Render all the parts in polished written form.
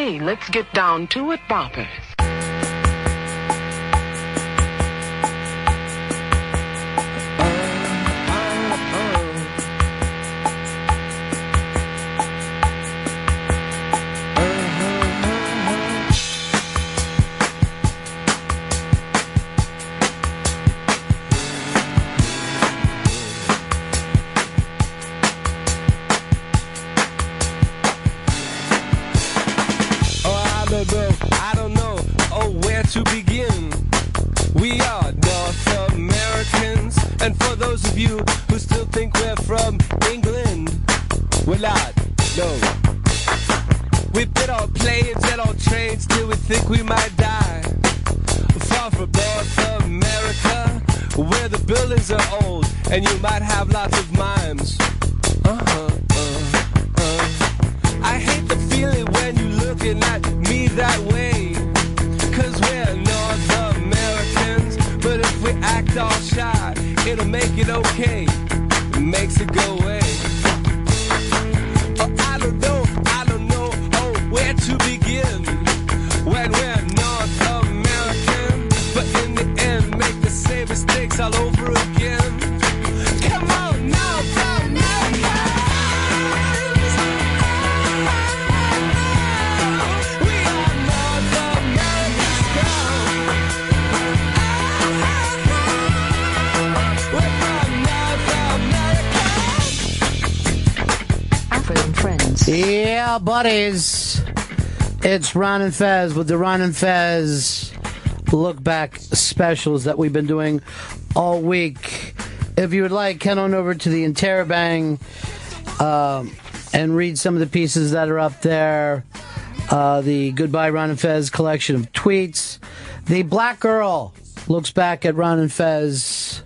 Okay, let's get down to it, boppers. To begin, we are North Americans, and for those of you who still think we're from England, we're not, no. We've been on planes and on trains till we think we might die. Far from North America, where the buildings are old, and you might have lots of mimes. I hate the feeling when you're looking at me that way. 'Cause we're North Americans, but if we act all shy, it'll make it okay. It makes it go away. Oh, I don't know, oh, where to begin when we're North American, but in the end, make the same mistakes all over again. Come on, North America! Yeah, buddies. It's Ron and Fez with the Ron and Fez look back specials that we've been doing all week. If you would like, head on over to the Interrobang and read some of the pieces that are up there. The Goodbye Ron and Fez collection of tweets. The Black Girl looks back at Ron and Fez.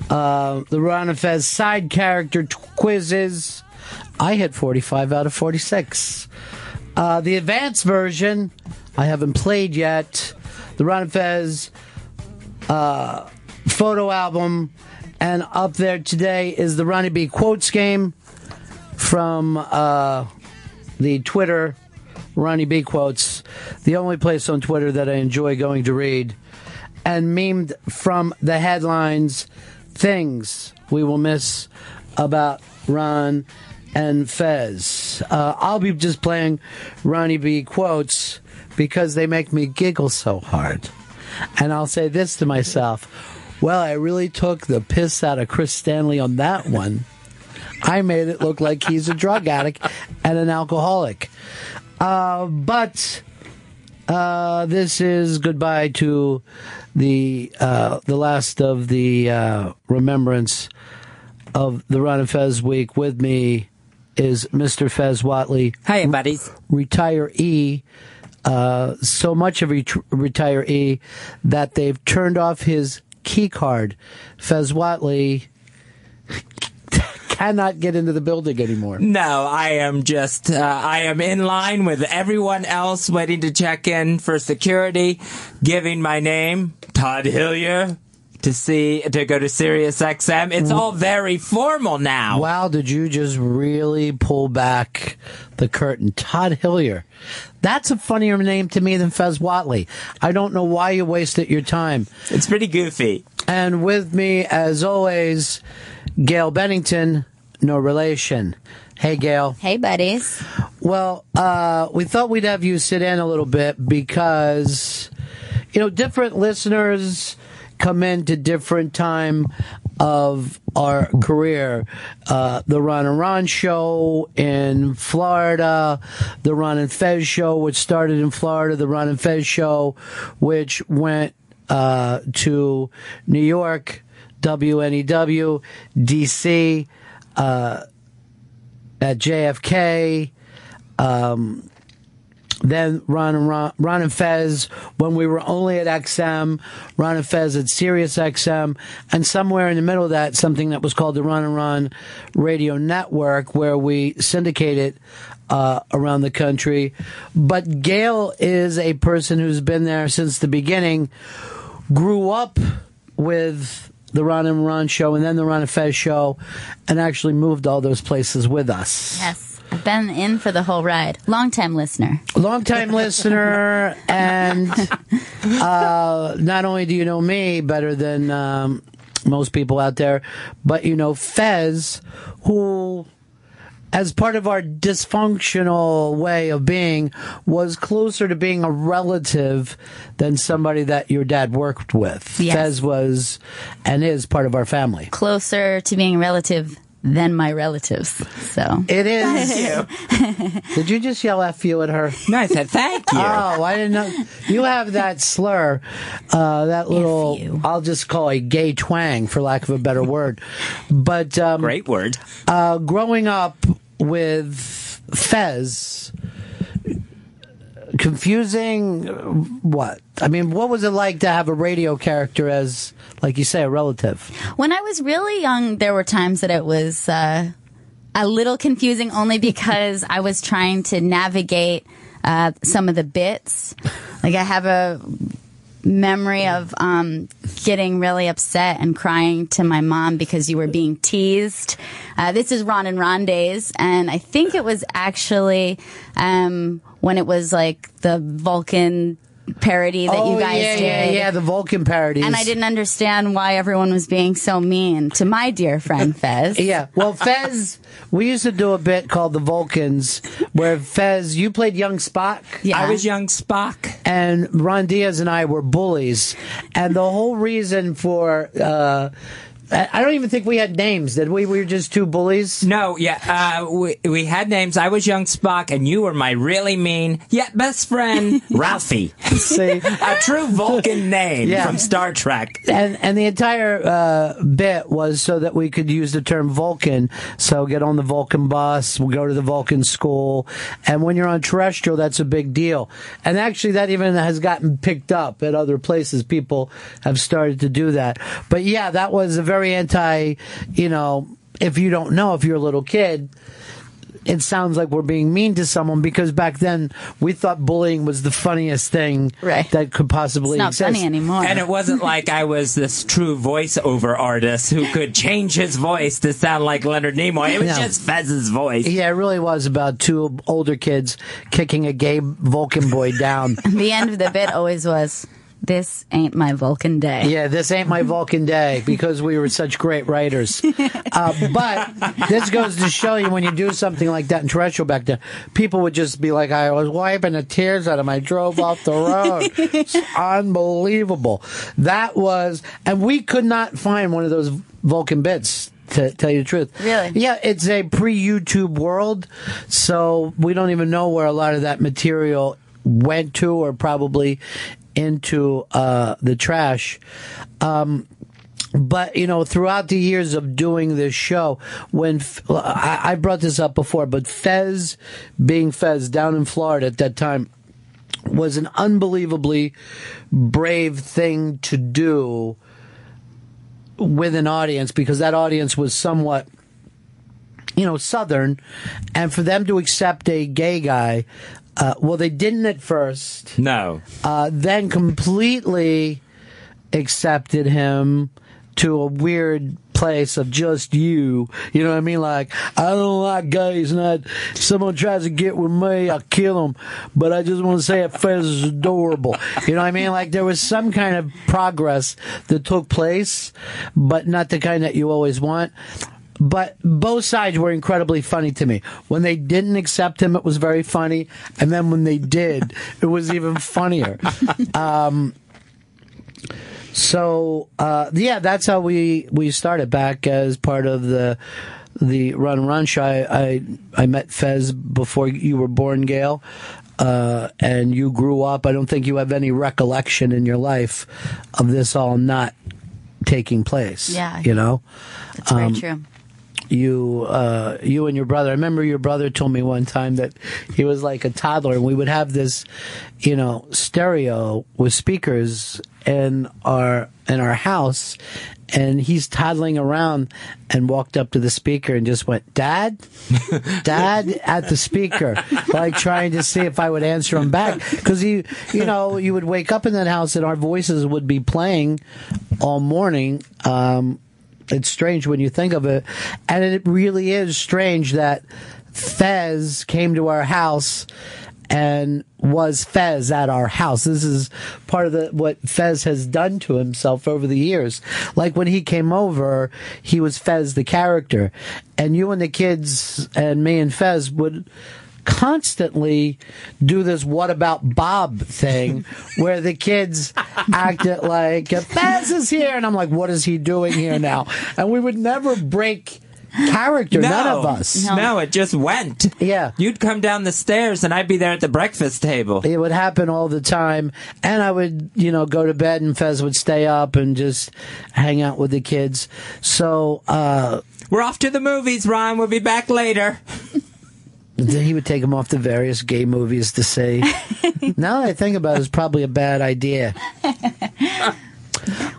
The Ron and Fez side character quizzes. I hit 45 out of 46. The advanced version, I haven't played yet. The Ron and Fez photo album. And up there today is the Ronnie B Quotes game from the Twitter, Ronnie B Quotes. The only place on Twitter that I enjoy going to read. And memed from the headlines, things we will miss about Ron and Fez. I'll be just playing Ronnie B Quotes because they make me giggle so hard. And I'll say this to myself, well, I really took the piss out of Chris Stanley on that one. I made it look like he's a drug addict and an alcoholic. But this is goodbye to the last of the remembrance of the Ron and Fez week. With me is Mr. Fez Whatley. Hi, buddies. Retiree. So much of a retiree that they've turned off his key card. Fez Whatley cannot get into the building anymore. No, I am just, I am in line with everyone else waiting to check in for security, giving my name, Todd Hillier, to go to SiriusXM. It's all very formal now. Wow, did you just really pull back the curtain? Todd Hillier. That's a funnier name to me than Fez Whatley. I don't know why you wasted your time. It's pretty goofy. And with me, as always, Gail Bennington, no relation. Hey, Gail. Hey, buddies. Well, we thought we'd have you sit in a little bit because, different listeners come into different time of our career. The Ron and Ron Show in Florida, the Ron and Fez Show, which started in Florida, the Ron and Fez Show, which went to New York, WNEW, DC, at JFK, then Ron and Fez when we were only at XM, Ron and Fez at SiriusXM, and somewhere in the middle of that, something that was called the Ron and Ron Radio Network, where we syndicated around the country. But Gail is a person who's been there since the beginning, grew up with the Ron and Ron Show and then the Ron and Fez Show, and actually moved all those places with us. Yes. I've been in for the whole ride. Long-time listener. Long-time listener, and not only do you know me better than most people out there, but you know Fez, who, as part of our dysfunctional way of being, was closer to being a relative than somebody that your dad worked with. Yes. Fez was and is part of our family. Closer to being a relative than my relatives. So it is. Did you just yell F you at her? No, I said thank you. Oh, I didn't know. You have that slur, that little, F-you. I'll just call a gay twang, for lack of a better word. But Great word. growing up with Fez, confusing, what? I mean, what was it like to have a radio character as, like you say, a relative? when I was really young, there were times that it was a little confusing, only because I was trying to navigate some of the bits. Like, I have a memory of getting really upset and crying to my mom because you were being teased. This is Ron and Ron days, and I think it was actually when it was like the Vulcan parody that you guys did. Yeah, the Vulcan parodies. And I didn't understand why everyone was being so mean to my dear friend Fez. Yeah, well, Fez, we used to do a bit called the Vulcans, where Fez, you played young Spock. Yeah. I was young Spock. And Ron Diaz and I were bullies. And the whole reason for... I don't even think we had names, did we? We were just two bullies? No, yeah, we had names. I was young Spock, and you were my really mean, yet best friend, Ralphie. See? A true Vulcan name Yeah. from Star Trek. And the entire bit was so that we could use the term Vulcan. So get on the Vulcan bus, we'll go to the Vulcan school. And when you're on terrestrial, that's a big deal. And actually, that even has gotten picked up at other places. People have started to do that. But yeah, that was a very anti, you know, if you don't know, if you're a little kid, it sounds like we're being mean to someone, because back then we thought bullying was the funniest thing that could possibly It's not exist. funny anymore. And it wasn't like I was this true voiceover artist who could change his voice to sound like Leonard Nimoy. It was No. just Fez's voice. Yeah, it really was about two older kids kicking a gay Vulcan boy down. The end of the bit always was, "This ain't my Vulcan day." Yeah, this ain't my Vulcan day, because we were such great writers. But this goes to show you, when you do something like that in terrestrial back then, people would just be like, I was wiping the tears out of my drove off the road. It's unbelievable. That was, and we could not find one of those Vulcan bits, to tell you the truth. Really? Yeah, it's a pre-YouTube world, so we don't even know where a lot of that material went to, or probably into the trash. But, you know, throughout the years of doing this show, when I brought this up before, but Fez, being Fez down in Florida at that time, was an unbelievably brave thing to do with an audience, because that audience was somewhat, you know, Southern, and for them to accept a gay guy, well, they didn't at first. No. Then completely accepted him to a weird place of just you. You know what I mean? Like, I don't like gays, and if someone tries to get with me, I'll kill them. But I just want to say that Fez is adorable. You know what I mean? Like, there was some kind of progress that took place, but not the kind that you always want. But both sides were incredibly funny to me. When they didn't accept him, it was very funny. And then when they did, it was even funnier. Yeah, that's how we started back as part of the Ron and Ron show. I met Fez before you were born, Gail. And you grew up. I don't think you have any recollection in your life of this all not taking place. Yeah. You know? That's very true. You and your brother. I remember your brother told me one time that he was like a toddler, and we would have this, you know, stereo with speakers in our house, and he's toddling around and walked up to the speaker and just went, "Dad, Dad," at the speaker, like trying to see if I would answer him back, because you would wake up in that house and our voices would be playing all morning. It's strange when you think of it, and it really is strange that Fez came to our house and was Fez at our house. This is part of what Fez has done to himself over the years. Like when he came over, he was Fez the character. And you and the kids and me and Fez would constantly do this "what about Bob" thing where the kids acted like Fez is here, and I'm like, what is he doing here now? And we would never break character, none of us. No, it just went. Yeah. You'd come down the stairs and I'd be there at the breakfast table. It would happen all the time. And I would, go to bed and Fez would stay up and just hang out with the kids. So, we're off to the movies, Ron. We'll be back later. He would take him off to various gay movies to see. Now that I think about it, it's probably a bad idea.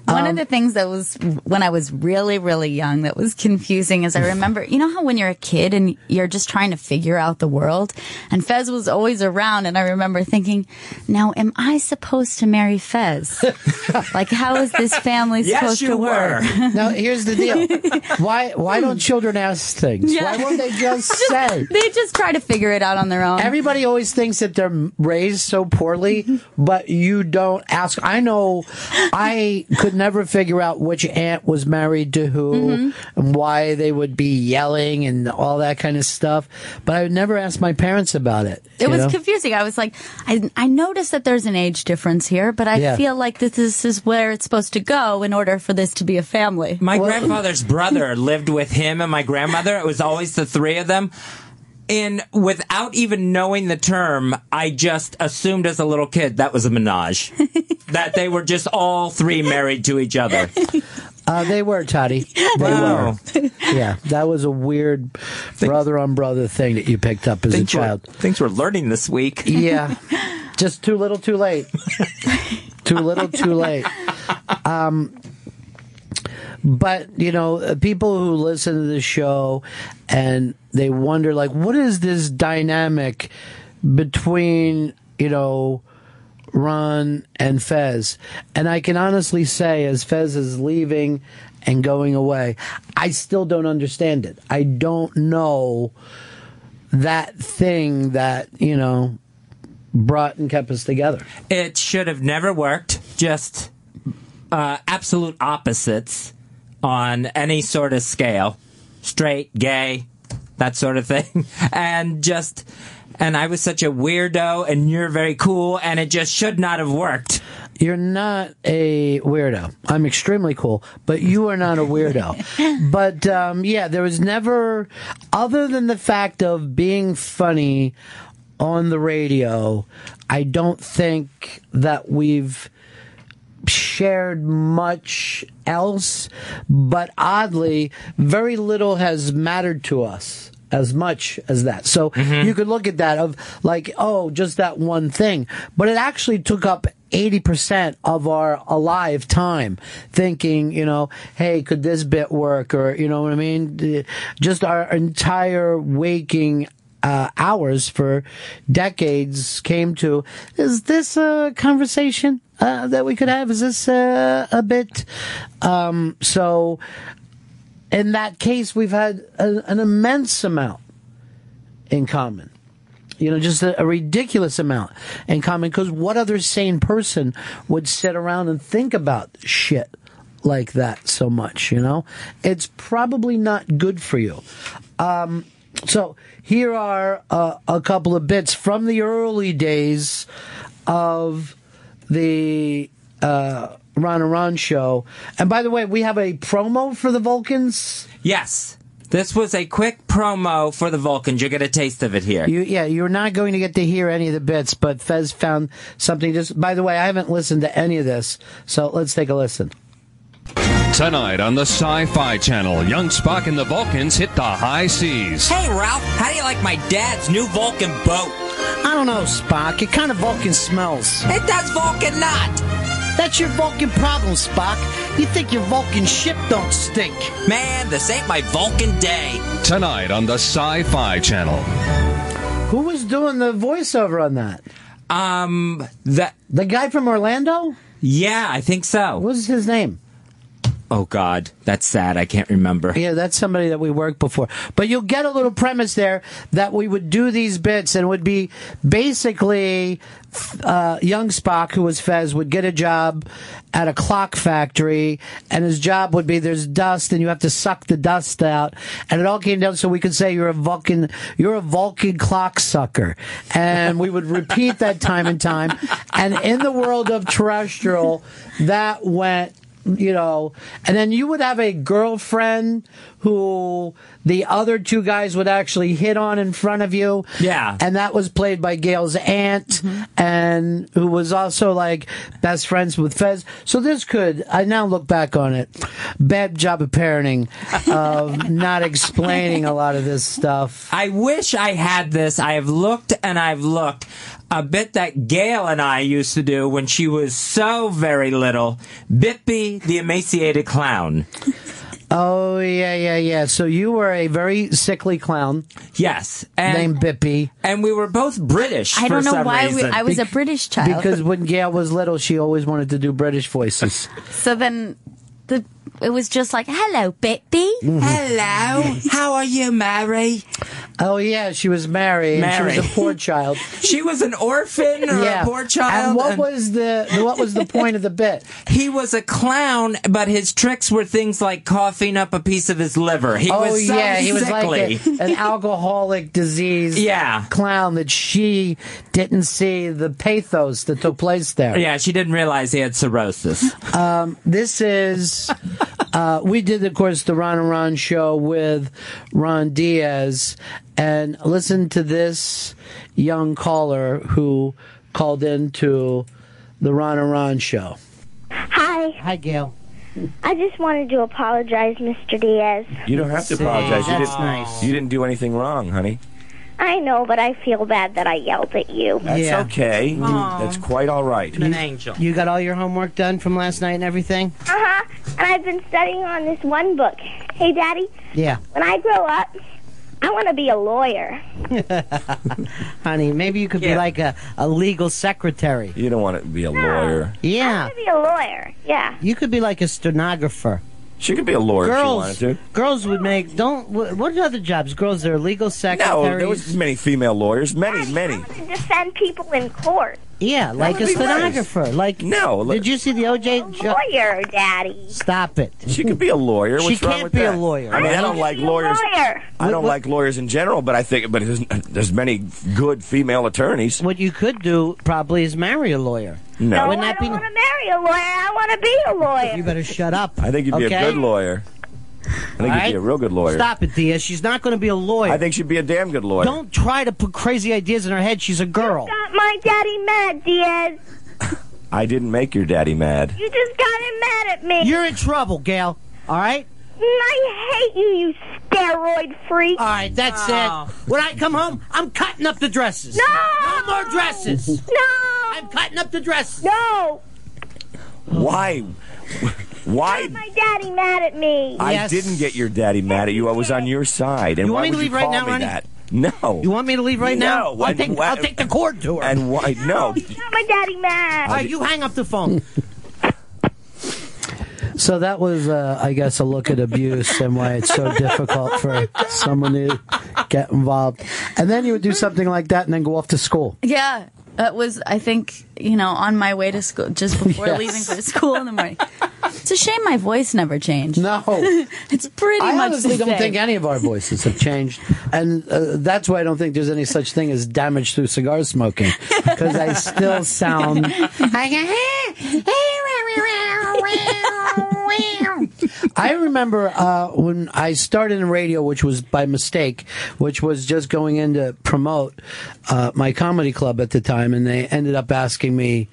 One of the things that was, when I was really, really young, that was confusing is I remember, you know how when you're a kid and you're just trying to figure out the world? And Fez was always around, and I remember thinking, now, am I supposed to marry Fez? Like, how is this family supposed to work? Now, here's the deal. Why don't children ask things? Yeah. Why won't they just say? They just try to figure it out on their own. Everybody always thinks that they're raised so poorly, but you don't ask. I know I could never figure out which aunt was married to who and why they would be yelling and all that kind of stuff. But I would never ask my parents about it. It was confusing. I was like, I noticed that there's an age difference here, but I feel like this is where it's supposed to go in order for this to be a family. My grandfather's brother lived with him and my grandmother. It was always the three of them. And without even knowing the term, I just assumed as a little kid that was a menage. That they were just all three married to each other. They were, Toddy. They were. Yeah, that was a weird brother-on-brother thing that you picked up as a child. Things we're learning this week. Yeah. Just too little, too late. Too little, too late. But, people who listen to the show and they wonder, like, what is this dynamic between, Ron and Fez? And I can honestly say, as Fez is leaving and going away, I still don't understand it. I don't know that thing that, brought and kept us together. It should have never worked. Just absolute opposites on any sort of scale. Straight, gay, that sort of thing. And I was such a weirdo, and you're very cool, and it just should not have worked. You're not a weirdo. I'm extremely cool, but you are not a weirdo. But, there was never, other than the fact of being funny on the radio, I don't think that we've shared much else, but oddly, very little has mattered to us as much as that. So you could look at that of like, just that one thing, but it actually took up 80% of our alive time thinking, hey, could this bit work? Or, you know what I mean? Just our entire waking hours for decades came to, is this a conversation that we could have? Is this a bit? So in that case, we've had an immense amount in common. Just a ridiculous amount in common, because what other sane person would sit around and think about shit like that so much, It's probably not good for you. So here are a couple of bits from the early days of the Ron and Ron show. And by the way, we have a promo for the Vulcans. Yes. This was a quick promo for the Vulcans. You'll get a taste of it here. You're not going to get to hear any of the bits, but Fez found something. By the way, I haven't listened to any of this, so let's take a listen. Tonight on the Sci-Fi Channel, young Spock and the Vulcans hit the high seas. Hey, Ralph, how do you like my dad's new Vulcan boat? I don't know, Spock. It kind of Vulcan smells. It does Vulcan not. That's your Vulcan problem, Spock. You think your Vulcan ship don't stink. Man, this ain't my Vulcan day. Tonight on the Sci-Fi Channel. Who was doing the voiceover on that? The guy from Orlando? Yeah, I think so. What was his name? Oh, God. That's sad. I can't remember. Yeah, that's somebody that we worked before. But you'll get a little premise there that we would do these bits, and it would be basically young Spock, who was Fez, would get a job at a clock factory, and his job would be there's dust, and you have to suck the dust out. And it all came down so we could say you're a Vulcan clock sucker. And we would repeat that time and time. And in the world of terrestrial, that went... and then you would have a girlfriend who the other two guys would actually hit on in front of you. Yeah. And that was played by Gail's aunt, and who was also like best friends with Fez. So this I now look back on it, bad job of parenting, of not explaining a lot of this stuff. I wish I had this. I have looked and I've looked. A bit that Gail and I used to do when she was so very little. Bippy, the emaciated clown. Oh, yeah. So you were a very sickly clown. Yes. Named Bippy. And we were both British I don't know for some why reason. I was a British child. Because when Gail was little, she always wanted to do British voices. So then it was just like, hello, Bippy. Hello. How are you, Mary? Oh, yeah, she was Mary. And she was a poor child. She was an orphan or a poor child. And what was the point of the bit? He was a clown, but his tricks were things like coughing up a piece of his liver. He was so he was sickly. like an alcoholic disease clown that she didn't see the pathos that took place there. Yeah, she didn't realize he had cirrhosis. This is... we did, of course, the Ron and Ron show with Ron Diaz, and listen to this young caller who called into the Ron and Ron show. Hi. Hi, Gail. I just wanted to apologize, Mr. Diaz. You don't have to apologize. That's nice. You didn't do anything wrong, honey. I know, but I feel bad that I yelled at you. That's okay. That's quite all right. An angel. You got all your homework done from last night and everything? Uh-huh. And I've been studying on this one book. Hey, Daddy? Yeah. When I grow up, I want to be a lawyer. Honey, maybe you could be like a legal secretary. You don't want to be a lawyer. I Yeah. want to be a lawyer, yeah. You could be like a stenographer. She could be a lawyer if she wanted to. Girls would make... What other jobs? Girls that are legal secretaries? No, there was many female lawyers. Many. I want to defend people in court. Yeah, like a would be stenographer. nice. Like, No. did you see the O.J. Lawyer, Daddy. Stop it. She could be a lawyer. She What's wrong can't with be a that? lawyer. I mean, I don't like lawyers. Lawyer. I don't like lawyers in general, but there's many good female attorneys. What you could do probably is marry a lawyer. No. Wouldn't I that be... don't want to marry a lawyer. I want to be a lawyer. You better shut up. I think you'd be a good lawyer. I think you'd be a real good lawyer. Stop it, Diaz. She's not going to be a lawyer. I think she'd be a damn good lawyer. Don't try to put crazy ideas in her head. She's a girl. You got my daddy mad, Diaz. I didn't make your daddy mad. You just got him mad at me. You're in trouble, Gail. All right? I hate you, you steroid freak. All right, that's it. When I come home, I'm cutting up the dresses. No! No more dresses. No! I'm cutting up the dresses. No! Why? Why? Got my daddy mad at me. I Yes. didn't get your daddy mad at you. I was on your side. And You why want me to would leave you right call now, me Ronnie? that? No. You want me to leave right now? No. I'll take the cord to her. And why? No. You got my daddy mad. All right, you hang up the phone. So that was, I guess, a look at abuse and why it's so difficult for someone to get involved. And then you would do something like that and then go off to school. Yeah, that was, I think, on my way to school, just before Yes. leaving for school in the morning. It's a shame my voice never changed. No. It's pretty I much honestly the don't same. think any of our voices have changed. And that's why I don't think there's any such thing as damage through cigar smoking. Because I still sound... I remember when I started in radio, which was by mistake, which was just going in to promote my comedy club at the time, and they ended up asking me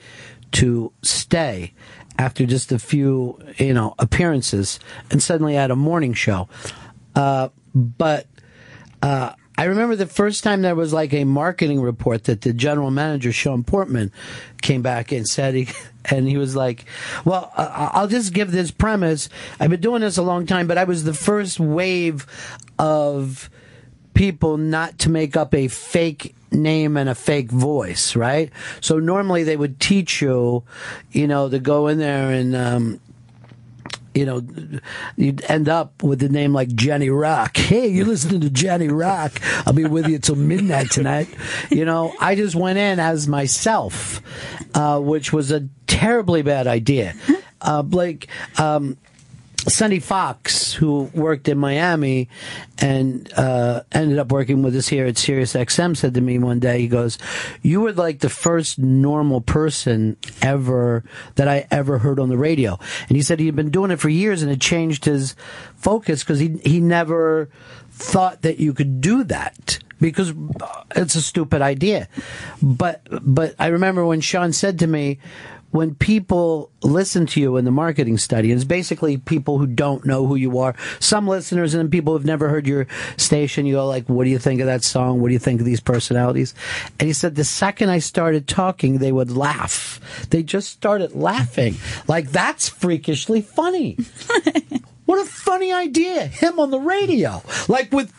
to stay after just a few, appearances, and suddenly I had a morning show. But I remember the first time there was like a marketing report that the general manager, Sean Portman, came back and said, he was like, well, I'll just give this premise. I've been doing this a long time, but I was the first wave of people not to make up a fake name and a fake voice, right? So normally they would teach you, to go in there and, you'd end up with a name like Jenny Rock. Hey, you're listening to Jenny Rock. I'll be with you till midnight tonight. I just went in as myself, which was a terribly bad idea. Sonny Fox, who worked in Miami and ended up working with us here at SiriusXM, said to me one day, he goes, "You were like the first normal person that I ever heard on the radio." And he said he'd been doing it for years and it changed his focus because he never thought that you could do that because it's a stupid idea. But I remember when Sean said to me, when people listen to you in the marketing study, it's basically people who don't know who you are. Some listeners and then people who've never heard your station, you go like, what do you think of that song? What do you think of these personalities? And he said the second I started talking, they would laugh. They just started laughing. Like, that's freakishly funny. What a funny idea. Him on the radio. Like with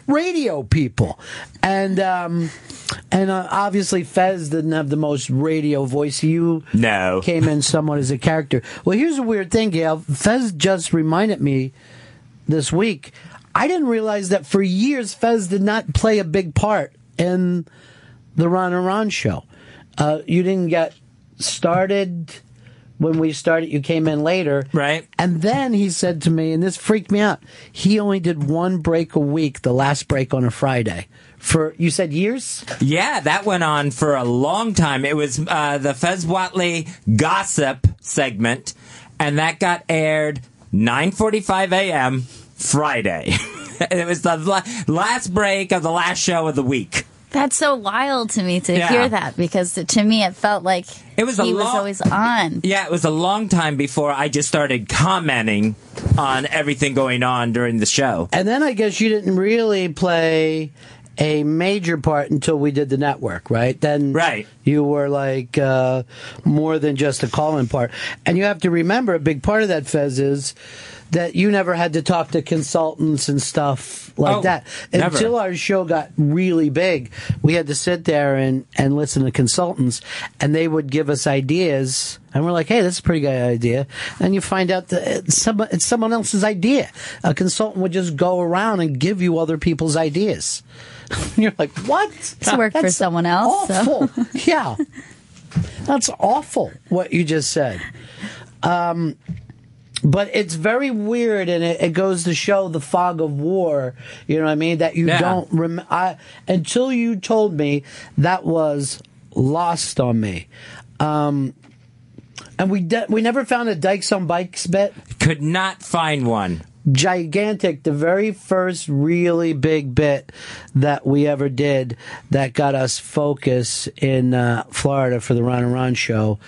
radio people. And obviously Fez didn't have the most radio voice. You came in somewhat as a character. Well, here's a weird thing, Gail. Fez just reminded me this week. I didn't realize that for years Fez did not play a big part in the Ron and Ron show. You didn't get started when we started. You came in later. Right. And then he said to me, and this freaked me out, he only did one break a week, the last break on a Friday. For, you said years? Yeah, that went on for a long time. It was the Fez Whatley gossip segment, and that got aired 9:45 a.m. Friday. It was the last break of the last show of the week. That's so wild to me to hear that, because to me it felt like he was always on. Yeah, it was a long time before I just started commenting on everything going on during the show. And then I guess you didn't really play a major part until we did the network, right? Then you were like more than just a call-in part. And you have to remember, a big part of that, Fez, is that you never had to talk to consultants and stuff like that. Until our show got really big, we had to sit there and listen to consultants, and they would give us ideas, and we're like, hey, that's a pretty good idea. And you find out that it's someone else's idea. A consultant would just go around and give you other people's ideas. You're like, what? It's worked for someone else. Awful. So. Yeah. That's awful, what you just said. But it's very weird, and it goes to show the fog of war, you know what I mean, that you don't remember. Until you told me, that was lost on me. And we never found a Dykes on Bikes bit. Could not find one. Gigantic, the very first really big bit that we ever did that got us focus in Florida for the Ron and Ron show.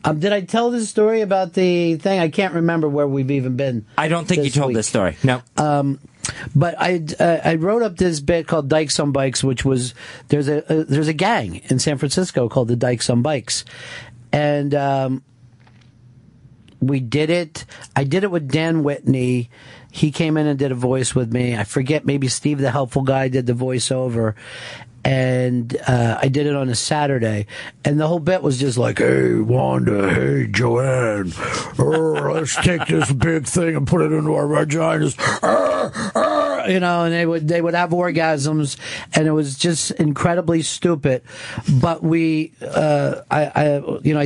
Did I tell this story about the thing? I can't remember where we've even been. I don't think you told this story. No. But I wrote up this bit called Dykes on Bikes, which was there's a gang in San Francisco called the Dykes on Bikes, and we did it. I did it with Dan Whitney. He came in and did a voice with me. I forget, maybe Steve the Helpful Guy did the voiceover. And I did it on a Saturday. And the whole bit was just like, hey, Wanda, hey, Joanne, let's take this big thing and put it into our vaginas. You know, and they would have orgasms, and it was just incredibly stupid. But I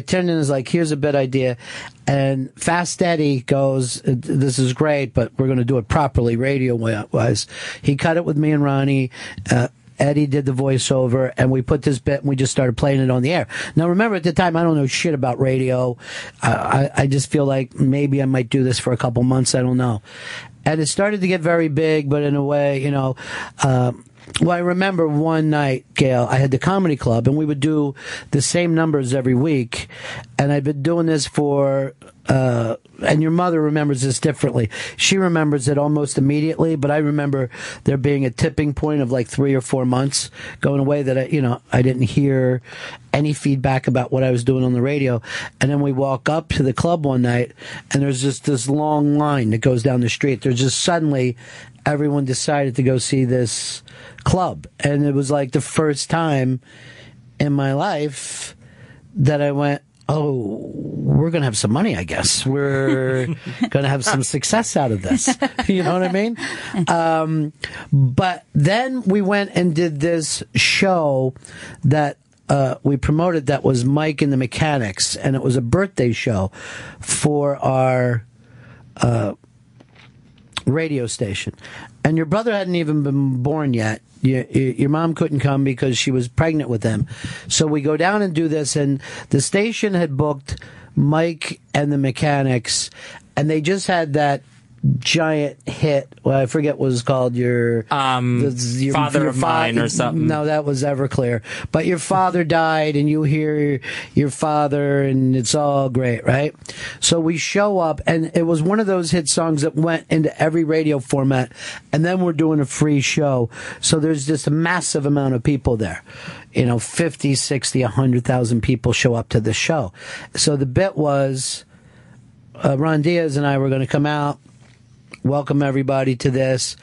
turned in and was like, here's a bit idea. And Fast Eddie goes, this is great, but we're going to do it properly radio-wise. He cut it with me and Ronnie. Eddie did the voiceover, and we put this bit, and we just started playing it on the air. Now, remember, at the time, I don't know shit about radio. I just feel like maybe I might do this for a couple months. I don't know. And it started to get very big, but in a way, you know, well, I remember one night, Gail, I had the comedy club, and we would do the same numbers every week. And I've been doing this for, and your mother remembers this differently. She remembers it almost immediately, but I remember there being a tipping point of like 3 or 4 months going away that I didn't hear any feedback about what I was doing on the radio. And then we walk up to the club one night, and there's just this long line that goes down the street. There's just suddenly everyone decided to go see this club. And it was like the first time in my life that I went, oh, we're going to have some money, I guess. We're going to have some success out of this. You know what I mean? But then we went and did this show that we promoted that was Mike and the Mechanics, and it was a birthday show for our radio station. And your brother hadn't even been born yet. Your mom couldn't come because she was pregnant with him. So we go down and do this, and the station had booked Mike and the Mechanics, and they just had that giant hit. Well, I forget what it was called. Your Father of Mine or something. No, that was Everclear. But your father died, and you hear your father, and it's all great, right? So we show up, and it was one of those hit songs that went into every radio format, and then we're doing a free show. So there's just a massive amount of people there. 50, 60, 100,000 people show up to the show. So the bit was Ron Diaz and I were going to come out, welcome everybody to this,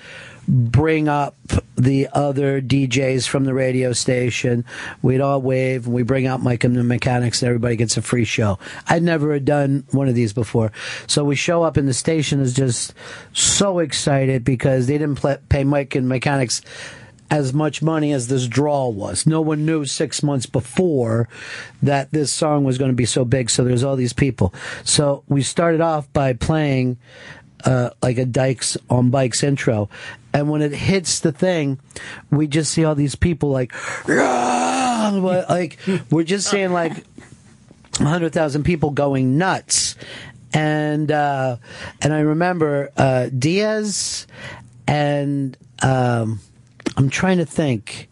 bring up the other DJs from the radio station. We'd all wave, and we bring out Mike and the Mechanics, and everybody gets a free show. I'd never had done one of these before. So we show up, and the station is just so excited because they didn't pay Mike and Mechanics as much money as this draw was. No one knew 6 months before that this song was going to be so big, so there's all these people. So we started off by playing like a Dykes on Bikes intro, and when it hits the thing, we just see all these people like we're just seeing like 100,000 people going nuts, and I remember Diaz and I'm trying to think.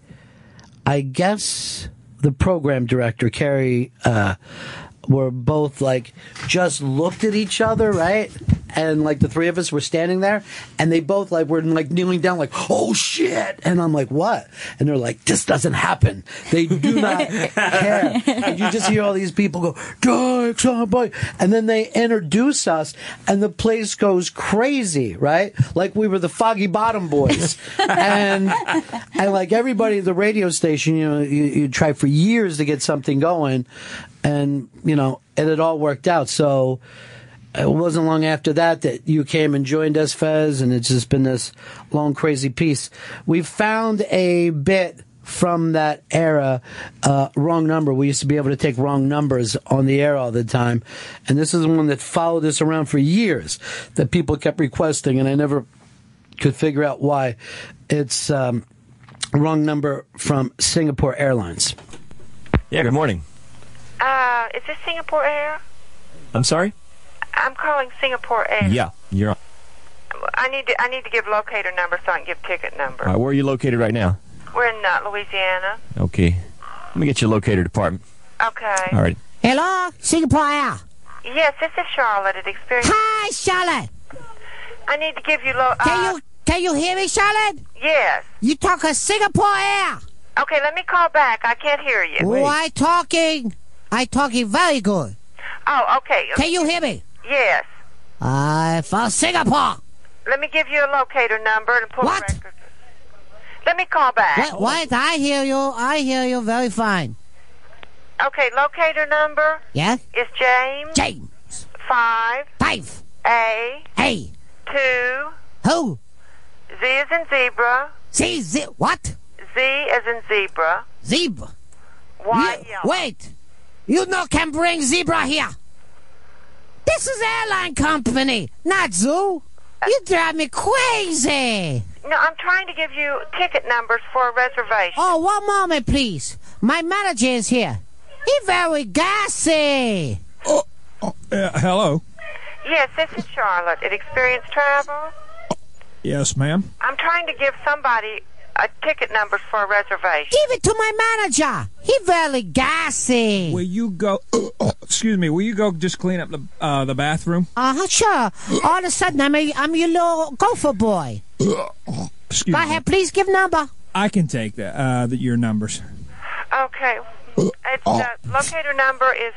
I guess the program director, Carrie, were both like just looked at each other, right? And like the three of us were standing there, and they both like were like kneeling down, like, oh shit. And I'm like, what? And they're like, this doesn't happen. They do not care. And you just hear all these people go, Dykes on Bike. And then they introduce us, and the place goes crazy, right? Like we were the Foggy Bottom Boys. and like everybody at the radio station, you try for years to get something going, and it had all worked out. So it wasn't long after that you came and joined us, Fez, and it's just been this long, crazy piece. We found a bit from that era, Wrong Number. We used to be able to take wrong numbers on the air all the time, and this is one that followed us around for years that people kept requesting, and I never could figure out why. It's Wrong Number from Singapore Airlines. Yeah, good morning. Is this Singapore Air? I'm sorry? I'm calling Singapore Air. Yeah, you're on. I need to give locator number so I can give ticket number. All right, where are you located right now? We're in Louisiana. Okay. Let me get your locator department. Okay. All right. Hello, Singapore Air. Yes, this is Charlotte at Experience. Hi, Charlotte. I need to give you Can you hear me, Charlotte? Yes. You talk a Singapore Air. Okay, let me call back. I can't hear you. Oh, I talking very good. Oh, okay. Can you hear me? Yes. For Singapore. Let me give you a locator number and pull What? the record. Let me call back. What? I hear you very fine. Okay, locator number. Yeah? Is James. James. 5. A. 2. Who? Z as in zebra. What? Z as in zebra. Zebra. Y yellow. Wait. You can bring zebra here. This is airline company, not zoo. You drive me crazy. No, I'm trying to give you ticket numbers for a reservation. Oh, one moment, please. My manager is here. He's very gassy. Hello. Yes, this is Charlotte at Experience Travel. Yes, ma'am. I'm trying to give somebody a ticket numbers for a reservation. Give it to my manager. He's very gassy. Will you go? Excuse me. Will you go just clean up the bathroom? Sure. All of a sudden, I'm your little gopher boy. Excuse Go me. ahead, please give number. I can take your numbers. Okay. It's locator number is.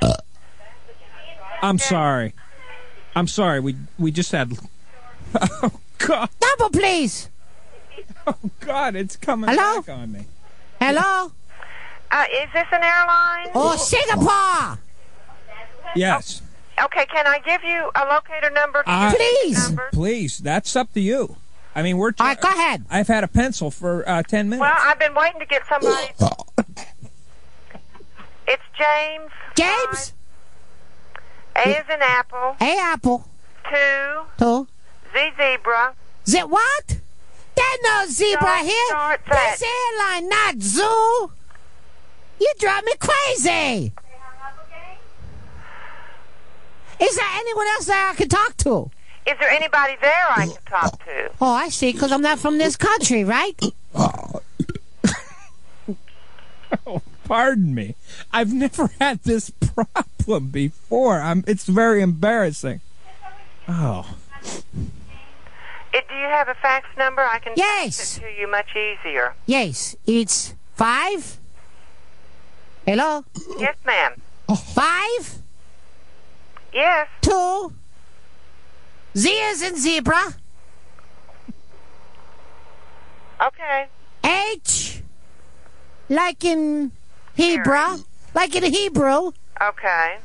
I'm sorry. We just had. Oh God. Number, please. Oh God, it's coming Hello? back on me. Hello. Is this an airline? Oh, Singapore. Yes. Okay, can I give you a locator number? Please. That's up to you. I mean, All right, go ahead. I've had a pencil for 10 minutes. Well, I've been waiting to get somebody. It's James. James? A is in apple. A apple. 2. Z zebra. What? There's no zebra here. Start This airline, not zoo. You drive me crazy. Is there anyone else that I can talk to? Is there anybody there I can talk to? Oh, I see, because I'm not from this country, right? Oh, pardon me. I've never had this problem before. It's very embarrassing. Oh. Do you have a fax number? I can Yes. fax it to you much easier. Yes, it's 5. Hello? Yes, ma'am. 5, Yes. 2, Z is in zebra, Okay. H, like in Hebrew, like in Hebrew. Okay.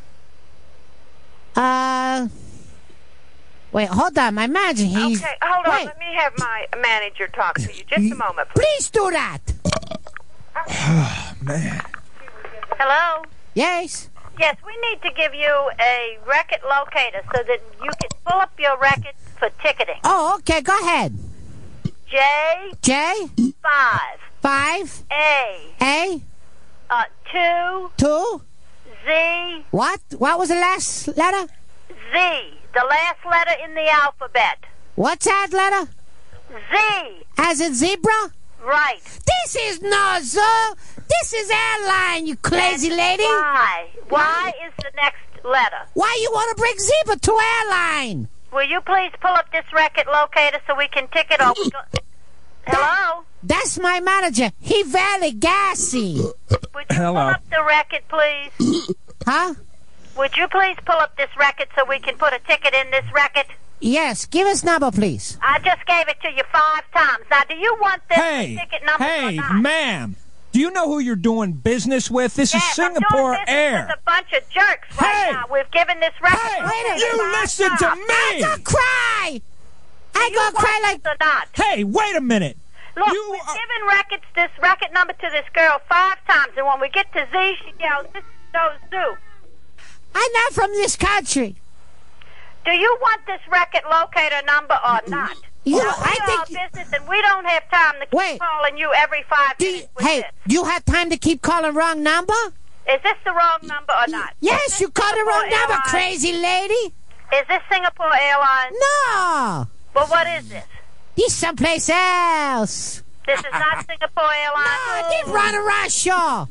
Wait, hold on, my manager, he's... Okay, hold on. Wait. Let me have my manager talk to you. Just a moment, please. Please do that. Oh, man. Hello? Yes? Yes, we need to give you a record locator so that you can pull up your record for ticketing. Oh, okay, go ahead. J. 5. A. 2. 2. Z. What? What was the last letter? Z. The last letter in the alphabet. What's that letter? Z. As in zebra? Right. This is no zoo. This is airline, you crazy lady. Y. Y is the next letter. Why you want to bring zebra to airline? Will you please pull up this record locator so we can tick it over? Hello? That's my manager. He very gassy. Would you pull up the record, please? Huh? Would you please pull up this record so we can put a ticket in this record? Yes, give us number, please. I just gave it to you 5 times. Now, do you want this ticket number or not? Ma'am. Do you know who you're doing business with? This is Singapore I'm doing Air. business with a bunch of jerks right now. We've given this record. Hey, you listen to me. I gonna cry. I gonna cry like... Or not? Hey, wait a minute. Look, we've given this record number to this girl 5 times, and when we get to Z, she yells, "This is so zoo." I'm not from this country. Do you want this record locator number or not? You, now, we are business, and we don't have time to keep calling you every 5 minutes with this. You have time to keep calling wrong number? Is this the wrong number or not? Yes, you called the wrong number, crazy lady. Is this Singapore Airlines? No. Well, what is this? This someplace else. This is not Singapore Airlines? No, this Ron and Fez Show.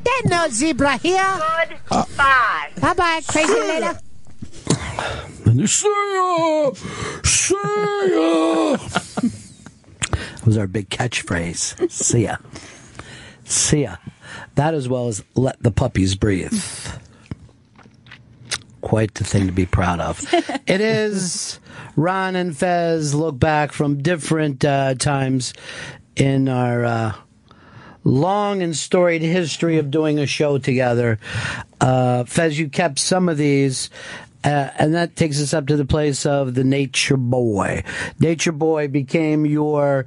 There's no zebra here. Good. Bye. Bye-bye, crazy lady. See ya! That was our big catchphrase. See ya. See ya. That as well as let the puppies breathe. Quite the thing to be proud of. It is Ron and Fez look back from different times in our long and storied history of doing a show together. Fez, you kept some of these. And that takes us up to the place of the Nature Boy. Nature Boy became your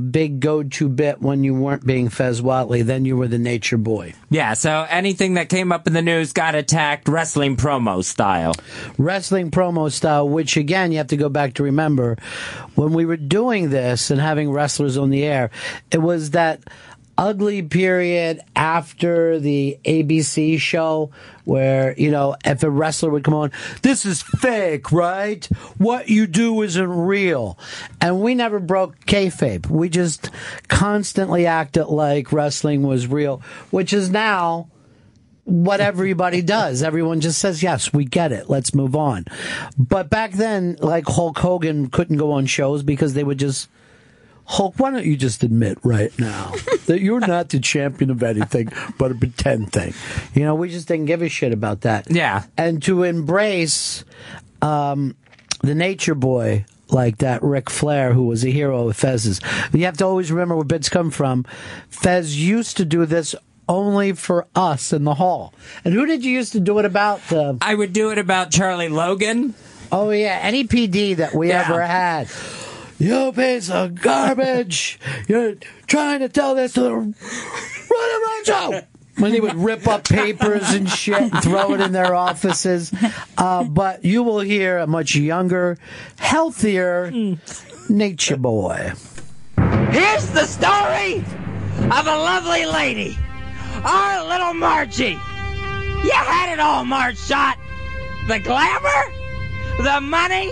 big go-to bit when you weren't being Fez Whatley. Then you were the Nature Boy. Yeah, so anything that came up in the news got attacked wrestling promo style. Wrestling promo style, which again, you have to go back to remember, when we were doing this and having wrestlers on the air, it was that ugly period after the ABC show where, you know, if a wrestler would come on, this is fake, right? What you do isn't real. And we never broke kayfabe. We just constantly acted like wrestling was real, which is now what everybody does. Everyone just says, yes, we get it. Let's move on. But back then, like Hulk Hogan couldn't go on shows because they would just... Hulk, why don't you just admit right now that you're not the champion of anything but a pretend thing? You know, we just didn't give a shit about that. Yeah. And to embrace the Nature Boy like that, Ric Flair, who was a hero of Fez's. You have to always remember where bits come from. Fez used to do this only for us in the hall. And who did you used to do it about? I would do it about Charlie Logan. Oh, yeah, any PD that we ever had. You piece of garbage. You're trying to tell this to the Ron and Show. When they would rip up papers and shit and throw it in their offices. But you will hear a much younger, healthier nature boy. Here's the story of a lovely lady, our little Margie. You had it all, Marge Shot. The glamour, the money,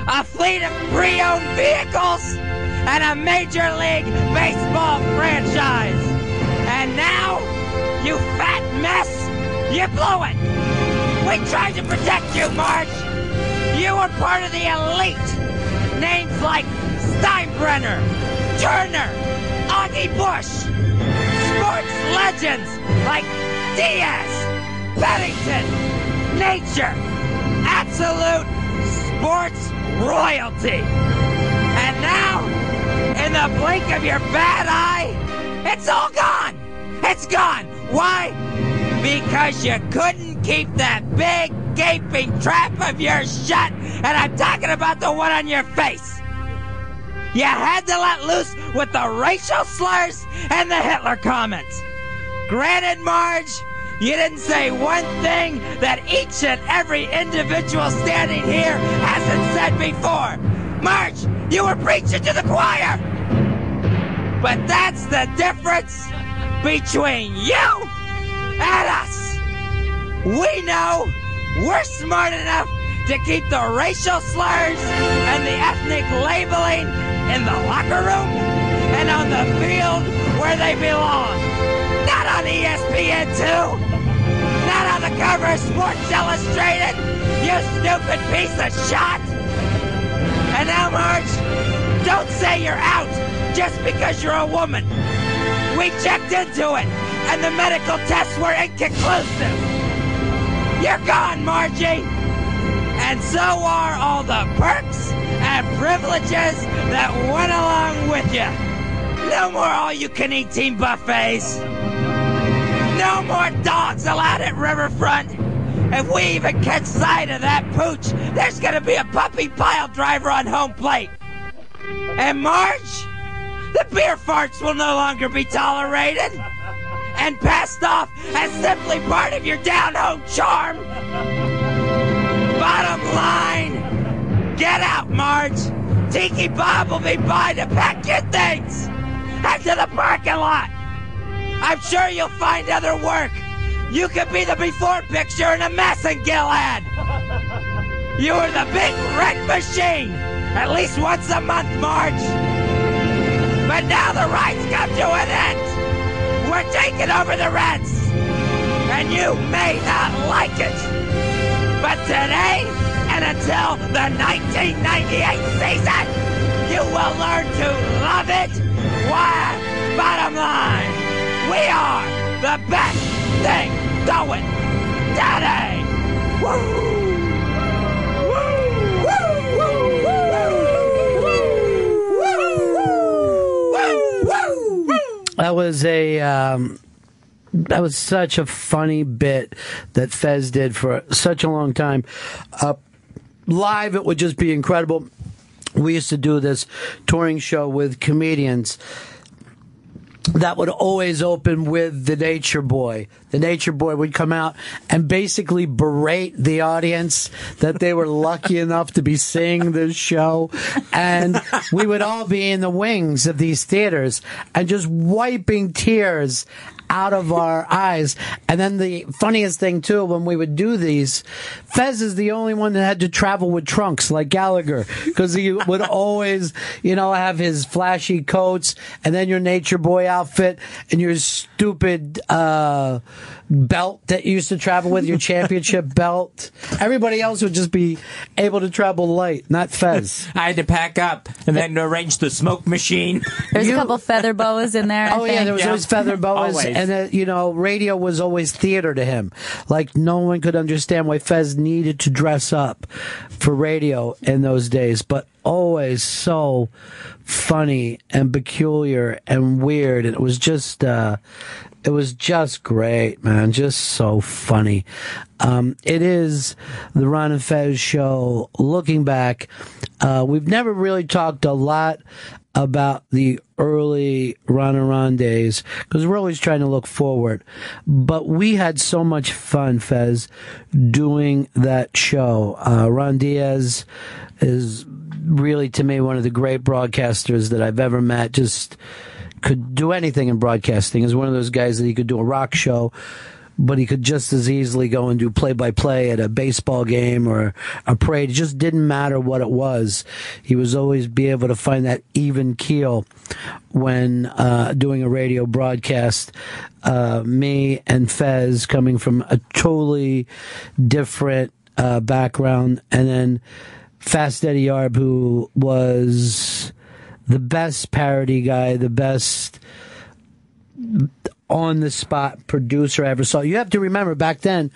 a fleet of pre-owned vehicles, and a Major League Baseball franchise. And now, you fat mess, you blew it. We tried to protect you, Marge. You were part of the elite. Names like Steinbrenner, Turner, Augie Bush. Sports legends like Diaz, Bennington, Nature. Absolute sports royalty. And now, in the blink of your bad eye, it's all gone. It's gone. Why? Because you couldn't keep that big, gaping trap of yours shut, and I'm talking about the one on your face. You had to let loose with the racial slurs and the Hitler comments. Granted, Marge, you didn't say one thing that each and every individual standing here hasn't said before. Marge, you were preaching to the choir. But that's the difference between you and us. We know we're smart enough to keep the racial slurs and the ethnic labeling in the locker room and on the field where they belong. Not on ESPN2. Not on the cover of Sports Illustrated, you stupid piece of shot. And now, Marge, don't say you're out just because you're a woman. We checked into it, and the medical tests were inconclusive. You're gone, Margie. And so are all the perks and privileges that went along with you. No more all-you-can-eat team buffets. No more dogs allowed at Riverfront. If we even catch sight of that pooch, there's gonna be a puppy pile driver on home plate. And Marge, the beer farts will no longer be tolerated and passed off as simply part of your down-home charm. Bottom line, get out, Marge. Tiki Bob will be by to pack your things. Head to the parking lot. I'm sure you'll find other work. You could be the before picture in a mess in Gilead. You were the big red machine, at least once a month, Marge. But now the ride's come to an end. We're taking over the Reds. And you may not like it. But today, and until the 1998 season, you will learn to love it. Why? Bottom line, we are the best thing going today. Woo! That was such a funny bit that Fez did for such a long time. Live, it would just be incredible. We used to do this touring show with comedians that would always open with the Nature Boy. The Nature Boy would come out and basically berate the audience that they were lucky enough to be seeing this show. And we would all be in the wings of these theaters and just wiping tears out of our eyes. And then the funniest thing, too, when we would do these, Fez is the only one that had to travel with trunks like Gallagher, because he would always, have his flashy coats and then your Nature Boy outfit and your stupid belt that you used to travel with, your championship belt. Everybody else would just be able to travel light, not Fez. I had to pack up and then arrange the smoke machine. There's a couple feather boas in there. Oh, yeah, there was always feather boas. Always. And, radio was always theater to him. Like, no one could understand why Fez needed to dress up for radio in those days, but always so funny and peculiar and weird. And it was just, It was just great, man. Just so funny. It is the Ron and Fez Show. Looking back, we've never really talked a lot about the early Ron and Ron days because we're always trying to look forward. But we had so much fun, Fez, doing that show. Ron Diaz is really, to me, one of the great broadcasters that I've ever met. Just could do anything in broadcasting. Is one of those guys that he could do a rock show, but he could just as easily go and do play-by-play at a baseball game or a parade. It just didn't matter what it was. He was always be able to find that even keel when doing a radio broadcast. Me and Fez coming from a totally different background, and then Fast Eddie Yarb, who was the best parody guy, the best on-the-spot producer I ever saw. You have to remember, back then,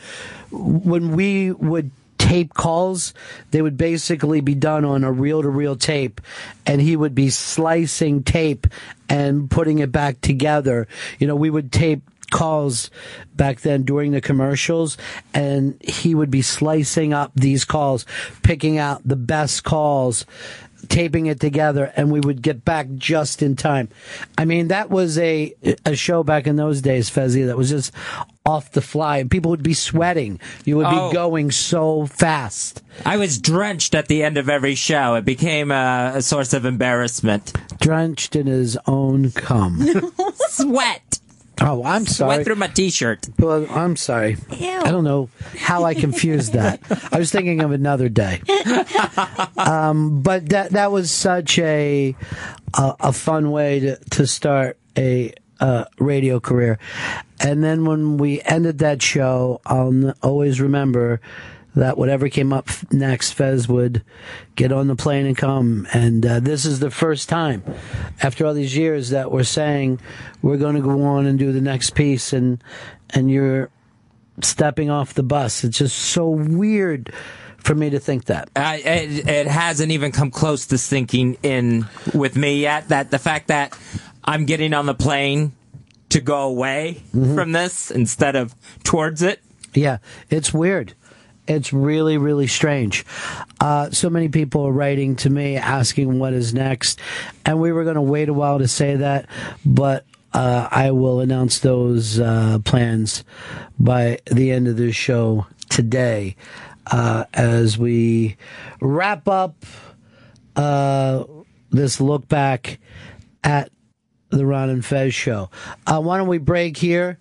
when we would tape calls, they would basically be done on a reel-to-reel tape, and he would be slicing tape and putting it back together. You know, we would tape calls back then during the commercials, and he would be slicing up these calls, picking out the best calls, taping it together, and we would get back just in time. I mean, that was a show back in those days, Fezzy, that was just off the fly. People would be sweating. You would be going so fast. I was drenched at the end of every show. It became a source of embarrassment. Drenched in his own cum. Sweat. Oh, I'm sorry. Went through my T-shirt. Well, I'm sorry. Ew. I don't know how I confused that. I was thinking of another day. But that was such a fun way to start a radio career. And then when we ended that show, I'll always remember that whatever came up next, Fez would get on the plane and come. And this is the first time, after all these years, that we're saying we're going to go on and do the next piece, and you're stepping off the bus. It's just so weird for me to think that. It hasn't even come close to sinking in with me yet, that the fact that I'm getting on the plane to go away from this instead of towards it. Yeah, it's weird. It's really, really strange. So many people are writing to me asking what is next, and we were going to wait a while to say that, but I will announce those plans by the end of the show today as we wrap up this look back at the Ron and Fez Show. Why don't we break here,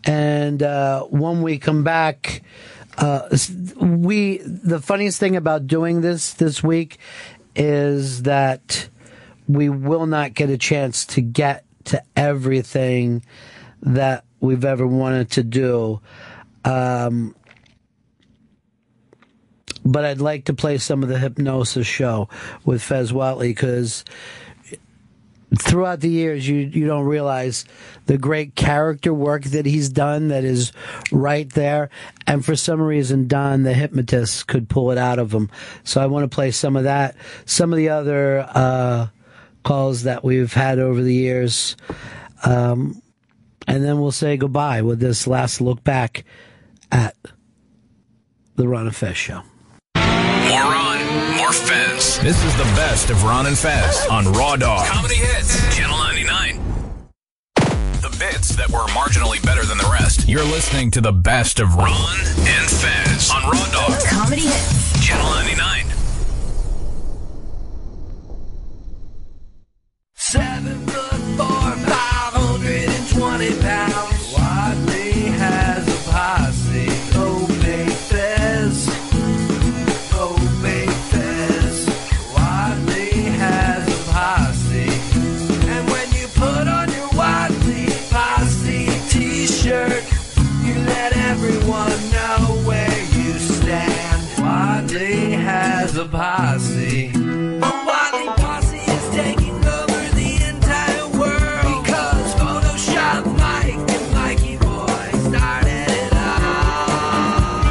and when we come back, the funniest thing about doing this week is that we will not get a chance to get to everything that we've ever wanted to do. But I'd like to play some of the Hypnosis Show with Fez Whatley, because throughout the years, you don't realize the great character work that he's done that is right there. And for some reason, Don, the hypnotist, could pull it out of him. So I want to play some of that. Some of the other calls that we've had over the years. And then we'll say goodbye with this last look back at the Ron and Fez Show. More Ron, more Fez. This is the best of Ron and Fez on Raw Dog Comedy Hits, Channel 99. The bits that were marginally better than the rest. You're listening to the best of Ron and Fez on Raw Dog Comedy Hits, Channel 99. 7'4", 520 pounds. Whatley has a posse. Oh, baby Fez. Oh, baby Fez. Whatley has a posse. And when you put on your Whatley posse t-shirt, you let everyone know where you stand. Whatley has a posse. The Whatley posse is taking over the entire world, because Photoshop Mike and Mikey Boy started it all.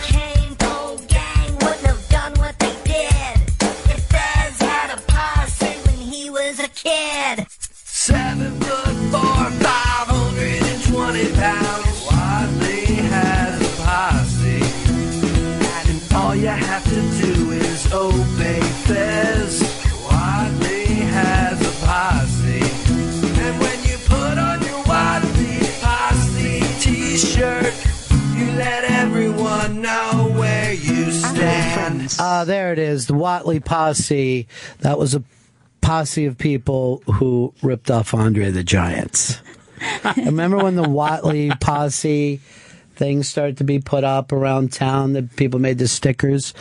Chain Cold Gang wouldn't have done what they did if Fez had a There it is, the Whatley posse. That was a posse of people who ripped off Andre the Giant. Remember when the Whatley posse things started to be put up around town, that people made the stickers?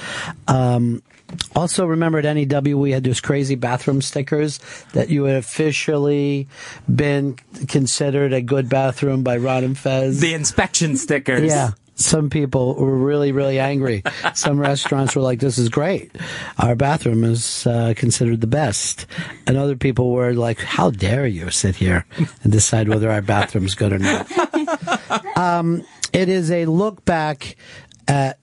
Also, remember at NEW we had those crazy bathroom stickers that you had officially been considered a good bathroom by Ron and Fez? The inspection stickers. Yeah. Some people were really, really angry. Some restaurants were like, this is great. Our bathroom is considered the best. And other people were like, how dare you sit here and decide whether our bathroom's good or not. It is a look back at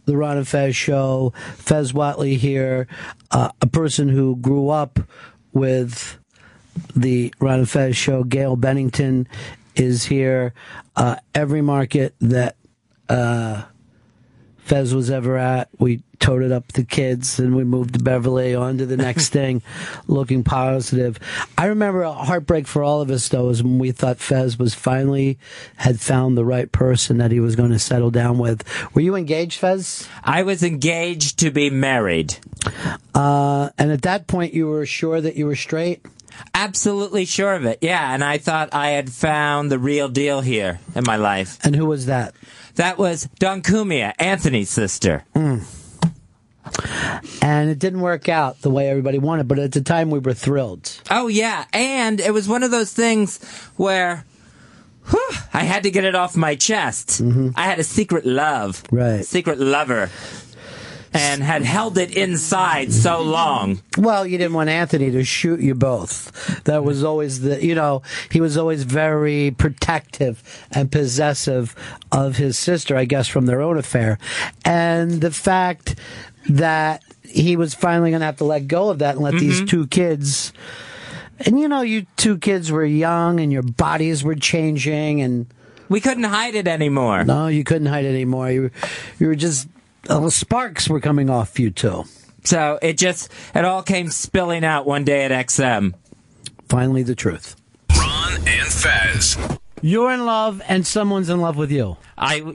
the Ron and Fez Show. Fez Whatley here, a person who grew up with the Ron and Fez Show. Gail Bennington is here. Every market that Fez was ever at, we toted up the kids and we moved to Beverly on to the next thing, looking positive. I remember a heartbreak for all of us, though, is when we thought Fez had found the right person that he was going to settle down with. Were you engaged, Fez? I was engaged to be married. And at that point, you were sure that you were straight? Absolutely sure of it, yeah. And I thought I had found the real deal here in my life. And who was that? That was Dawn Cumia, Anthony's sister. And it didn't work out the way everybody wanted, but at the time we were thrilled. Oh, yeah. And it was one of those things where I had to get it off my chest. I had a secret love. Right. Secret lover. And had held it inside so long. Well, you didn't want Anthony to shoot you both. That was always he was always very protective and possessive of his sister, I guess, from their own affair. And the fact that he was finally going to have to let go of that and let these two kids, and you two kids were young and your bodies were changing and we couldn't hide it anymore. No, you couldn't hide it anymore. You were just... sparks were coming off you two. So it all came spilling out one day at XM. Finally the truth. Ron and Fez. You're in love and someone's in love with you.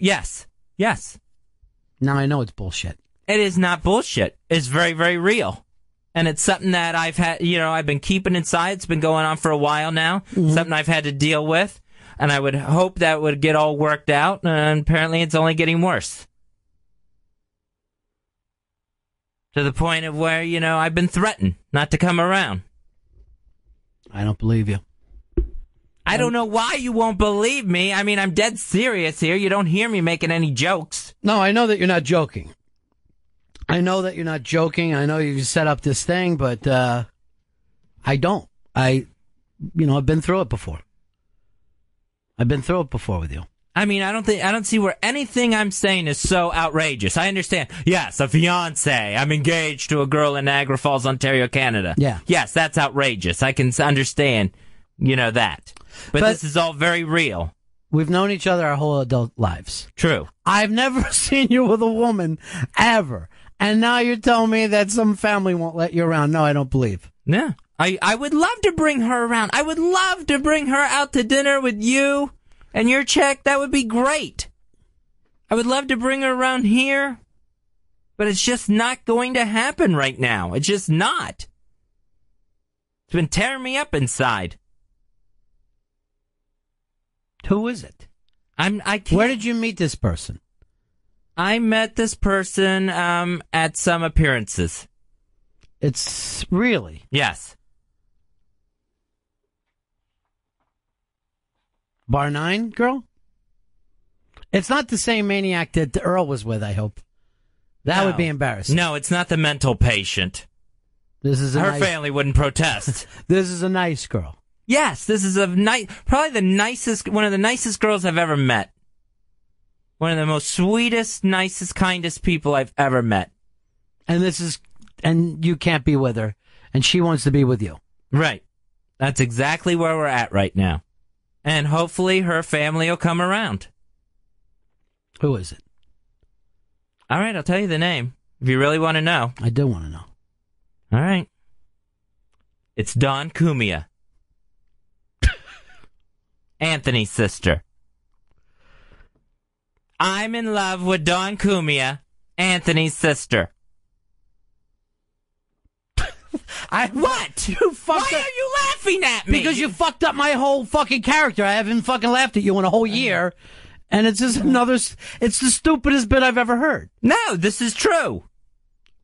Yes. Now I know it's bullshit. It is not bullshit. It's very, very real. And it's something that I've had, I've been keeping inside. It's been going on for a while now. Something I've had to deal with. And I would hope that would get all worked out. And apparently it's only getting worse. To the point of where, I've been threatened not to come around. I don't believe you. I don't know why you won't believe me. I mean, I'm dead serious here. You don't hear me making any jokes. No, I know that you're not joking. I know you set up this thing, but I don't. I've been through it before. I've been through it before with you. I mean, I don't see where anything I'm saying is so outrageous. I understand. Yes, a fiance. I'm engaged to a girl in Niagara Falls, Ontario, Canada. Yeah. Yes, that's outrageous. I can understand, that. But this is all very real. We've known each other our whole adult lives. True. I've never seen you with a woman, ever. And now you're telling me that some family won't let you around. No, I don't believe. Yeah. I would love to bring her around. I would love to bring her out to dinner with you. And your check, that would be great. I would love to bring her around here, but it's just not going to happen right now. It's just not. It's been tearing me up inside. Who is it? I can't. Where did you meet this person? I met this person at some appearances. It's really? Yes. Bar 9 girl? It's not the same maniac that Earl was with, I hope. That would be embarrassing. No, it's not the mental patient. This is her family wouldn't protest. This is a nice girl. Yes, this is probably one of the nicest girls I've ever met. One of the most sweetest, nicest, kindest people I've ever met. And you can't be with her, and she wants to be with you. Right. That's exactly where we're at right now. And hopefully her family will come around. Who is it? All right, I'll tell you the name, if you really want to know. I do want to know. All right. It's Dawn Cumia. Anthony's sister. I'm in love with Dawn Cumia, Anthony's sister. What? You fucked Why up. are you laughing at me? Because you fucked up my whole fucking character. I haven't fucking laughed at you in a whole year. And it's just it's the stupidest bit I've ever heard. No, this is true.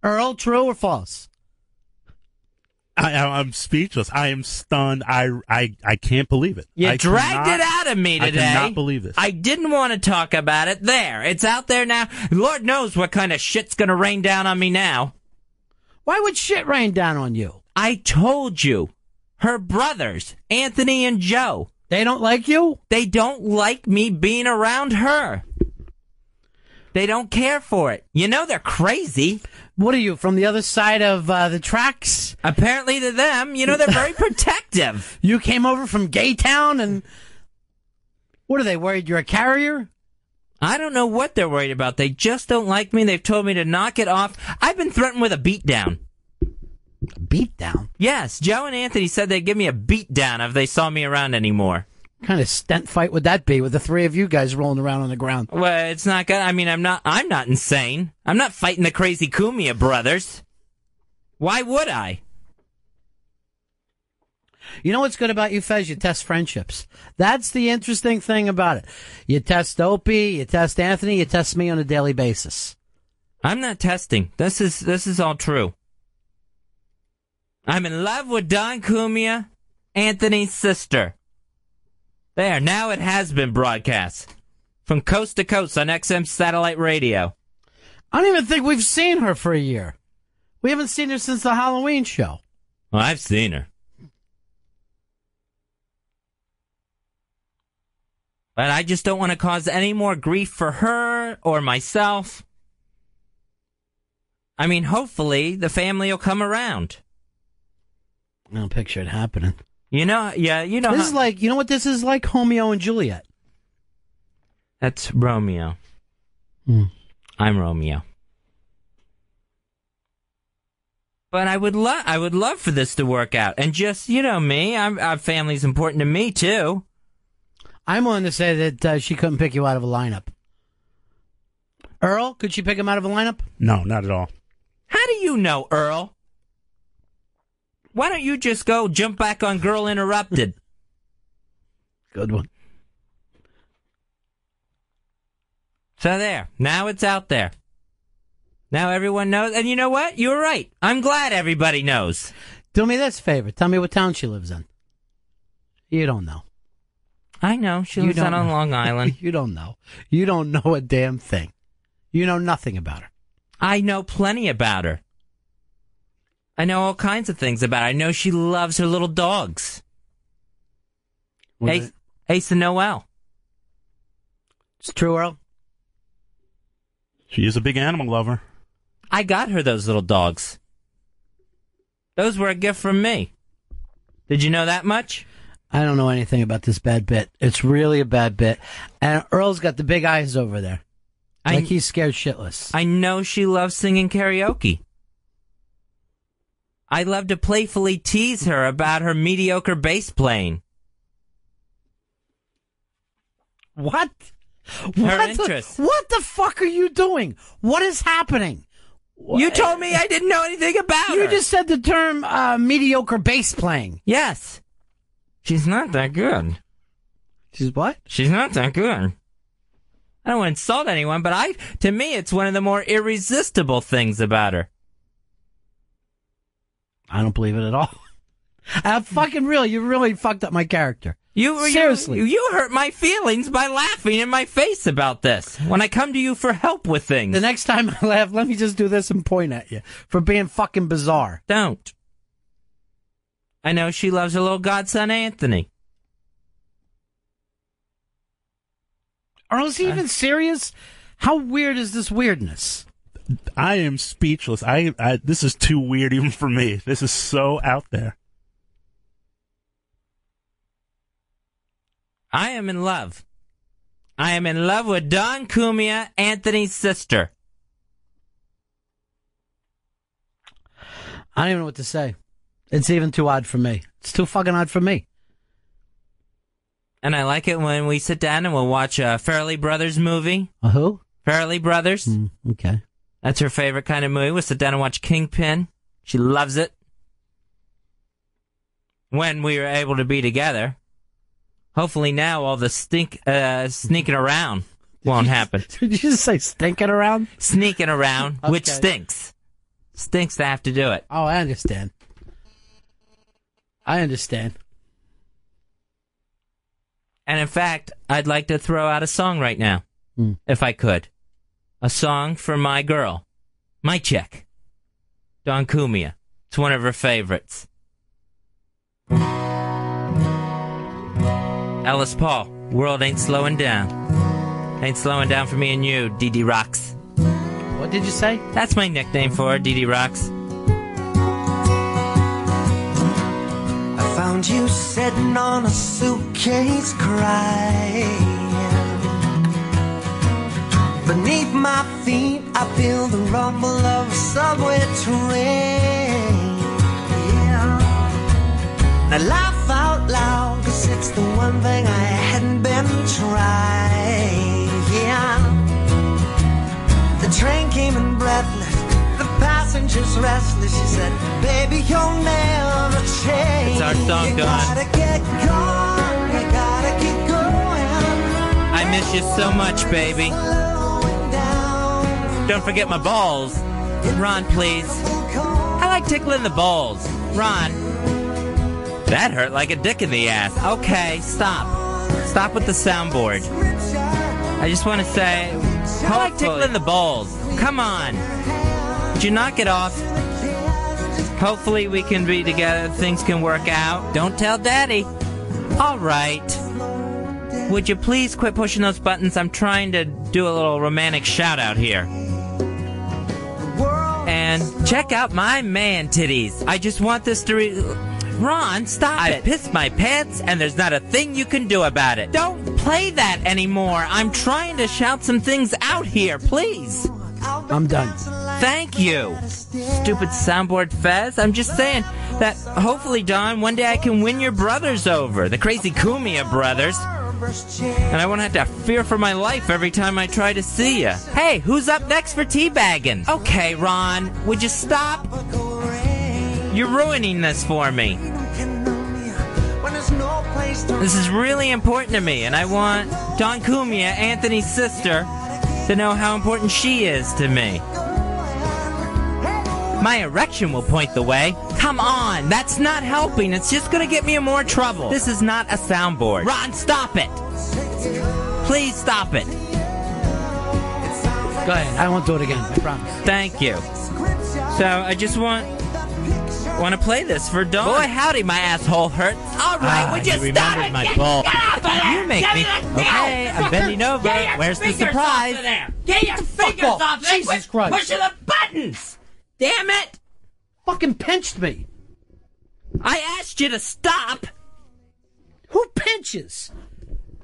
Earl, true or false? I'm speechless. I am stunned. I can't believe it. You dragged it out of me today. I cannot believe this. I didn't want to talk about it. There. It's out there now. Lord knows what kind of shit's going to rain down on me now. Why would shit rain down on you? I told you. Her brothers, Anthony and Joe. They don't like you? They don't like me being around her. They don't care for it. You know they're crazy. What are you, from the other side of the tracks? Apparently to them, they're very protective. You came over from Gay Town and... What are they, worried you're a carrier? I don't know what they're worried about. They just don't like me. They've told me to knock it off. I've been threatened with a beatdown. A beatdown? Yes, Joe and Anthony said they'd give me a beatdown if they saw me around anymore. What kind of stent fight would that be with the three of you guys rolling around on the ground? Well, it's not good. I mean, I'm not insane. I'm not fighting the crazy Cumia brothers. Why would I? You know what's good about you, Fez? You test friendships. That's the interesting thing about it. You test Opie, you test Anthony, you test me on a daily basis. I'm not testing. This is all true. I'm in love with Don Cumia, Anthony's sister. There, now it has been broadcast. From coast to coast on XM satellite radio. I don't even think we've seen her for a year. We haven't seen her since the Halloween show. Well, I've seen her. But I just don't want to cause any more grief for her or myself. I mean, hopefully the family will come around. I don't picture it happening. This is like, you know what this is like? Romeo and Juliet. That's Romeo. I'm Romeo. But I would love for this to work out. And just, me, our family's important to me, too. I'm willing to say that she couldn't pick you out of a lineup. Earl, could she pick him out of a lineup? No, not at all. How do you know, Earl? Why don't you just go jump back on Girl Interrupted? Good one. So there. Now it's out there. Now everyone knows. And you know what? You were right. I'm glad everybody knows. Do me this favor. Tell me what town she lives in. You don't know. I know. She lives out on Long Island. You don't know. You don't know a damn thing. You know nothing about her. I know plenty about her. I know all kinds of things about her. I know she loves her little dogs. Ace and Noel. It's true, Earl. She is a big animal lover. I got her those little dogs. Those were a gift from me. Did you know that much? I don't know anything about this bad bit. It's really a bad bit. And Earl's got the big eyes over there. Like he's scared shitless. I know she loves singing karaoke. I love to playfully tease her about her mediocre bass playing. What? Her interest. What the fuck are you doing? What is happening? You told me I didn't know anything about her. You just said the term mediocre bass playing. Yes. She's not that good. She's what? She's not that good. I don't want to insult anyone, but to me, it's one of the more irresistible things about her. I don't believe it at all. I'm fucking real. You really fucked up my character. Seriously. You hurt my feelings by laughing in my face about this when I come to you for help with things. The next time I laugh, let me just do this and point at you for being fucking bizarre. Don't. I know she loves her little godson, Anthony. Earl, is he even serious? How weird is this weirdness? I am speechless. This is too weird even for me. This is so out there. I am in love. I am in love with Don Cumia, Anthony's sister. I don't even know what to say. It's even too odd for me. It's too fucking odd for me. And I like it when we sit down and we'll watch a Farrelly Brothers movie. A who? Farrelly Brothers. Okay. That's her favorite kind of movie. We'll sit down and watch Kingpin. She loves it. when we were able to be together. Hopefully now all the sneaking around won't happen. Did you just say stinking around? Sneaking around, Okay. which stinks. Stinks to have to do it. Oh, I understand. I understand. And in fact, I'd like to throw out a song right now, if I could. A song for my girl, my chick, Dawn Cumia. It's one of her favorites. Ellis Paul, World Ain't Slowing Down. Ain't slowing down for me and you, DD Rocks. What did you say? That's my nickname for her, DD Rocks. I found you sitting on a suitcase crying. Beneath my feet I feel the rumble of a subway train. Yeah. I laugh out loud 'cause it's the one thing I hadn't been trying. Yeah. The train came in breathless, the passengers restless. She said, baby, you'll never change. It's our song, You Dawn. gotta get going, you gotta keep going. I miss you so much, baby. Don't forget my balls. Ron, please. I like tickling the balls. Ron. That hurt like a dick in the ass. Okay, stop. Stop with the soundboard. I just want to say, I like tickling the balls. Come on. Would you knock it off? Hopefully we can be together. Things can work out. Don't tell Daddy. All right. Would you please quit pushing those buttons? I'm trying to do a little romantic shout out here. And check out my man titties. I just want this to Ron, stop it. I pissed my pants and there's not a thing you can do about it. Don't play that anymore. I'm trying to shout some things out here, please. I'm done. Thank you. Stupid soundboard Fez. I'm just saying that hopefully, Don, one day I can win your brothers over. The crazy Cumia brothers. And I won't have to fear for my life every time I try to see you. Hey, who's up next for teabagging? Okay, Ron, would you stop? You're ruining this for me. This is really important to me, and I want Dawn Cumia, Anthony's sister, to know how important she is to me. My erection will point the way. Come on, that's not helping. It's just gonna get me in more trouble. This is not a soundboard. Ron, stop it. Please stop it. Go ahead. I won't do it again. I promise. Thank you. So I just want to play this for Dawn. Boy, howdy, my asshole hurts. All right, would you stop it? my Get ball. off of there. You make me. Okay, I'm bending over. Where's the surprise? Get your fingers off. off there. Jesus Quit Christ. pushing the buttons. Damn it. Fucking pinched me. I asked you to stop. Who pinches?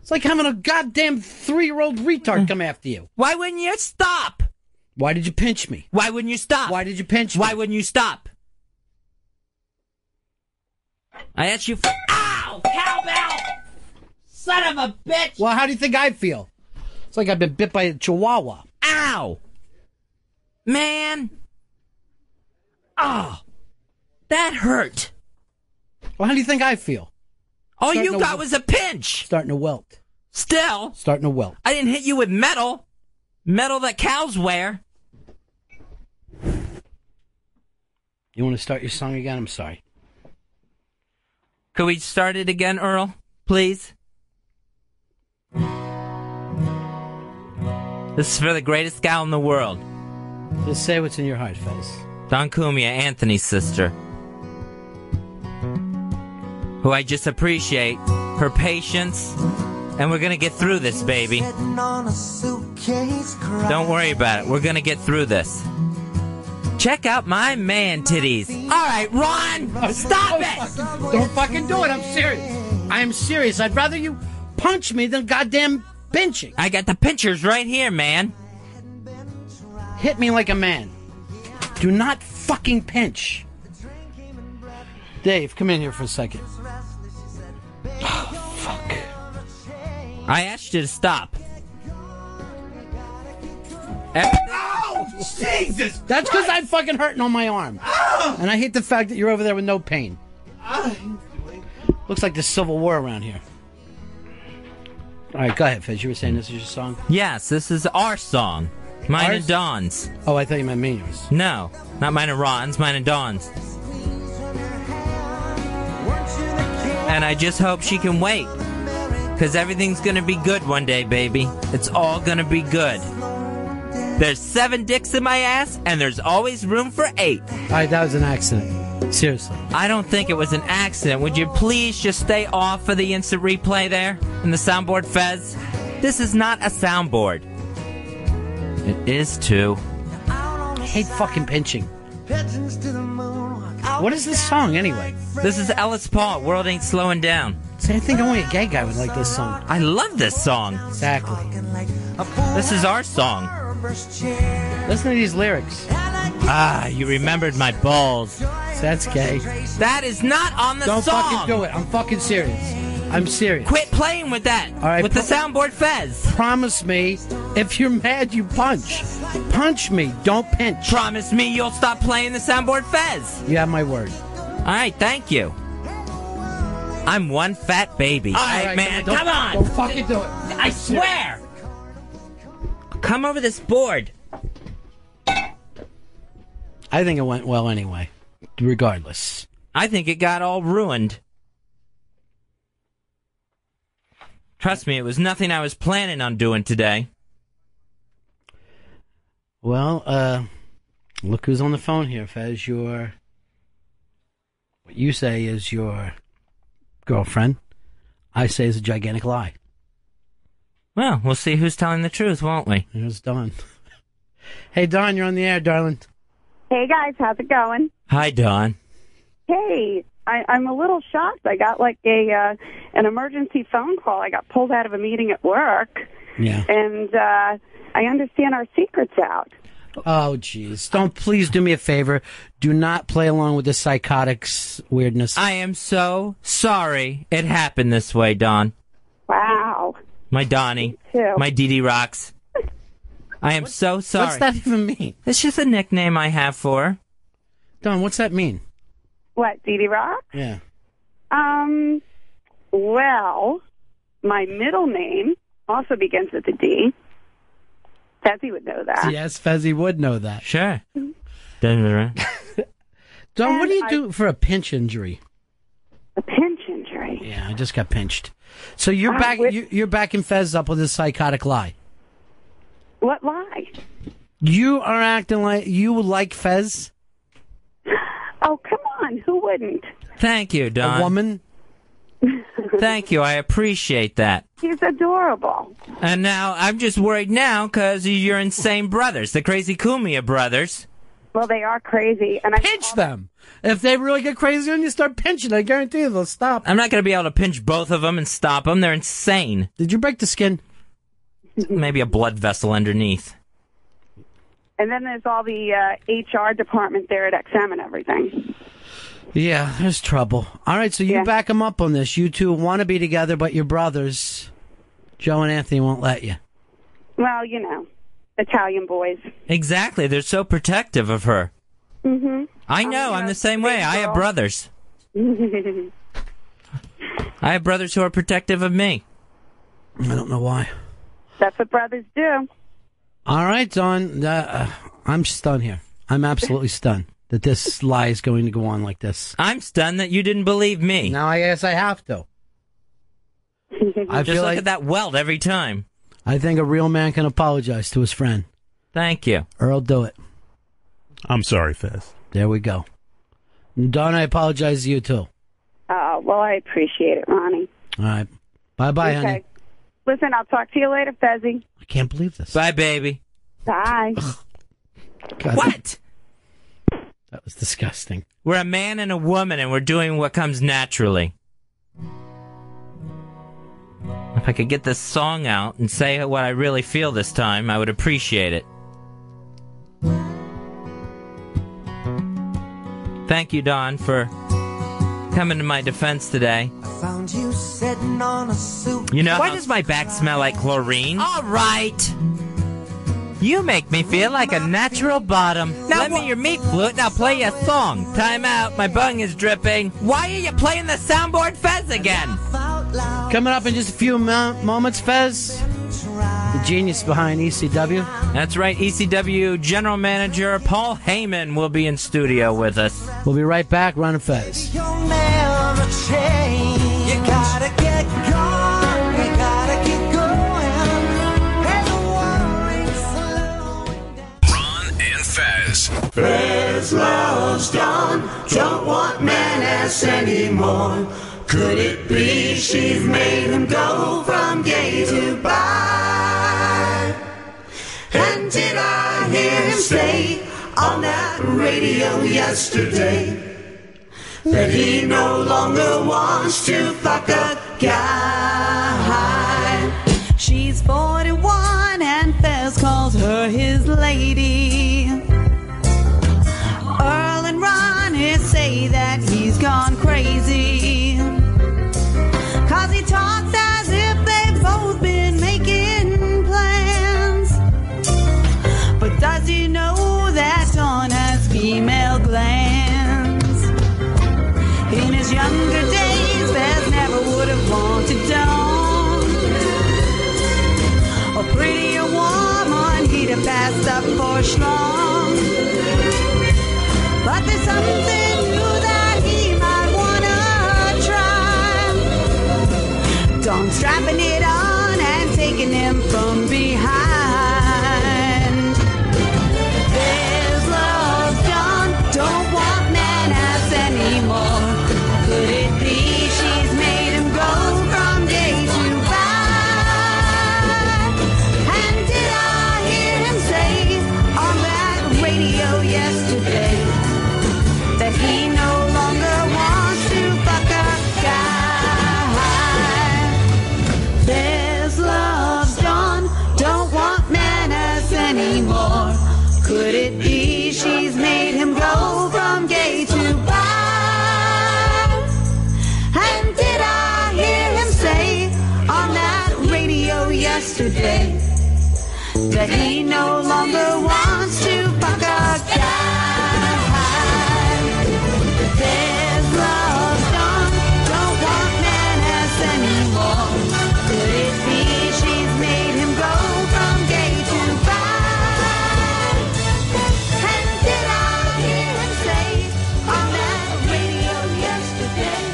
It's like having a goddamn 3-year-old retard come after you. Why wouldn't you stop? Why did you pinch me? Why wouldn't you stop? Why did you pinch me? Why wouldn't you stop? I asked you for... Ow, cowbell. Son of a bitch. Well, how do you think I feel? It's like I've been bit by a chihuahua. Ow! Man! Oh! That hurt! Well, how do you think I feel? All Starting you to got welt. was a pinch! Starting to welt. Still, Starting to welt. I didn't hit you with metal. Metal that cows wear. You want to start your song again? I'm sorry. Could we start it again, Earl? Please? This is for the greatest gal in the world. Just say what's in your heart, Fez. Dawn Cumia, Anthony's sister. Who I just appreciate her patience. And we're gonna get through this, baby. Don't worry about it. We're gonna get through this. Check out my man titties. All right, Ron, stop it! Don't fucking do it. I'm serious. I am serious. I'd rather you punch me than goddamn pinching. I got the pinchers right here, man. Hit me like a man. Do not fucking pinch. Dave, come in here for a second. Oh, fuck. I asked you to stop. Oh, Jesus! That's because I'm fucking hurting on my arm. And I hate the fact that you're over there with no pain. I'm doing Looks like the Civil War around here. All right, go ahead, Fez. You were saying this is your song? Yes, this is our song. Mine Ours? and Dawn's. Oh, I thought you meant yours. No, not mine and Ron's, mine and Dawn's. And I just hope she can wait. Because everything's going to be good one day, baby. It's all going to be good. There's 7 dicks in my ass, and there's always room for 8. All right, that was an accident. Seriously. I don't think it was an accident. Would you please just stay off of the instant replay there in the soundboard, Fez? This is not a soundboard. It is too. I hate fucking pinching. What is this song, anyway? This is Ellis Paul, World Ain't Slowing Down. See, I think only a gay guy would like this song. I love this song. Exactly. This is our song. Listen to these lyrics. You remembered my balls. That's gay. That is not on the Don't song. fucking do it. I'm fucking serious. I'm serious. Quit playing with that. All right, with the soundboard, Fez. Promise me, if you're mad, you punch. Punch me. Don't pinch. Promise me you'll stop playing the soundboard, Fez. You have my word. All right, thank you. I'm one fat baby. All right, man, come on. Don't fucking do it. I swear. Come over this board. I think it went well anyway, regardless. I think it got all ruined. Trust me, it was nothing I was planning on doing today. Well, look who's on the phone here, Fez. What you say is your girlfriend. I say is a gigantic lie. Well, we'll see who's telling the truth, won't we? Here's Dawn. Hey, Dawn, you're on the air, darling. Hey, guys, how's it going? Hi, Dawn. Hey, I'm a little shocked. I got like an emergency phone call. I got pulled out of a meeting at work. Yeah. And I understand our secret's out. Oh, jeez. Please do me a favor. Do not play along with the psychotics weirdness. I am so sorry it happened this way, Dawn. Wow. My Donnie. Me too. My Dee Dee Rocks. I am so sorry. What's that even mean? It's just a nickname I have for her. Dawn, what's that mean? What, Dee Dee Rock? Yeah. Well, my middle name also begins with a D. Fezzy would know that. Yes, Fezzy would know that. Sure. Dawn, what do you do for a pinch injury? A pinch injury? Yeah, I just got pinched. So you're back. You're backing Fez up with a psychotic lie. What lie? You are acting like you like Fez. Oh, come on. Who wouldn't? Thank you, Dawn. A woman. Thank you. I appreciate that. He's adorable. And now I'm just worried now because you're insane brothers, the crazy Kumia brothers. Well, they are crazy, and pinch them. If they really get crazy and you start pinching, I guarantee you they'll stop. I'm not going to be able to pinch both of them and stop them. They're insane. Did you break the skin? Maybe a blood vessel underneath. And then there's all the HR department there at XM and everything. Yeah, there's trouble. All right, so you back them up on this. You two want to be together, but your brothers, Joe and Anthony, won't let you. Well, you know, Italian boys. Exactly. They're so protective of her. Mm-hmm. I know. I'm the same way. I have brothers. I have brothers who are protective of me. I don't know why. That's what brothers do. All right, Dawn. I'm stunned here. I'm absolutely stunned that this lie is going to go on like this. I'm stunned that you didn't believe me. Now I guess I have to. I just feel look like at that welt every time. I think a real man can apologize to his friend. Thank you. Earl, do it. I'm sorry, Fez. There we go. Dawn, I apologize to you, too. Well, I appreciate it, Ronnie. All right. Bye-bye, Okay. honey. Listen, I'll talk to you later, Fezzy. I can't believe this. Bye, baby. Bye. God, What? That was disgusting. We're a man and a woman, and we're doing what comes naturally. If I could get this song out and say what I really feel this time, I would appreciate it. Thank you, Dawn, for coming to my defense today. Found you sitting on a suit. You know, why does my back smell like chlorine? All right. You make me feel like a natural bottom. Now, lend me your meat flute and I'll play you a song. Time out, my bung is dripping. Why are you playing the soundboard, Fez, again? Coming up in just a few moments, Fez, the genius behind ECW. That's right, ECW General Manager Paul Heyman will be in studio with us. We'll be right back, Ron and Fez. You'll never change. You gotta get going. You gotta keep going. And the war ain't slowing down. Ron and Fez. Fez loves Dawn. Don't want man-ass anymore. Could it be she's made him go from gay to bi? And did I hear him say on that radio yesterday that he no longer wants to fuck a guy? She's 41 and Fez calls her his lady. Earl and Ronnie say that he's gone crazy, 'cause he talks as if they've both been making plans. But does he know that Dawn has female glands? In his younger days, Fez never would have wanted Dawn. A prettier woman he'd have passed up for schlong. But there's something new that he might wanna try. Dawn strapping it on and taking him from behind. Fez loves Dawn, don't want man-ass anymore. Could it be she's made him go from gay to bi? And did I hear him say on that radio yesterday that he no longer wants to fuck a guy? Fez loves Dawn, don't want man-ass anymore. Could it be she's made him go from gay to bi? And did I hear him say on that radio yesterday that he no longer wants to fuck a guy? Fez loves Dawn, don't want man-ass anymore. Could it be she's made him go from gay to bi? And did I hear him say on that radio yesterday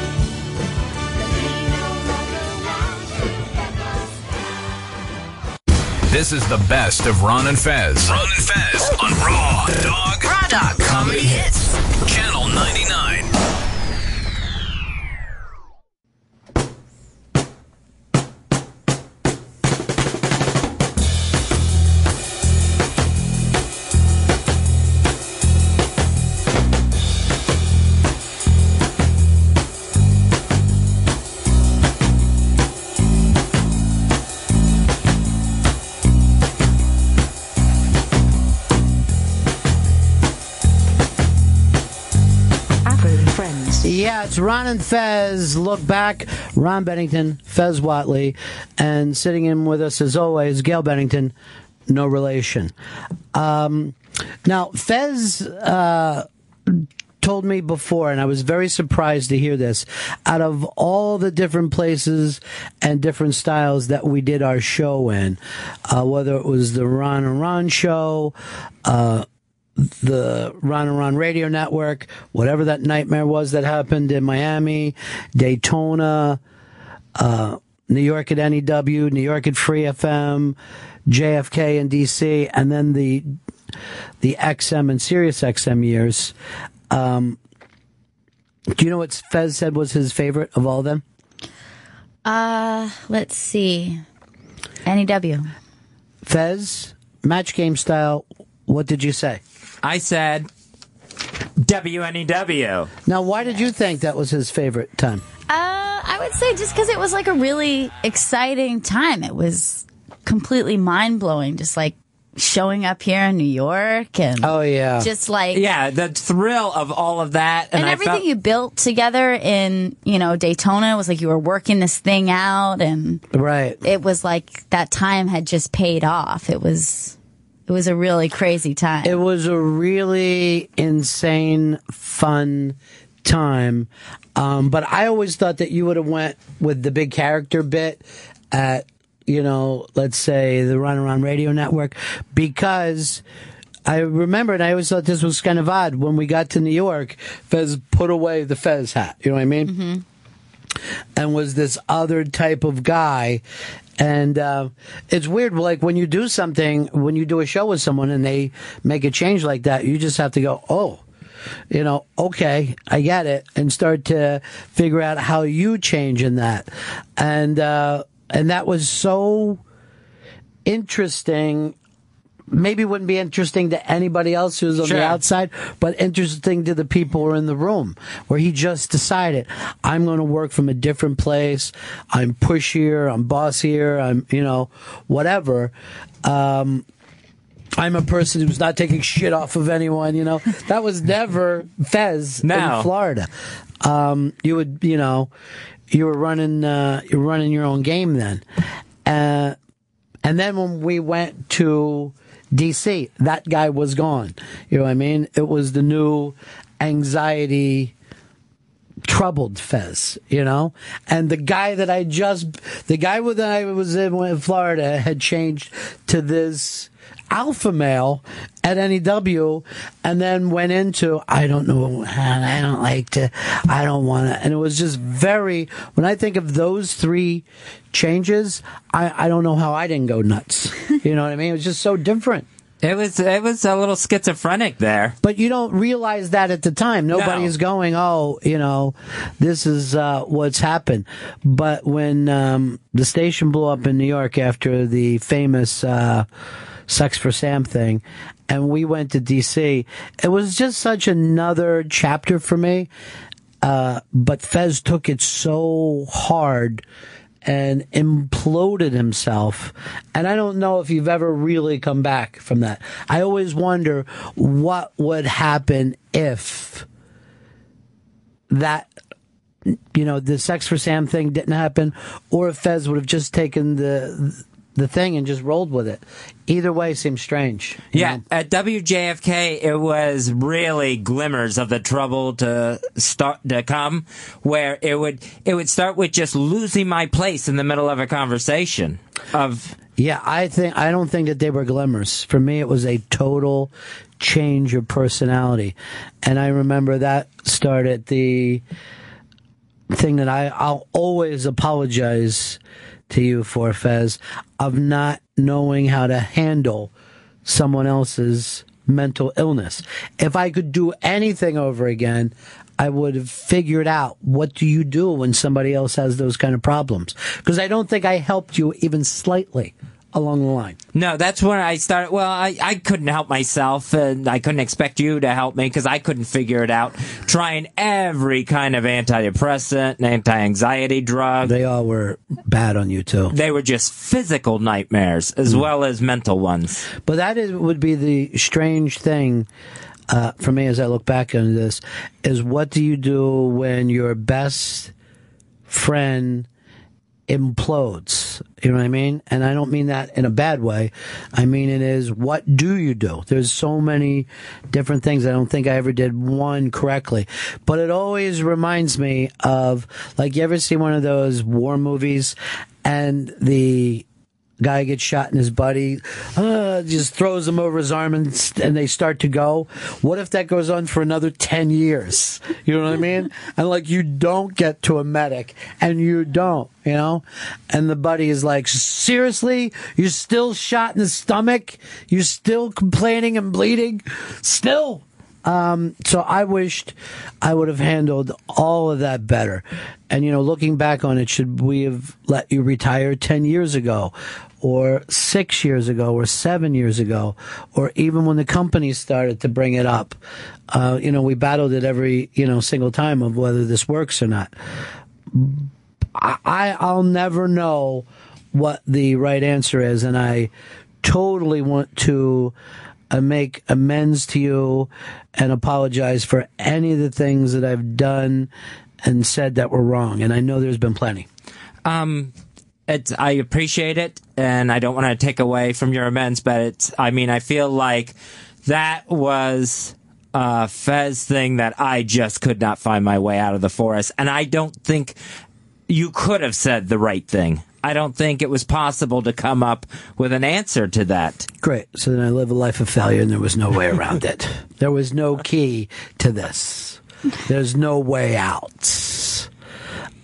that he no longer wants to fuck us? This is the best of Ron and Fez. Ron and Fez on Raw Dog Comedy Hits. Channel 99. Yeah, it's Ron and Fez. Look back. Ron Bennington, Fez Whatley, and sitting in with us as always, Gail Bennington, no relation. Now, Fez told me before, and I was very surprised to hear this, out of all the different places and different styles that we did our show in, whether it was the Ron and Ron show, the Ron and Ron radio network, whatever that nightmare was that happened in Miami, Daytona, New York at NEW, New York at Free FM, JFK and DC, and then the XM and SiriusXM years. Do you know what Fez said was his favorite of all of them? Let's see. NEW. Fez, match game style, what did you say? I said WNEW. Now, why did you think that was his favorite time? I would say just because it was like a really exciting time. It was completely mind-blowing, just like showing up here in New York and just like the thrill of all of that and everything you built together in Daytona was like you were working this thing out, and right, it was like that time had just paid off. It was It was a really crazy time. It was a really insane, fun time. But I always thought that you would have went with the big character bit at, let's say the Run Around Radio Network, because I remember, and I always thought this was kind of odd, when we got to New York, Fez put away the Fez hat, you know what I mean? Mm-hmm. And was this other type of guy. And it's weird, like when you do something, when you do a show with someone and they make a change like that, you just have to go, oh, okay, I get it, and start to figure out how you change in that. And that was so interesting. Maybe wouldn't be interesting to anybody else who's on the outside, but interesting to the people who are in the room, where he just decided, I'm going to work from a different place. I'm pushier. I'm bossier. I'm, whatever. I'm a person who's not taking shit off of anyone, That was never Fez in Florida. You would, you were running your own game then. And then when we went to DC, that guy was gone. You know what I mean? It was the new anxiety troubled Fez, And the guy that I was in Florida had changed to this alpha male at NEW, and then went into, I don't know, I don't like to, I don't want to. And it was just when I think of those three changes, I don't know how I didn't go nuts. You know what I mean? It was just so different. It was a little schizophrenic there. But you don't realize that at the time. Nobody is going, this is what's happened. But when the station blew up in New York after the famous Sex for Sam thing, and we went to DC, it was just such another chapter for me. But Fez took it so hard and imploded himself. And I don't know if you've ever really come back from that. I always wonder what would happen if that, the Sex for Sam thing didn't happen, or if Fez would have just taken the thing and just rolled with it. Either way seems strange. Yeah, at WJFK, it was really glimmers of the trouble to come, where it would start with just losing my place in the middle of a conversation. Yeah, I don't think that they were glimmers. For me, it was a total change of personality. And I remember that started the thing that I'll always apologize to you for, Fez, of not knowing how to handle someone else's mental illness. If I could do anything over again, I would have figured out, what do you do when somebody else has those kind of problems? Because I don't think I helped you even slightly along the line. No, that's when I started. Well, I couldn't help myself, and I couldn't expect you to help me because I couldn't figure it out. Trying every kind of antidepressant and anti-anxiety drug. They all were bad on you, too. They were just physical nightmares as well as mental ones. But that would be the strange thing for me as I look back on this, is what do you do when your best friend implodes? You know what I mean? And I don't mean that in a bad way. I mean it is, what do you do? There's so many different things. I don't think I ever did one correctly. But it always reminds me of, like, you ever see one of those war movies and the guy gets shot and his buddy just throws him over his arm and they start to go? What if that goes on for another 10 years? You know what I mean? And like, you don't get to a medic, and you don't, and the buddy is like, seriously? You're still shot in the stomach? You're still complaining and bleeding? Still? So I wished I would have handled all of that better. And, looking back on it, should we have let you retire 10 years ago, or 6 years ago, or 7 years ago, or even when the company started to bring it up? We battled it every, single time of whether this works or not. I'll never know what the right answer is, and I totally want to make amends to you and apologize for any of the things that I've done and said that were wrong. And I know there's been plenty. I appreciate it, and I don't want to take away from your amends, but I feel like that was a Fez thing that I just could not find my way out of the forest, and I don't think you could have said the right thing. I don't think it was possible to come up with an answer to that. Great. So then I live a life of failure, and there was no way around it. There was no key to this. There's no way out.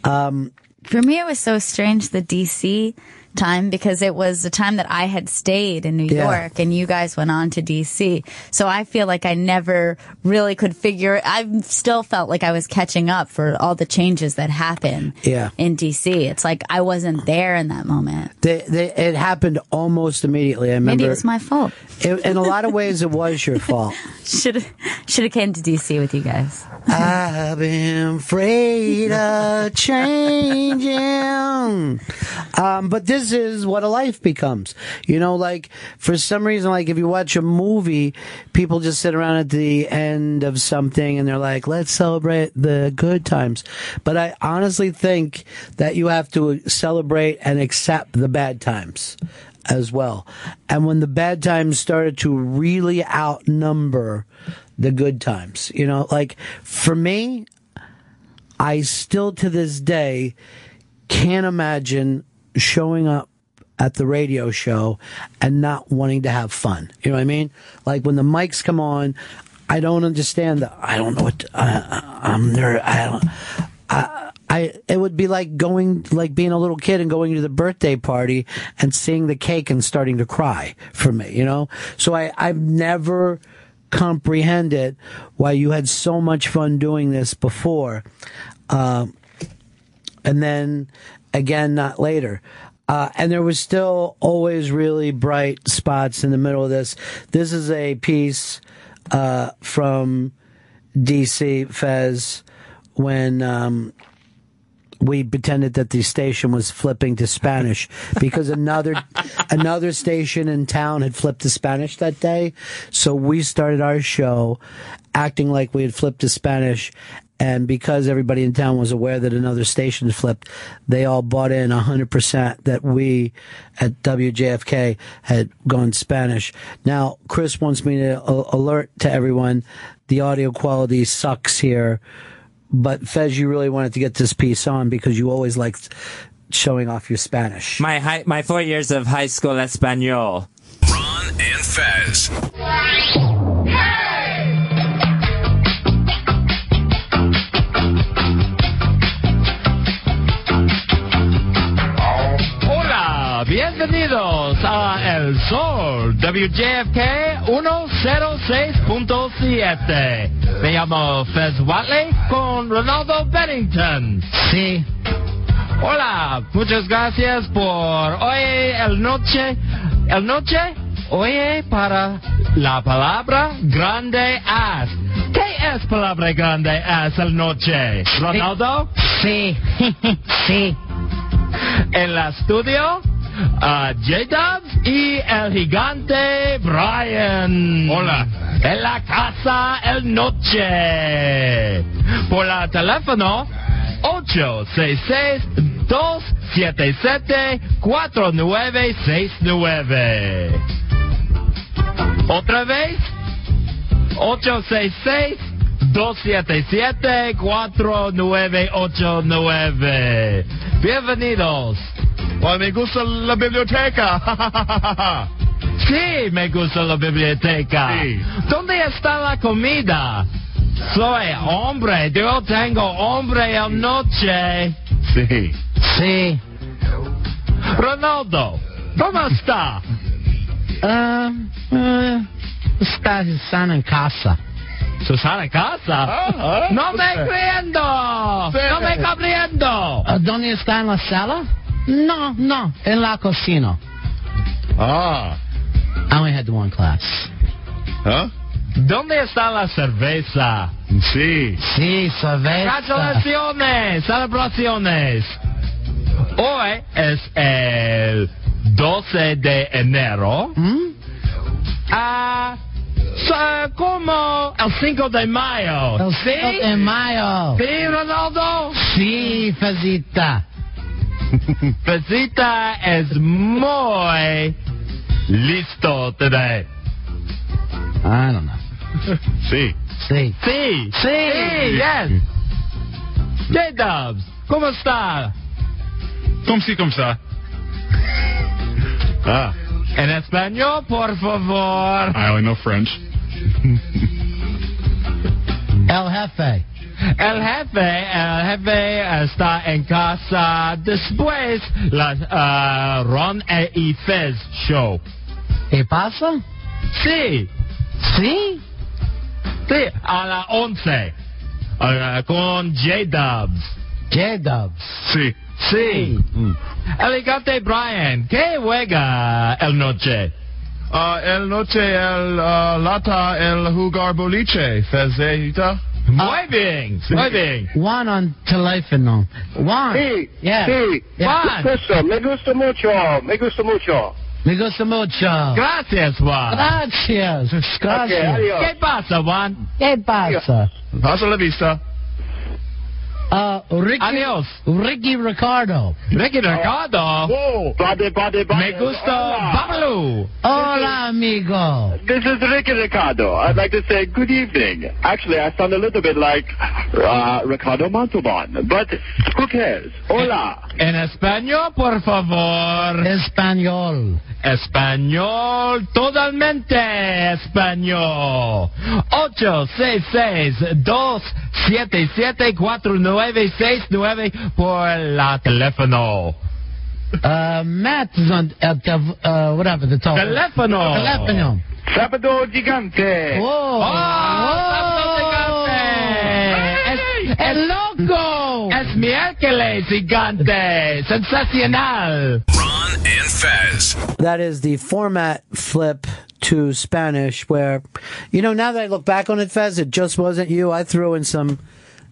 For me, it was so strange, the D.C. time, because it was the time that I had stayed in New York and you guys went on to D.C. So I feel like I never really could I still felt like I was catching up for all the changes that happened in D.C. It's like I wasn't there in that moment. It happened almost immediately. I remember. Maybe it was my fault. In a lot of ways, it was your fault. Should have came to D.C. with you guys. I've been afraid of changing. But this is what a life becomes. Like, for some reason, like, if you watch a movie, people just sit around at the end of something and they're like, let's celebrate the good times. But I honestly think that you have to celebrate and accept the bad times as well. And when the bad times started to really outnumber the good times, like, for me, I still to this day can't imagine showing up at the radio show and not wanting to have fun. You know what I mean? Like, when the mics come on, I don't understand that. I don't know what I'm there. It would be like being a little kid and going to the birthday party and seeing the cake and starting to cry for me, So I've never comprehended why you had so much fun doing this before. And then again, not later. And there was still always really bright spots in the middle of this. This is a piece from D.C., Fez, when we pretended that the station was flipping to Spanish because another station in town had flipped to Spanish that day. So we started our show acting like we had flipped to Spanish. And because everybody in town was aware that another station had flipped, they all bought in 100% that we at WJFK had gone Spanish. Now, Chris wants me to alert to everyone, the audio quality sucks here. But Fez, you really wanted to get this piece on because you always liked showing off your Spanish. My 4 years of high school Espanol. Ron and Fez. Bienvenidos a El Sol, WJFK 106.7. Me llamo Fez Whatley con Ronaldo Bennington. Sí. Hola, muchas gracias por hoy el noche, oye para la palabra grande as. ¿Qué es palabra grande as el noche? Ronaldo? Sí, sí. En el estudio, J-Dubs y el gigante Brian. Hola. En la casa el noche. Por la teléfono 866-277-4969. Otra vez 866-277-4989. Bienvenidos. Oh, me gusta la biblioteca. Sí, me gusta la biblioteca. Sí. ¿Dónde está la comida? Soy hombre, yo tengo hambre anoche. Sí. Sí. Ronaldo, ¿cómo está? Está Susana en casa. ¿Susana en casa? No me creyendo. Sí. No me cabriendo. ¿Dónde está en la sala? No, en la cocina. Ah. I only had the one class. Huh? ¿Dónde está la cerveza? Sí. Sí, cerveza. Congratulaciones, celebraciones. Hoy es el 12 de enero. Como el 5 de mayo. El 5 de mayo. ¿Sí, Ronaldo? Sí, Fezita. Fezita es muy listo today. I don't know. Sí. Sí. Sí. Sí. Yes. J-Dubs, ¿cómo está? Como si, como está. Ah. En español, por favor. I only know French. El jefe. El jefe está en casa después la Ron y Fez Show. ¿Qué pasa? Sí. ¿Sí? Sí, a las 11. Con J-Dubs. J-Dubs. Sí. Sí. Elegante Brian, ¿qué juega el noche? El noche, el lata, el jugar boliche. Fezita. Muy bien, sí. muy bien. Juan on teléfono. Juan. Sí, Yeah. sí. Juan. Me gusta mucho. Me gusta mucho. Gracias, Juan. Gracias. Okay, adiós. ¿Qué pasa, Juan? ¿Qué pasa? Hasta la vista. Ricky. Adiós. Ricky Ricardo. Ricky Ricardo. Me gusta Babalu. Hola, amigo. This is Ricky Ricardo. I'd like to say good evening. Actually, I sound a little bit like Ricardo Montalban, but who cares? Hola. En español, por favor. Español. Español, totalmente español. 866-277-4969 por la teléfono. Matt is on whatever the top. Teléfono. Sábado gigante. Sábado gigante. El loco. Es miércoles gigante. Sensacional. Ron and Fez. That is the format flip to Spanish where, now that I look back on it, Fez, it just wasn't you. I threw in some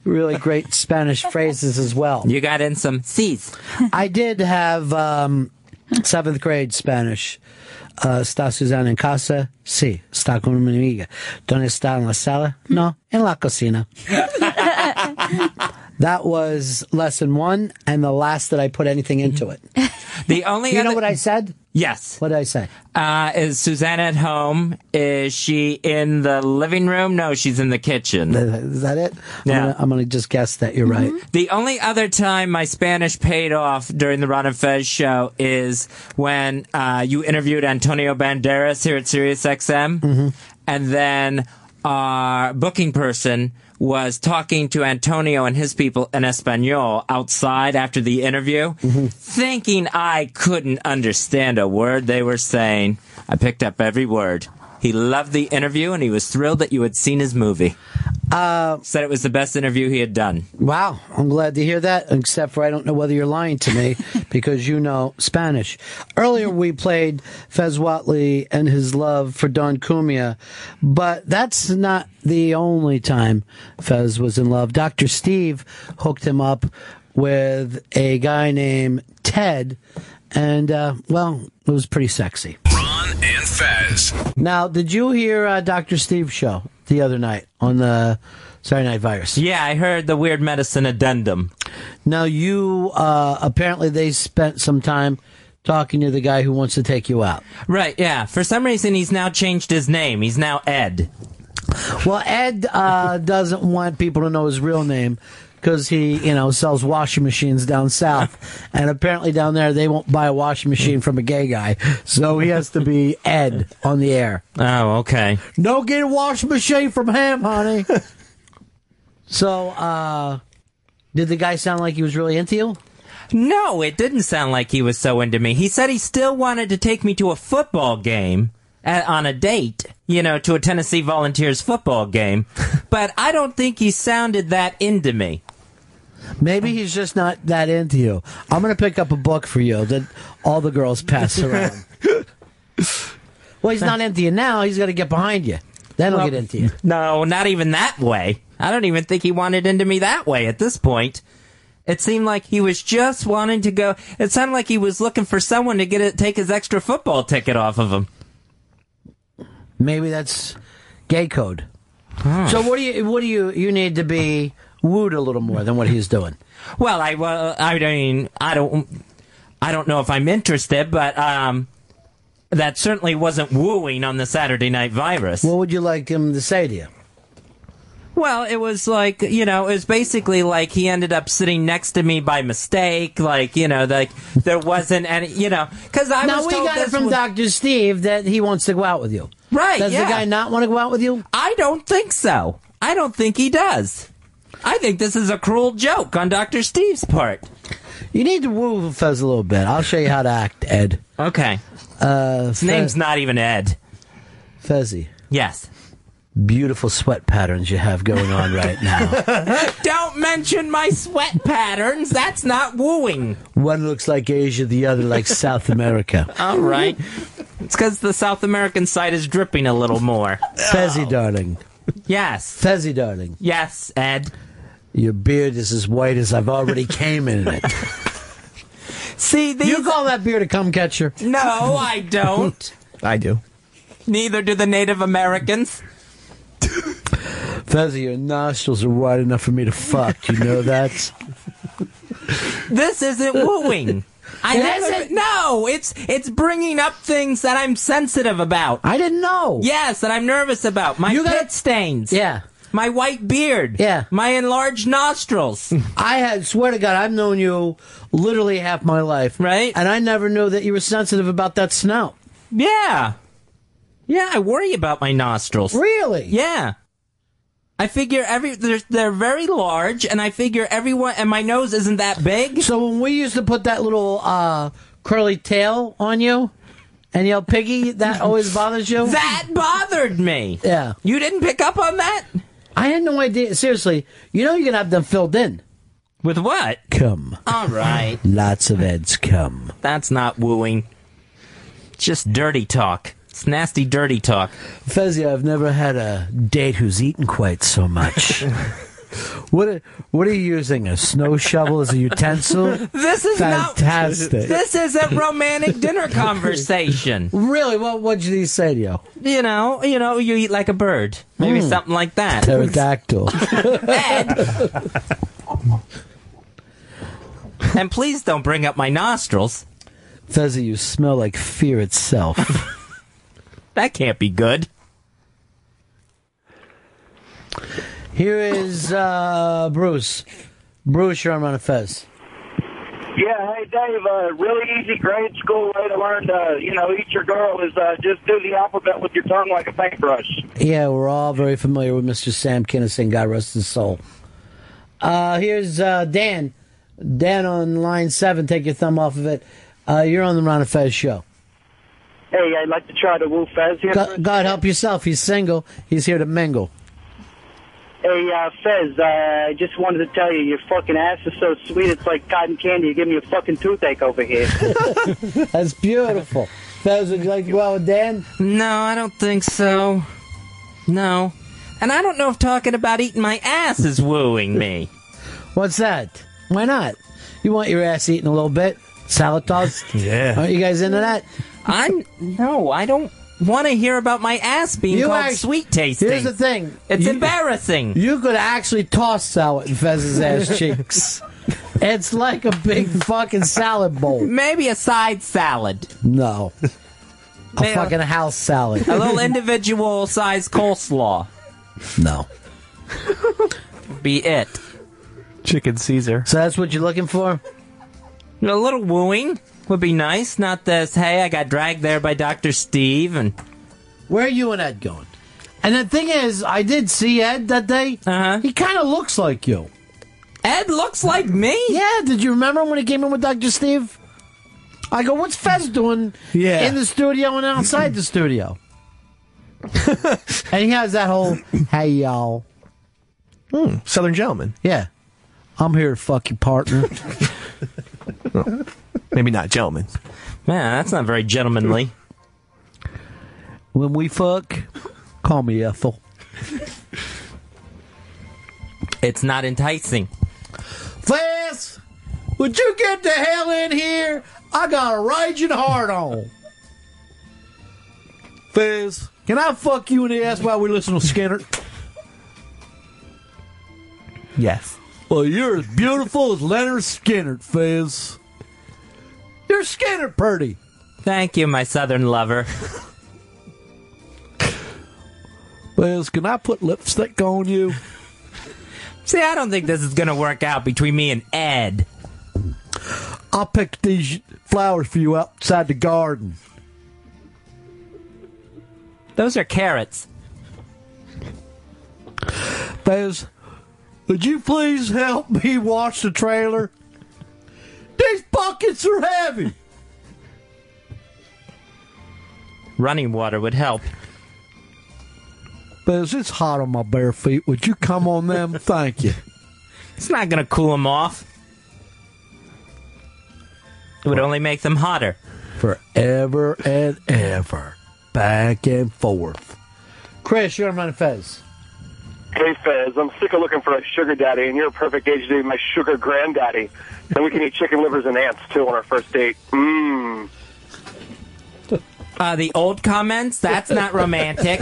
really great Spanish phrases as well. You got in some C's. I did have 7th grade Spanish. ¿Está Susana en casa? Sí. ¿Está con una amiga? ¿Dónde está en la sala? No, en la cocina. That was lesson 1 and the last that I put anything into it. The only You know what I said? Yes. What did I say? Is Susanna at home? Is she in the living room? No, she's in the kitchen. Is that it? Yeah. I'm gonna just guess that you're right. The only other time my Spanish paid off during the Ron and Fez show is when you interviewed Antonio Banderas here at SiriusXM, and then our booking person was talking to Antonio and his people in Espanol outside after the interview, thinking I couldn't understand a word they were saying. I picked up every word. He loved the interview, and he was thrilled that you had seen his movie. Said it was the best interview he had done. Wow, I'm glad to hear that, except for I don't know whether you're lying to me because you know Spanish. Earlier we played Fez Whatley and his love for Don Cumia, but that's not the only time Fez was in love. Dr. Steve hooked him up with a guy named Ted, and, well, it was pretty sexy. Ron and Fez. Now, did you hear Dr. Steve's show the other night on the Saturday Night Virus? Yeah, I heard the Weird Medicine addendum. Now, you, apparently they spent some time talking to the guy who wants to take you out. Right, yeah. For some reason, he's now changed his name. He's now Ed. Well, Ed doesn't want people to know his real name because he, sells washing machines down south. And apparently down there, they won't buy a washing machine from a gay guy. So he has to be Ed on the air. Oh, okay. No get a washing machine from him, honey. So, did the guy sound like he was really into you? No, it didn't sound like he was so into me. He said he still wanted to take me to a football game on a date, to a Tennessee Volunteers football game. But I don't think he sounded that into me. Maybe he's just not that into you. I'm going to pick up a book for you that all the girls pass around. Well, he's not into you now. He's got to get behind you. Then he'll get into you. No, not even that way. I don't even think he wanted into me that way at this point. It seemed like he was just wanting to go. It sounded like he was looking for someone to take his extra football ticket off of him. Maybe that's gay code. So what do you need to be wooed a little more than what he's doing? Well, I mean, I don't. I don't know if I'm interested, but that certainly wasn't wooing on the Saturday Night Virus. What would you like him to say to you? Well, it was like, it was basically like he ended up sitting next to me by mistake. Like, like there wasn't any, because I was told we got it from Dr. Steve that he wants to go out with you. Right, Does the guy not want to go out with you? I don't think so. I don't think he does. I think this is a cruel joke on Dr. Steve's part. You need to woo Fez a little bit. I'll show you how to act, Ed. Okay. His name's not even Ed. Fezzy. Yes. Beautiful sweat patterns you have going on right now. Don't mention my sweat patterns. That's not wooing. One looks like Asia, the other like South America. All right. It's because the South American side is dripping a little more. Fezzy, darling. Yes. Fezzy, darling. Yes, Ed. Your beard is as white as I've already came in it. See, you call that beard a cum catcher? No, I don't. I do. Neither do the Native Americans. Fezzy, your nostrils are wide enough for me to fuck. You know that? This isn't wooing. No, it's bringing up things that I'm sensitive about. I didn't know. Yes, that I'm nervous about. My pit stains. Yeah. My white beard. Yeah. My enlarged nostrils. Swear to God, I've known you literally half my life. Right. And I never knew that you were sensitive about that snout. Yeah. Yeah, I worry about my nostrils. Really? Yeah. I figure they're very large, and I figure everyone, and my nose isn't that big. So when we used to put that little curly tail on you and yell piggy, that always bothers you? That bothered me. Yeah. You didn't pick up on that? I had no idea. Seriously, you're going to have them filled in. With what? Cum. All right. Lots of Ed's cum. That's not wooing. It's just dirty talk. It's nasty, dirty talk. Fezzy, I've never had a date who's eaten quite so much. What are you using? A snow shovel as a utensil? This is fantastic. This is a romantic dinner conversation. Really? What did he say to you? You eat like a bird. Maybe something like that. Pterodactyl. Ed. And please don't bring up my nostrils. Fezzy, you smell like fear itself. That can't be good. Here is Bruce. Bruce, you're on Ron and Fez. Yeah, hey, Dave, really easy grade school way to learn to, eat your girl is just do the alphabet with your tongue like a paintbrush. Yeah, we're all very familiar with Mr. Sam Kinison, God rest his soul. Here's Dan. Dan on line 7, take your thumb off of it. You're on the Ron and Fez show. Hey, I'd like to try to woo Fez here. God help yourself. He's single. He's here to mingle. Hey, Fez, I just wanted to tell you, your fucking ass is so sweet, it's like cotton candy. You give me a fucking toothache over here. That's beautiful. Fez, would you like to go out with Dan? No, I don't think so. No. And I don't know if talking about eating my ass is wooing me. What's that? Why not? You want your ass eaten a little bit? Salad tossed? Yeah. Aren't you guys into that? No, I don't want to hear about my ass being called sweet tasting. Here's the thing. It's embarrassing. You could actually toss salad in Fez's ass cheeks. It's like a big fucking salad bowl. Maybe a side salad. No. A fucking house salad. A little individual size coleslaw. No. Be it. Chicken Caesar. So that's what you're looking for? A little wooing would be nice. Not this, hey, I got dragged there by Dr. Steve. And where are you and Ed going? And the thing is, I did see Ed that day. Uh-huh. He kind of looks like you. Ed looks like me? Yeah, did you remember when he came in with Dr. Steve? I go, what's Fez doing in the studio and outside the studio? And he has that whole, hey, y'all. Southern gentleman. Yeah. I'm here to fuck your partner. Well, maybe not gentleman. Man, that's not very gentlemanly. When we fuck, call me Ethel. It's not enticing. Fez, would you get the hell in here? I got a raging heart on. Fez, can I fuck you in the ass while we listen to Skinner? Yes. Well, you're as beautiful as Leonard Skinner, Fez. You're You're skinner pretty. Thank you, my southern lover. Fez, can I put lipstick on you? See, I don't think this is going to work out between me and Ed. I'll pick these flowers for you outside the garden. Those are carrots. Fez, would you please help me wash the trailer? These buckets are heavy. Running water would help. Fez, it's hot on my bare feet. Would you come on them? Thank you. It's not going to cool them off. It would only make them hotter. Forever and ever. Back and forth. Chris, you're on Ron and Fez. Hey, Fez, I'm sick of looking for a sugar daddy, and you're a perfect age to be my sugar granddaddy. Then we can eat chicken livers and ants, too, on our first date. Mmm. The old comments, that's not romantic.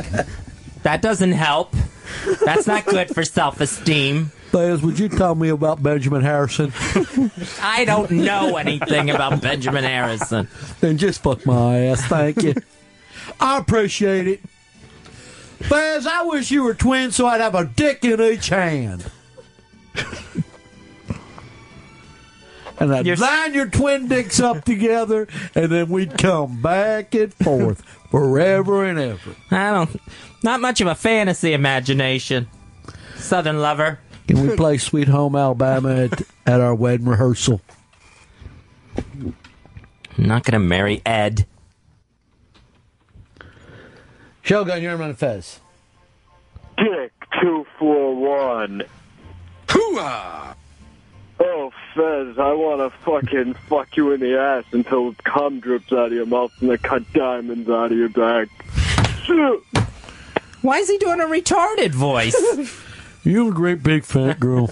That doesn't help. That's not good for self-esteem. Fez, would you tell me about Benjamin Harrison? I don't know anything about Benjamin Harrison. Then just fuck my ass, thank you. I appreciate it. Fez, I wish you were twins so I'd have a dick in each hand. And I'd line your twin dicks up together, and then we'd come back and forth forever and ever. Not much of a fantasy imagination. Southern lover. Can we play Sweet Home Alabama at our wedding rehearsal? I'm not going to marry Ed. Shogun, you're on Fez. Dick 241. Hooah! Oh, Fez, I want to fucking fuck you in the ass until cum drips out of your mouth and I cut diamonds out of your back. Why is he doing a retarded voice? You're a great big fat girl.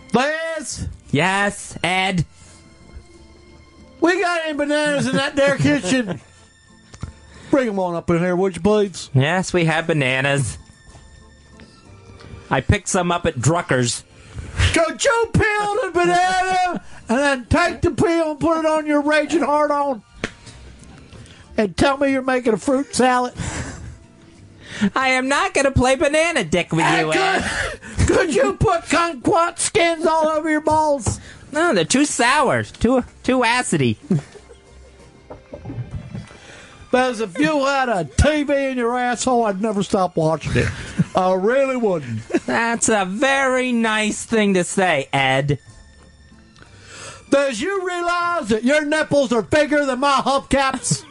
Fez? Yes, Ed? We got any bananas in that there kitchen? Bring them on up in here, would you please? Yes, we have bananas. I picked some up at Drucker's. Could you peel the banana and then take the peel and put it on your raging heart on? And tell me you're making a fruit salad? I am not going to play banana dick with you, Ed. Could you put kumquat skins all over your balls? No, they're too sour, too acidy. Because if you had a TV in your asshole, I'd never stop watching it. I really wouldn't. That's a very nice thing to say, Ed. Does you realize that your nipples are bigger than my hubcaps?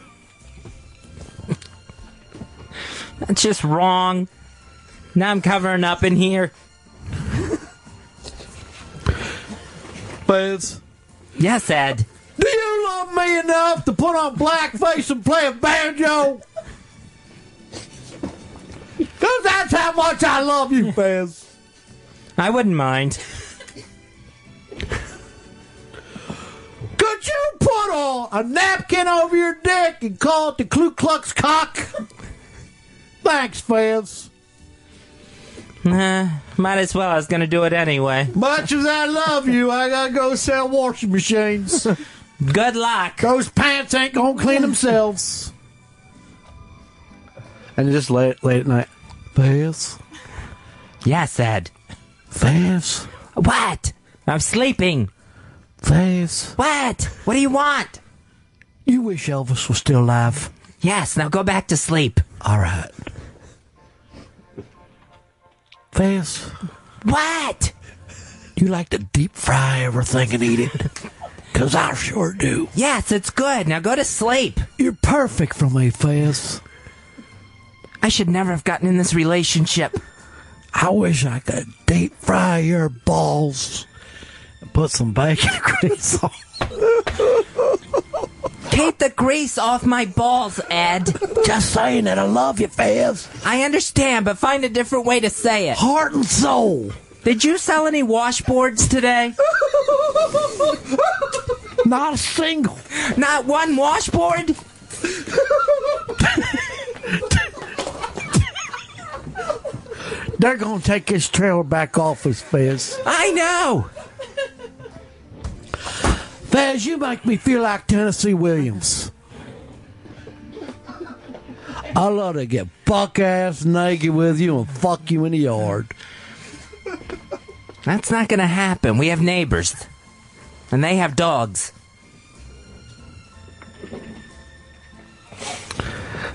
That's just wrong. Now I'm covering up in here. Fez? Yes, Ed. Do you love me enough to put on blackface and play a banjo? Because that's how much I love you, Fez. I wouldn't mind. Could you put a napkin over your dick and call it the Ku Klux cock? Thanks, Fez. Might as well. I was going to do it anyway. Much as I love you, I got to go sell washing machines. Good luck. Those pants ain't going to clean themselves. And just late at night. Fez? Yes, Ed. Fez? What? I'm sleeping. Fez? What? What do you want? You wish Elvis was still alive? Yes, now go back to sleep. All right. Fez? What? You like to deep fry everything and eat it? Because I sure do. Yes, it's good. Now go to sleep. You're perfect for me, Fez. I should never have gotten in this relationship. I wish I could deep fry your balls and put some bacon grease on. Keep the grease off my balls, Ed. Just saying that I love you, Fez. I understand, but find a different way to say it. Heart and soul. Did you sell any washboards today? Not a single. Not one washboard? They're going to take this trailer back off us, Fez. I know. Fez, you make me feel like Tennessee Williams. I love to get buck-ass naked with you and fuck you in the yard. That's not going to happen. We have neighbors. And they have dogs.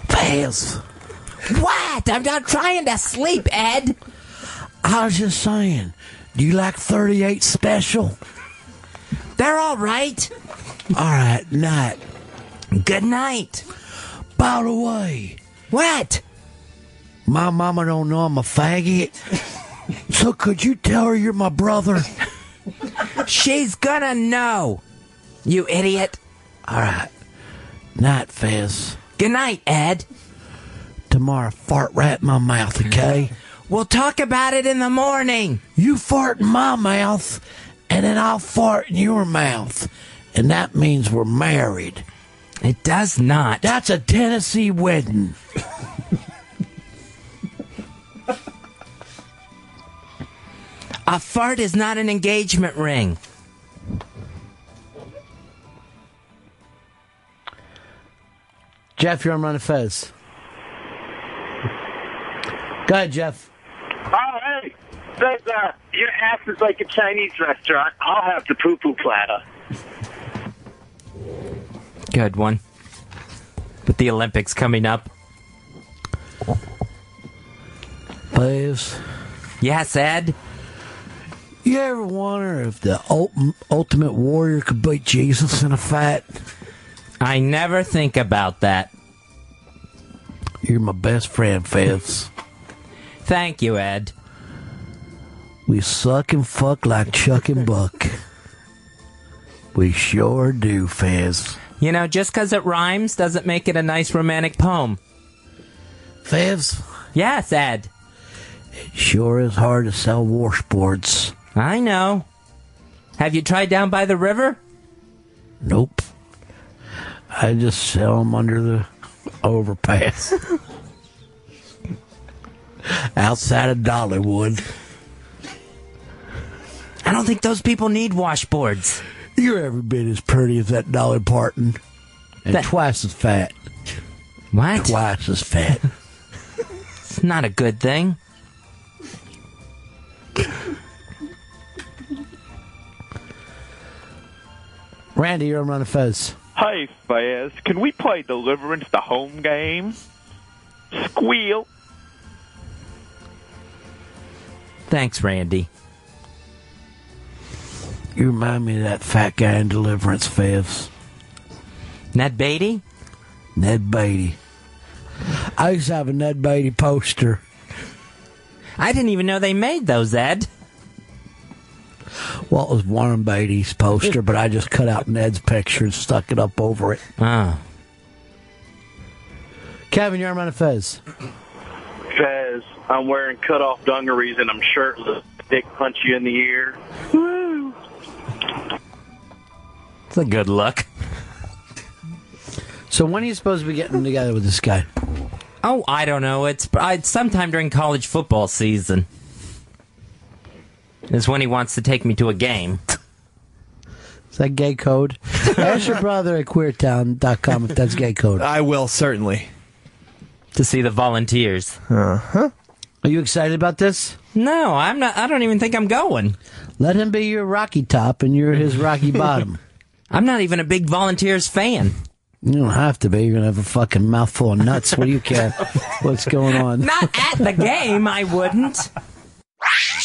Fez. What? I'm not trying to sleep, Ed. I was just saying, do you like 38 Special? They're all right. All right, night. Good night. By the way. What? My mama don't know I'm a faggot. So could you tell her you're my brother? She's gonna know. You idiot. All right. Night, Fez. Good night, Ed. Tomorrow, fart right in my mouth, okay? We'll talk about it in the morning. You fart in my mouth, and then I'll fart in your mouth. And that means we're married. It does not. That's a Tennessee wedding. A fart is not an engagement ring. Jeff, you're on Ron and Fez. Go ahead, Jeff. Oh, hey. Fez, your ass is like a Chinese restaurant. I'll have the poo-poo platter. Good one. With the Olympics coming up. Fez. Yes, Ed? You ever wonder if the Ultimate Warrior could beat Jesus in a fight? I never think about that. You're my best friend, Fez. Thank you, Ed. We suck and fuck like Chuck and Buck. We sure do, Fez. You know, just because it rhymes doesn't make it a nice romantic poem. Fez? Yes, Ed. It sure is hard to sell washboards. I know. Have you tried down by the river? Nope. I just sell them under the overpass. Outside of Dollywood. I don't think those people need washboards. You're every bit as pretty as that Dolly Parton. And twice as fat. What? Twice as fat. It's not a good thing. Randy, you're on Ron and Fez. Hey, Fez, can we play Deliverance the home game? Squeal. Thanks, Randy. You remind me of that fat guy in Deliverance, Fez. Ned Beatty? Ned Beatty. I used to have a Ned Beatty poster. I didn't even know they made those, Ed. Well, it was Warren Beatty's poster, but I just cut out Ned's picture and stuck it up over it. Oh. Kevin, you're on Ron and Fez. Fez, I'm wearing cut-off dungarees and I'm shirtless. Dick punch you in the ear. Woo! It's a good look. So when are you supposed to be getting together with this guy? Oh, I don't know. It's sometime during college football season. Is when he wants to take me to a game. Is that gay code? Ask your brother at queertown.com if that's gay code. I will, certainly. To see the Volunteers. Uh-huh. Are you excited about this? No, I'm not. I don't even think I'm going. Let him be your Rocky Top and you're his Rocky Bottom. I'm not even a big Volunteers fan. You don't have to be. You're going to have a fucking mouthful of nuts. What do you care? What's going on? Not at the game, I wouldn't.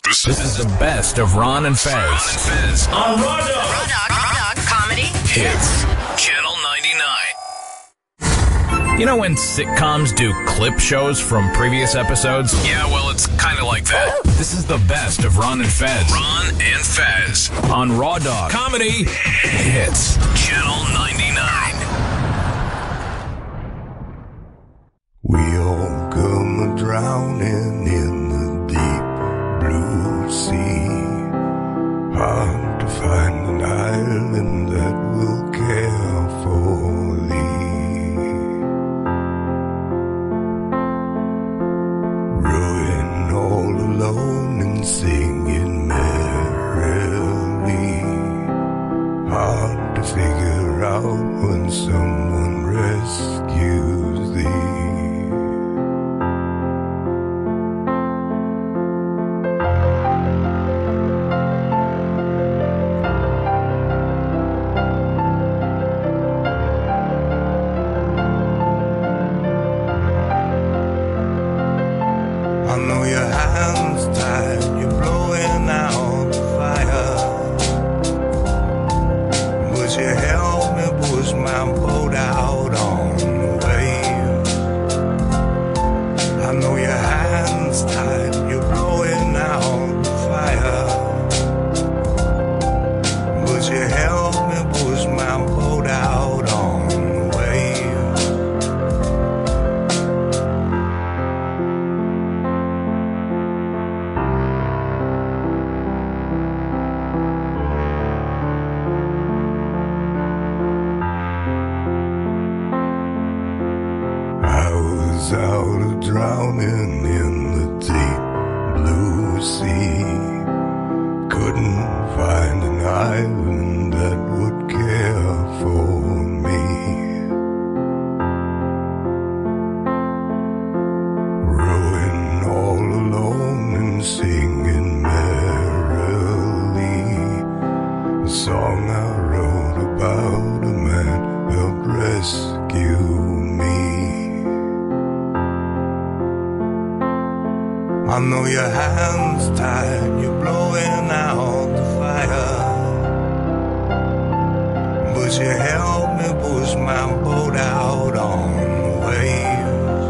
This is the best of Ron and Fez. Ron and Fez. On Raw Dog Comedy Hits. Channel 99. You know when sitcoms do clip shows from previous episodes? Yeah, well, it's kind of like that. This is the best of Ron and Fez. Ron and Fez. On Raw Dog Comedy Hits. Channel 99. We all come drowning in the deep blue sea. Hard to find an island that will care for thee. Ruin all the figure out when someone rescues thee. I know your hands tied, you're blowing out the fire, but you help me push my boat out on the wave. I know your hands tied, you're blowing out the fire, but you help me push my boat out on the wave. Out of drowning in the deep blue sea, couldn't find an island that would care for me. Rowing all alone and singing merrily, a song I wrote about a man helped rescue me. I know your hands tied, you're blowing out the fire, but you help me push my boat out on the waves.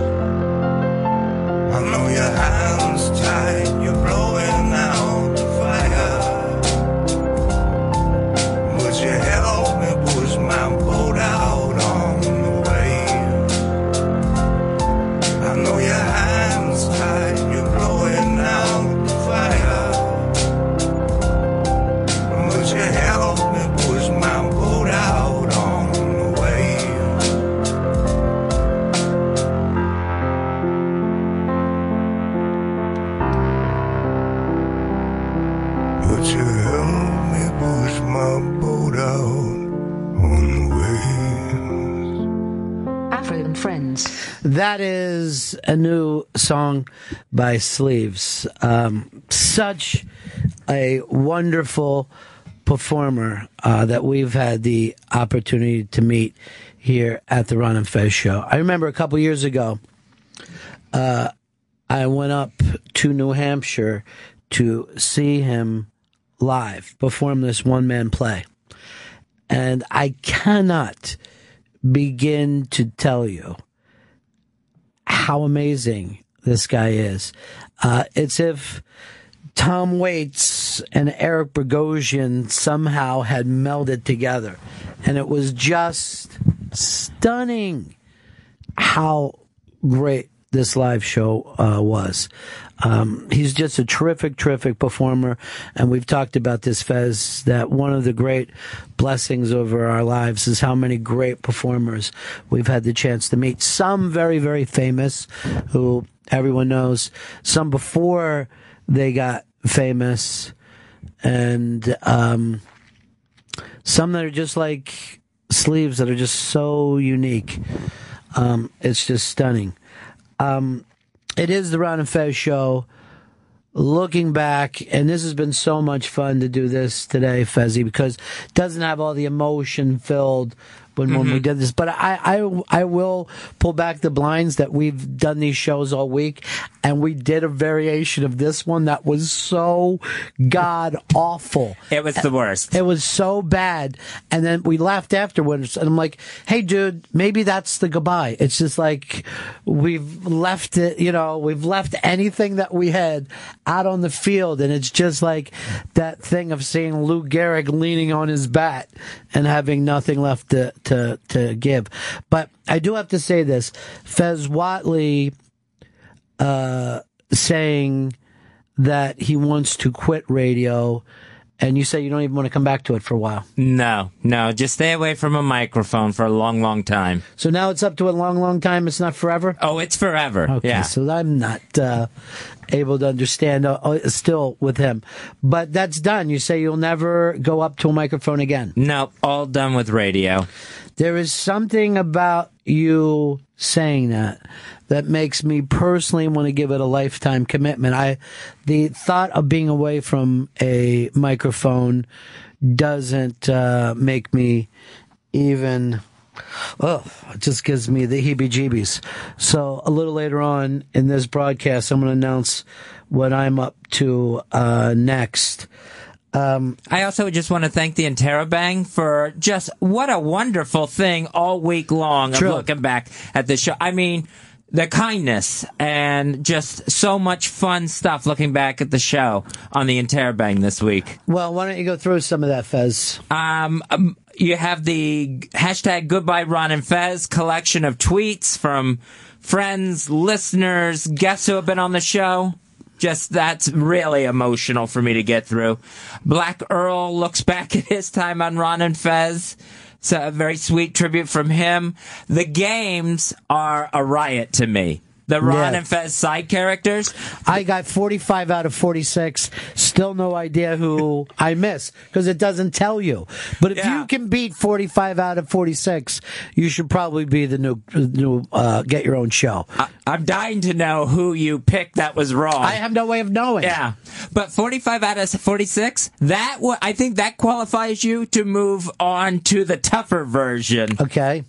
I know your hands tied, you're blowing out the fire, but you help me push my boat out on the waves. I know your hands tied, you're blowing out the fire, but you help me push my boat out on the wave. But you help me push my boat out on the wave. Afro and Friends. That is a new song by Sleeves. Such a wonderful performer that we've had the opportunity to meet here at the Ron and Fez Show. I remember a couple years ago, I went up to New Hampshire to see him live perform this one-man play. And I cannot begin to tell you how amazing this guy is. It's if Tom Waits and Eric Bogosian somehow had melded together. And it was just stunning how great this live show was. He's just a terrific, terrific performer. And we've talked about this, Fez, that one of the great blessings over our lives is how many great performers we've had the chance to meet. Some very, very famous, who everyone knows. Some before they got famous. And some that are just like Sleeves, that are just so unique. It's just stunning. It is the Ron and Fez Show. Looking back, and this has been so much fun to do this today, Fezzy, because it doesn't have all the emotion filled when we did this. But I will pull back the blinds that we've done these shows all week, and we did a variation of this one that was so god awful. It was the worst. It was so bad. And then we laughed afterwards, and I'm like, hey, dude, maybe that's the goodbye. It's just like we've left it, we've left anything that we had out on the field, and it's just like that thing of seeing Lou Gehrig leaning on his bat and having nothing left to give. But I do have to say this. Fez Whatley saying that he wants to quit radio And you say you don't even want to come back to it for a while. No, just stay away from a microphone for a long, long time. So now it's up to a long, long time. It's not forever? Oh, it's forever. Okay, yeah. So I'm not able to understand still with him. But that's done. You say you'll never go up to a microphone again. No, all done with radio. There is something about you saying that makes me personally want to give it a lifetime commitment. The thought of being away from a microphone doesn't make me even... Oh, it just gives me the heebie-jeebies. So a little later on in this broadcast, I'm going to announce what I'm up to next. I also just want to thank the Interrobang for just what a wonderful thing all week long of looking back at the show. I mean, the kindness and just so much fun stuff looking back at the show on the Interrobang this week. Well, why don't you go through some of that, Fez? You have the hashtag Goodbye Ron and Fez collection of tweets from friends, listeners, guests who have been on the show. Just that's really emotional for me to get through. Black Earl looks back at his time on Ron and Fez. It's a very sweet tribute from him. The games are a riot to me. The Ron and Fez side characters. I got 45 out of 46. Still no idea who I miss because it doesn't tell you. But if you can beat 45 out of 46, you should probably be the new Get Your Own Show. I'm dying to know who you picked that was wrong. I have no way of knowing. Yeah. But 45 out of 46, I think that qualifies you to move on to the tougher version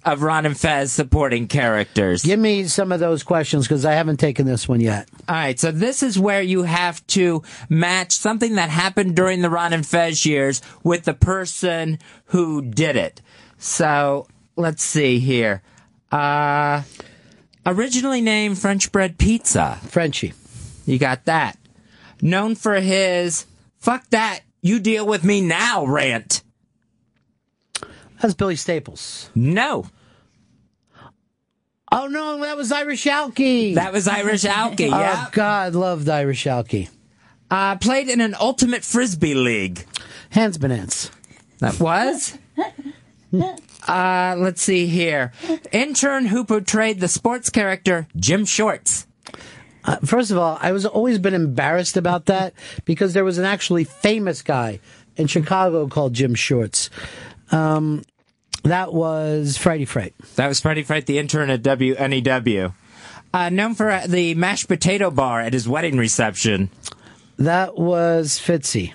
of Ron and Fez supporting characters. Give me some of those questions because I haven't taken this one yet. All right, so this is where you have to match something that happened during the Ron and Fez years with the person who did it. So, let's see here. Originally named French bread pizza. Frenchie. You got that. Known for his, fuck that, you deal with me now rant. That's Billy Staples. No. Oh, no, that was Irish Alki. That was Irish Alki, yeah. Oh, God, loved Irish Alki. Played in an ultimate Frisbee league. Hans Bonance. That was? Let's see here. Intern who portrayed the sports character Jim Shorts. First of all, I was always been embarrassed about that because there was an actually famous guy in Chicago called Jim Shorts. That was Friday Fright. That was Friday Fright, the intern at WNEW. Known for the mashed potato bar at his wedding reception. That was Pitsy.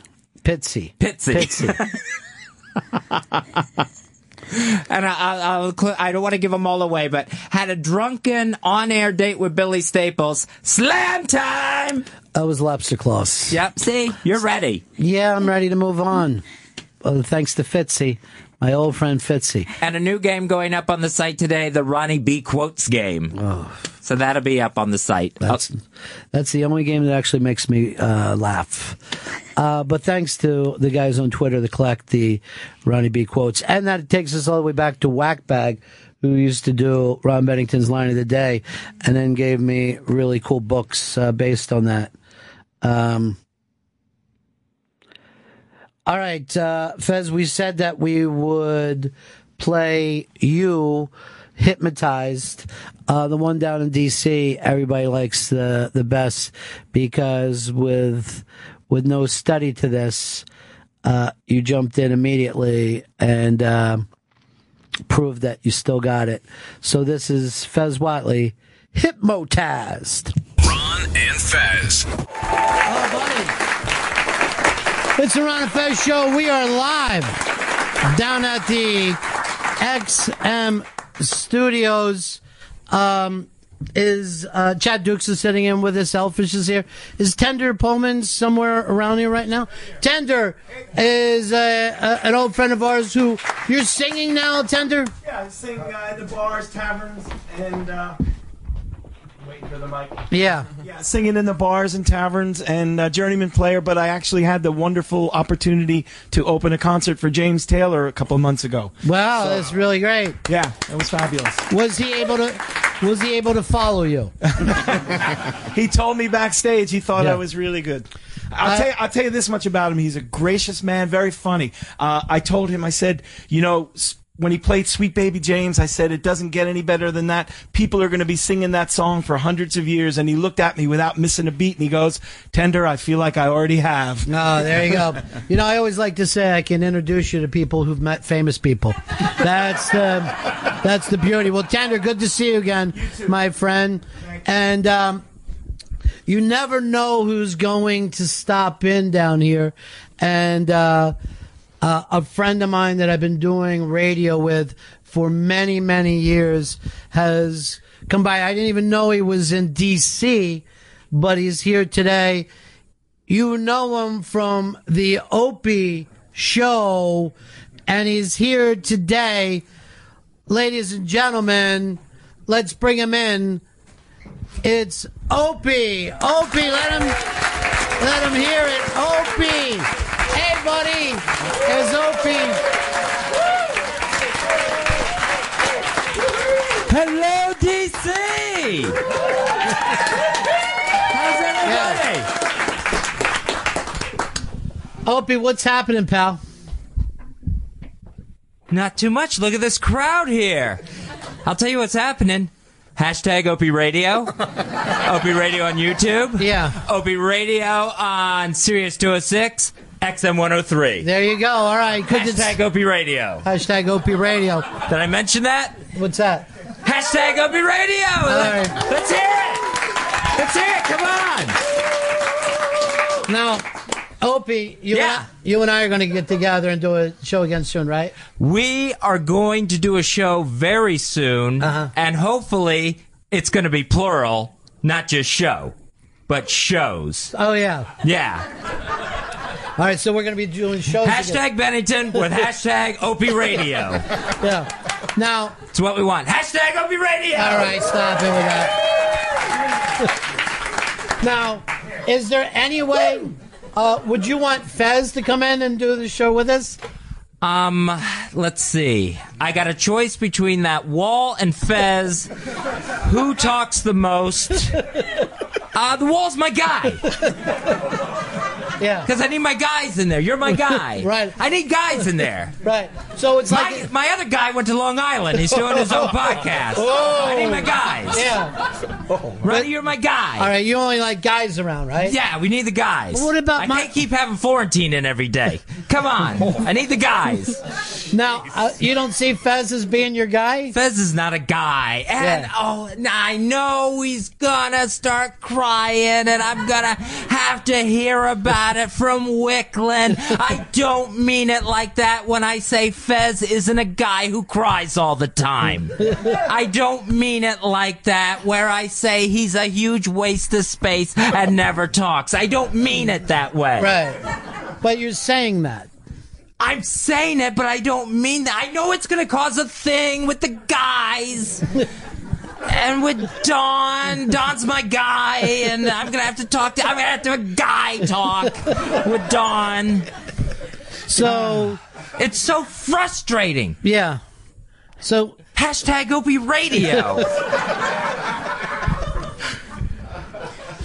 And I don't want to give them all away, but had a drunken on-air date with Billy Staples. Slam time! That was Lobster Claus. Yep, see? You're ready. Yeah, I'm ready to move on. Thanks to Fitzy. My old friend Fitzy. And a new game going up on the site today, the Ronnie B. Quotes game. Oh. So that'll be up on the site. That's the only game that actually makes me laugh. But thanks to the guys on Twitter that collect the Ronnie B. Quotes. And that takes us all the way back to Whackbag, who used to do Ron Bennington's Line of the Day, and then gave me really cool books based on that. All right, Fez, we said that we would play you Hypnotized. The one down in D.C., everybody likes the best because with no study to this, you jumped in immediately and proved that you still got it. So this is Fez Whatley, Hypnotized. Ron and Fez. Oh, buddy. It's the Ron and Fez Show. We are live down at the XM Studios. Chad Dukes is sitting in with us. Elfish is here. Is Tender Pullman somewhere around here right now? Tender is an old friend of ours who... You're singing now, Tender? Yeah, I sing in the bars, taverns, and... waiting for the mic. Yeah. Yeah, singing in the bars and taverns and journeyman player, but I actually had the wonderful opportunity to open a concert for James Taylor a couple of months ago. Wow, so, that's really great. Yeah, it was fabulous. Was he able to follow you? He told me backstage he thought I was really good. I'll tell you this much about him. He's a gracious man, very funny. I told him, I said, when he played Sweet Baby James, I said, it doesn't get any better than that. People are going to be singing that song for hundreds of years. And he looked at me without missing a beat, and he goes, Tender, I feel like I already have. Oh, there you go. I always like to say I can introduce you to people who've met famous people. That's the beauty. Well, Tender, good to see you again, my friend. And you never know who's going to stop in down here. And a friend of mine that I've been doing radio with for many, many years has come by. I didn't even know he was in D.C., but he's here today. You know him from the Opie show, and he's here today. Ladies and gentlemen, let's bring him in. It's Opie. Opie, let him hear it. Opie. Hey, buddy. There's Opie. Hello, DC. How's everybody? Opie, what's happening, pal? Not too much. Look at this crowd here. I'll tell you what's happening. Hashtag Opie Radio. Opie Radio on YouTube. Yeah. Opie Radio on Sirius 206. XM 103. There you go. All right. Hashtag Opie Radio. Hashtag Opie Radio. Did I mention that? What's that? Hashtag Opie Radio. All right. Let's hear it. Let's hear it. Come on. Now, Opie, you and I are going to get together and do a show again soon, right? We are going to do a show very soon, and hopefully it's going to be plural, not just show, but shows. Oh, yeah. Yeah. All right, so we're going to be doing shows Hashtag Bennington with hashtag Opie Radio. Yeah. Now, it's what we want. Hashtag Opie Radio. All right, stop it with that. Now, is there any way... would you want Fez to come in and do the show with us? Let's see. I got a choice between that Wall and Fez. Who talks the most? The Wall's my guy. Yeah. Because I need my guys in there. You're my guy. Right. I need guys in there. Right. So it's like... My other guy went to Long Island. He's doing his own podcast. Oh. I need my guys. Yeah. Ronnie, you're my guy. All right, you only like guys around, right? Yeah, we need the guys. Well, what about I can't keep having Florentine in every day. Come on. I need the guys. Now, you don't see Fez as being your guy? Fez is not a guy. And, I know he's gonna start crying, and I'm gonna have to hear about it from Wicklund. I don't mean it like that when I say Fez isn't a guy who cries all the time. I don't mean it like that where I say he's a huge waste of space and never talks. I don't mean it that way. Right. But you're saying that. I'm saying it, but I don't mean that. I know it's going to cause a thing with the guys. And with Don. Don's my guy, and I'm going to have to talk to... I'm going to have to have a guy talk with Don. So... It's so frustrating. Yeah. So... Hashtag Opie Radio.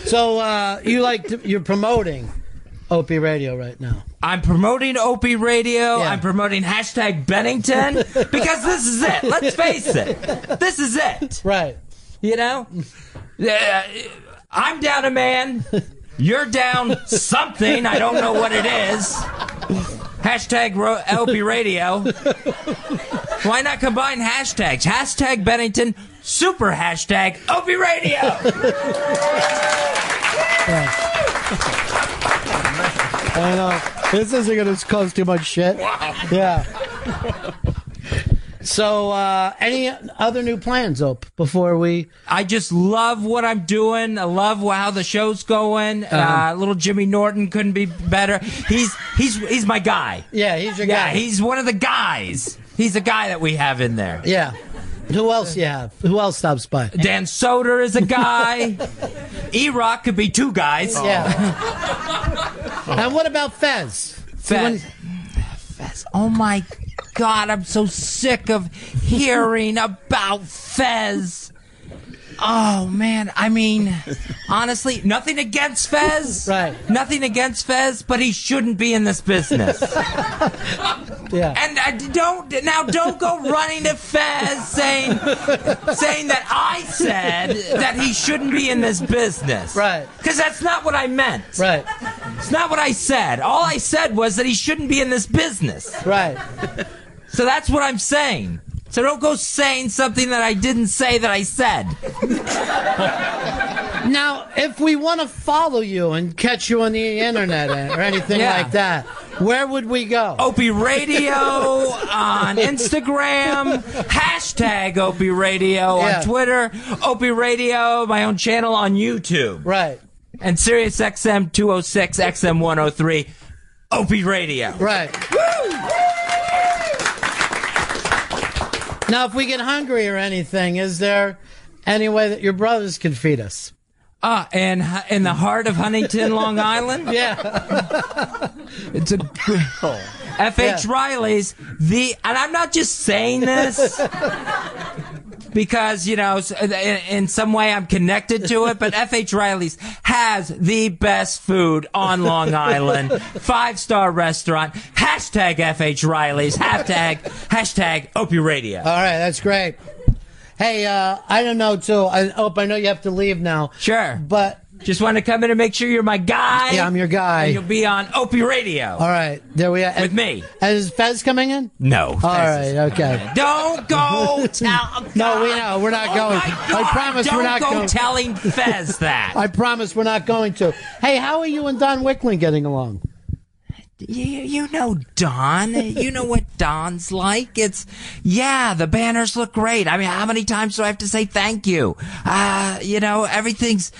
So, you're promoting Opie Radio right now. I'm promoting Opie Radio. Yeah. I'm promoting hashtag Bennington because this is it. Let's face it. This is it. Right. You know? I'm down a man. You're down something. I don't know what it is. Hashtag Opie Radio. Why not combine hashtags? Hashtag Bennington, super hashtag Opie Radio. I know. This isn't going to cause too much shit. Wow. Yeah. So, any other new plans, Ope, before we... I just love what I'm doing. I love how the show's going. Little Jimmy Norton couldn't be better. He's my guy. Yeah, he's your guy. Yeah, he's one of the guys. He's the guy that we have in there. Yeah. Who else you have? Who else stops by? Dan Soder is a guy. E-Rock could be two guys. Yeah. And what about Fez? Fez. Oh, my God, I'm so sick of hearing about Fez. Oh, man. I mean, honestly, nothing against Fez. Right. Nothing against Fez, but he shouldn't be in this business. Yeah. And don't go running to Fez saying that I said that he shouldn't be in this business. Right. Because that's not what I meant. Right. It's not what I said. All I said was that he shouldn't be in this business. Right. So that's what I'm saying. So don't go saying something that I didn't say that I said. Now, if we want to follow you and catch you on the internet or anything like that, where would we go? Opie Radio on Instagram, hashtag Opie Radio on Twitter, Opie Radio, my own channel on YouTube. Right. And SiriusXM 206, XM 103, Opie Radio. Right. Now, if we get hungry or anything, is there any way that your brothers can feed us? And in the heart of Huntington, Long Island? Yeah. It's a F.H. Riley's, and I'm not just saying this because, in some way I'm connected to it, but F.H. Riley's has the best food on Long Island. 5-star restaurant. Hashtag F.H. Riley's. Hashtag Opie Radio. All right, that's great. Hey, I don't know, too. I know you have to leave now. Sure. But just want to come in and make sure you're my guy. Yeah, I'm your guy. And you'll be on Opie Radio. All right, there we are. With me. And is Fez coming in? No. All right, okay. Don't go tell. No, we know. We're not going. I promise we're not going. Don't go telling Fez that. I promise we're not going to. Hey, how are you and Don Wickling getting along? You know Don. You know what Don's like. The banners look great. I mean, how many times do I have to say thank you? Everything's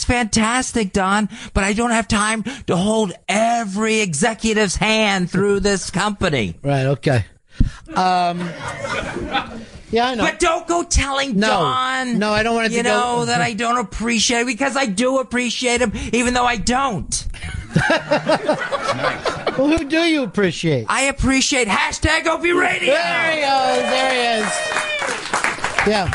fantastic, Don, but I don't have time to hold every executive's hand through this company. Right, okay. Yeah, I know. But don't go telling Don. No, I don't want it to go. That I don't appreciate it, because I do appreciate him, even though I don't. Well, who do you appreciate? I appreciate hashtag Opie Radio. There he goes. There he is. Yeah.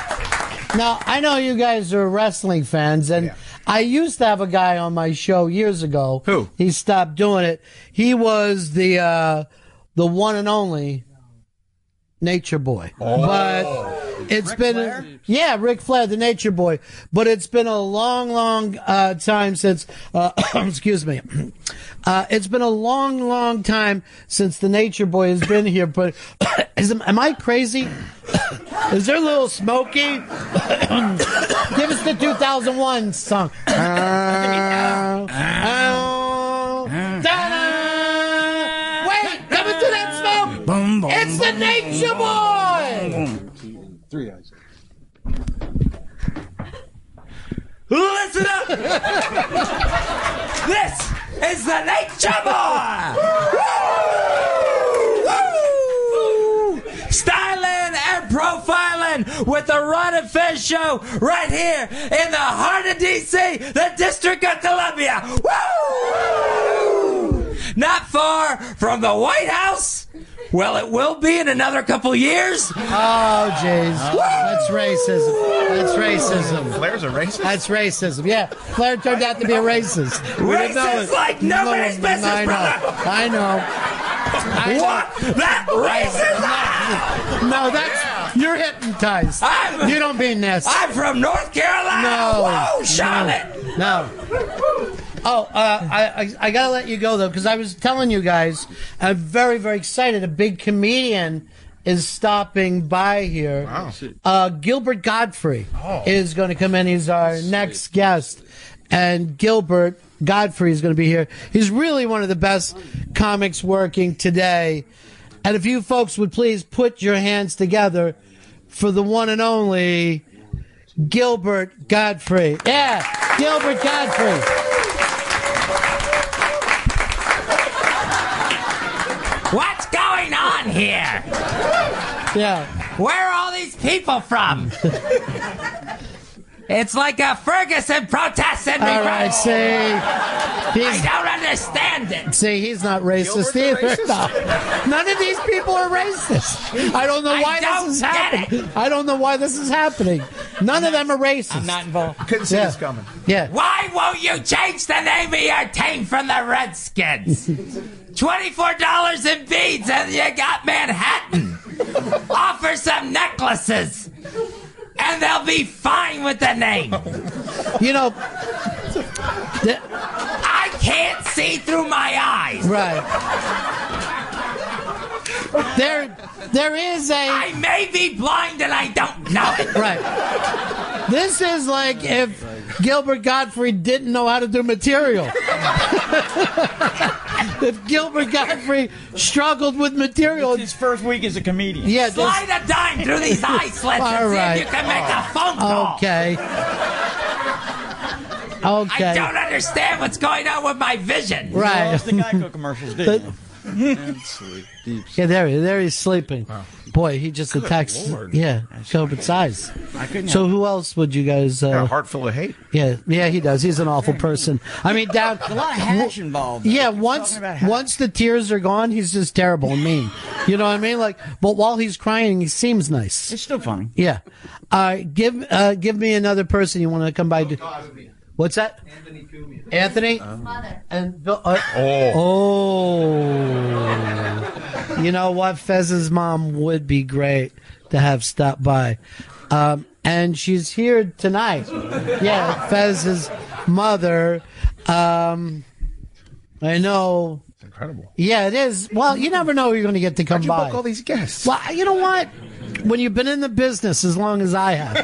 Now, I know you guys are wrestling fans, and I used to have a guy on my show years ago. Who? He stopped doing it. He was the one and only Nature Boy. Oh. But it's Ric been Flair? Ric Flair, the Nature Boy. But it's been a long time since excuse me. It's been a long time since the Nature Boy has been here. But am I crazy? Is there a little Smokey? Give us the 2001 song. Wait, coming to that smoke. It's the Nature Boy. 3 eyes. Listen up! This is the Nature Boy! Woo! Styling and profiling with the Ron and Fez Show right here in the heart of D.C., the District of Columbia. Woo! Not far from the White House. Well, it will be in another couple years. Oh, jeez. That's racism. That's racism. Flair's a racist? That's racism. Yeah, Flair turned out to be a racist. We didn't know Racist it. like nobody's business, I know. brother. I know. What? That racism? No, that's you're hypnotized. You don't mean this. I'm from North Carolina. No. Whoa, Charlotte. No. Oh, I gotta let you go though, because I was telling you guys, I'm very, very excited. A big comedian is stopping by here. Wow. Gilbert Godfrey is going to come in. He's our next guest, and Gilbert Godfrey is going to be here. He's really one of the best comics working today. And if you folks would please put your hands together for the one and only Gilbert Godfrey. Yeah, Gilbert Godfrey. What's going on here? Yeah. Where are all these people from? It's like a Ferguson protest in All right, see. I don't understand it. See, he's not racist either. No. None of these people are racist. I don't know why this is happening. I don't know why this is happening. None of them are racist. I'm not involved. Couldn't see this coming. Yeah. Why won't you change the name of your team from the Redskins? $24 in beads and you got Manhattan. Offer some necklaces and they'll be fine with the name. You know, I can't see through my eyes. Right. There is a... I may be blind and I don't know it. Right. This is like if Gilbert Gottfried didn't know how to do material. If Gilbert Gottfried struggled with material. It's his first week as a comedian. Yeah, slide a dime through these eye slits and see if you can make a phone call. Okay. Okay. I don't understand what's going on with my vision. Right. You lost the Geico commercials, didn't you? And sleep. Deep sleep. Yeah, there he's sleeping. Wow. Boy, he just attacks. Lord. Yeah, Gilbert's eyes. I couldn't So help who else would you guys? Got a heart full of hate. Yeah, he does. He's an awful person. I mean, down. There's a lot of hash involved. Yeah, Keep once talking about hash. once the tears are gone, he's just terrible and mean. You know what I mean? Like, but while he's crying, he seems nice. It's still funny. Yeah. Give me another person you want to come by. What's that? Anthony Cumia. Anthony? Mother. And Bill, you know what? Fez's mom would be great to have stop by. And she's here tonight. Yeah, Fez's mother. I know. It's incredible. Yeah, it is. Well, you never know who you're going to get to come How'd you by. book all these guests? Well, you know what? When you've been in the business as long as I have,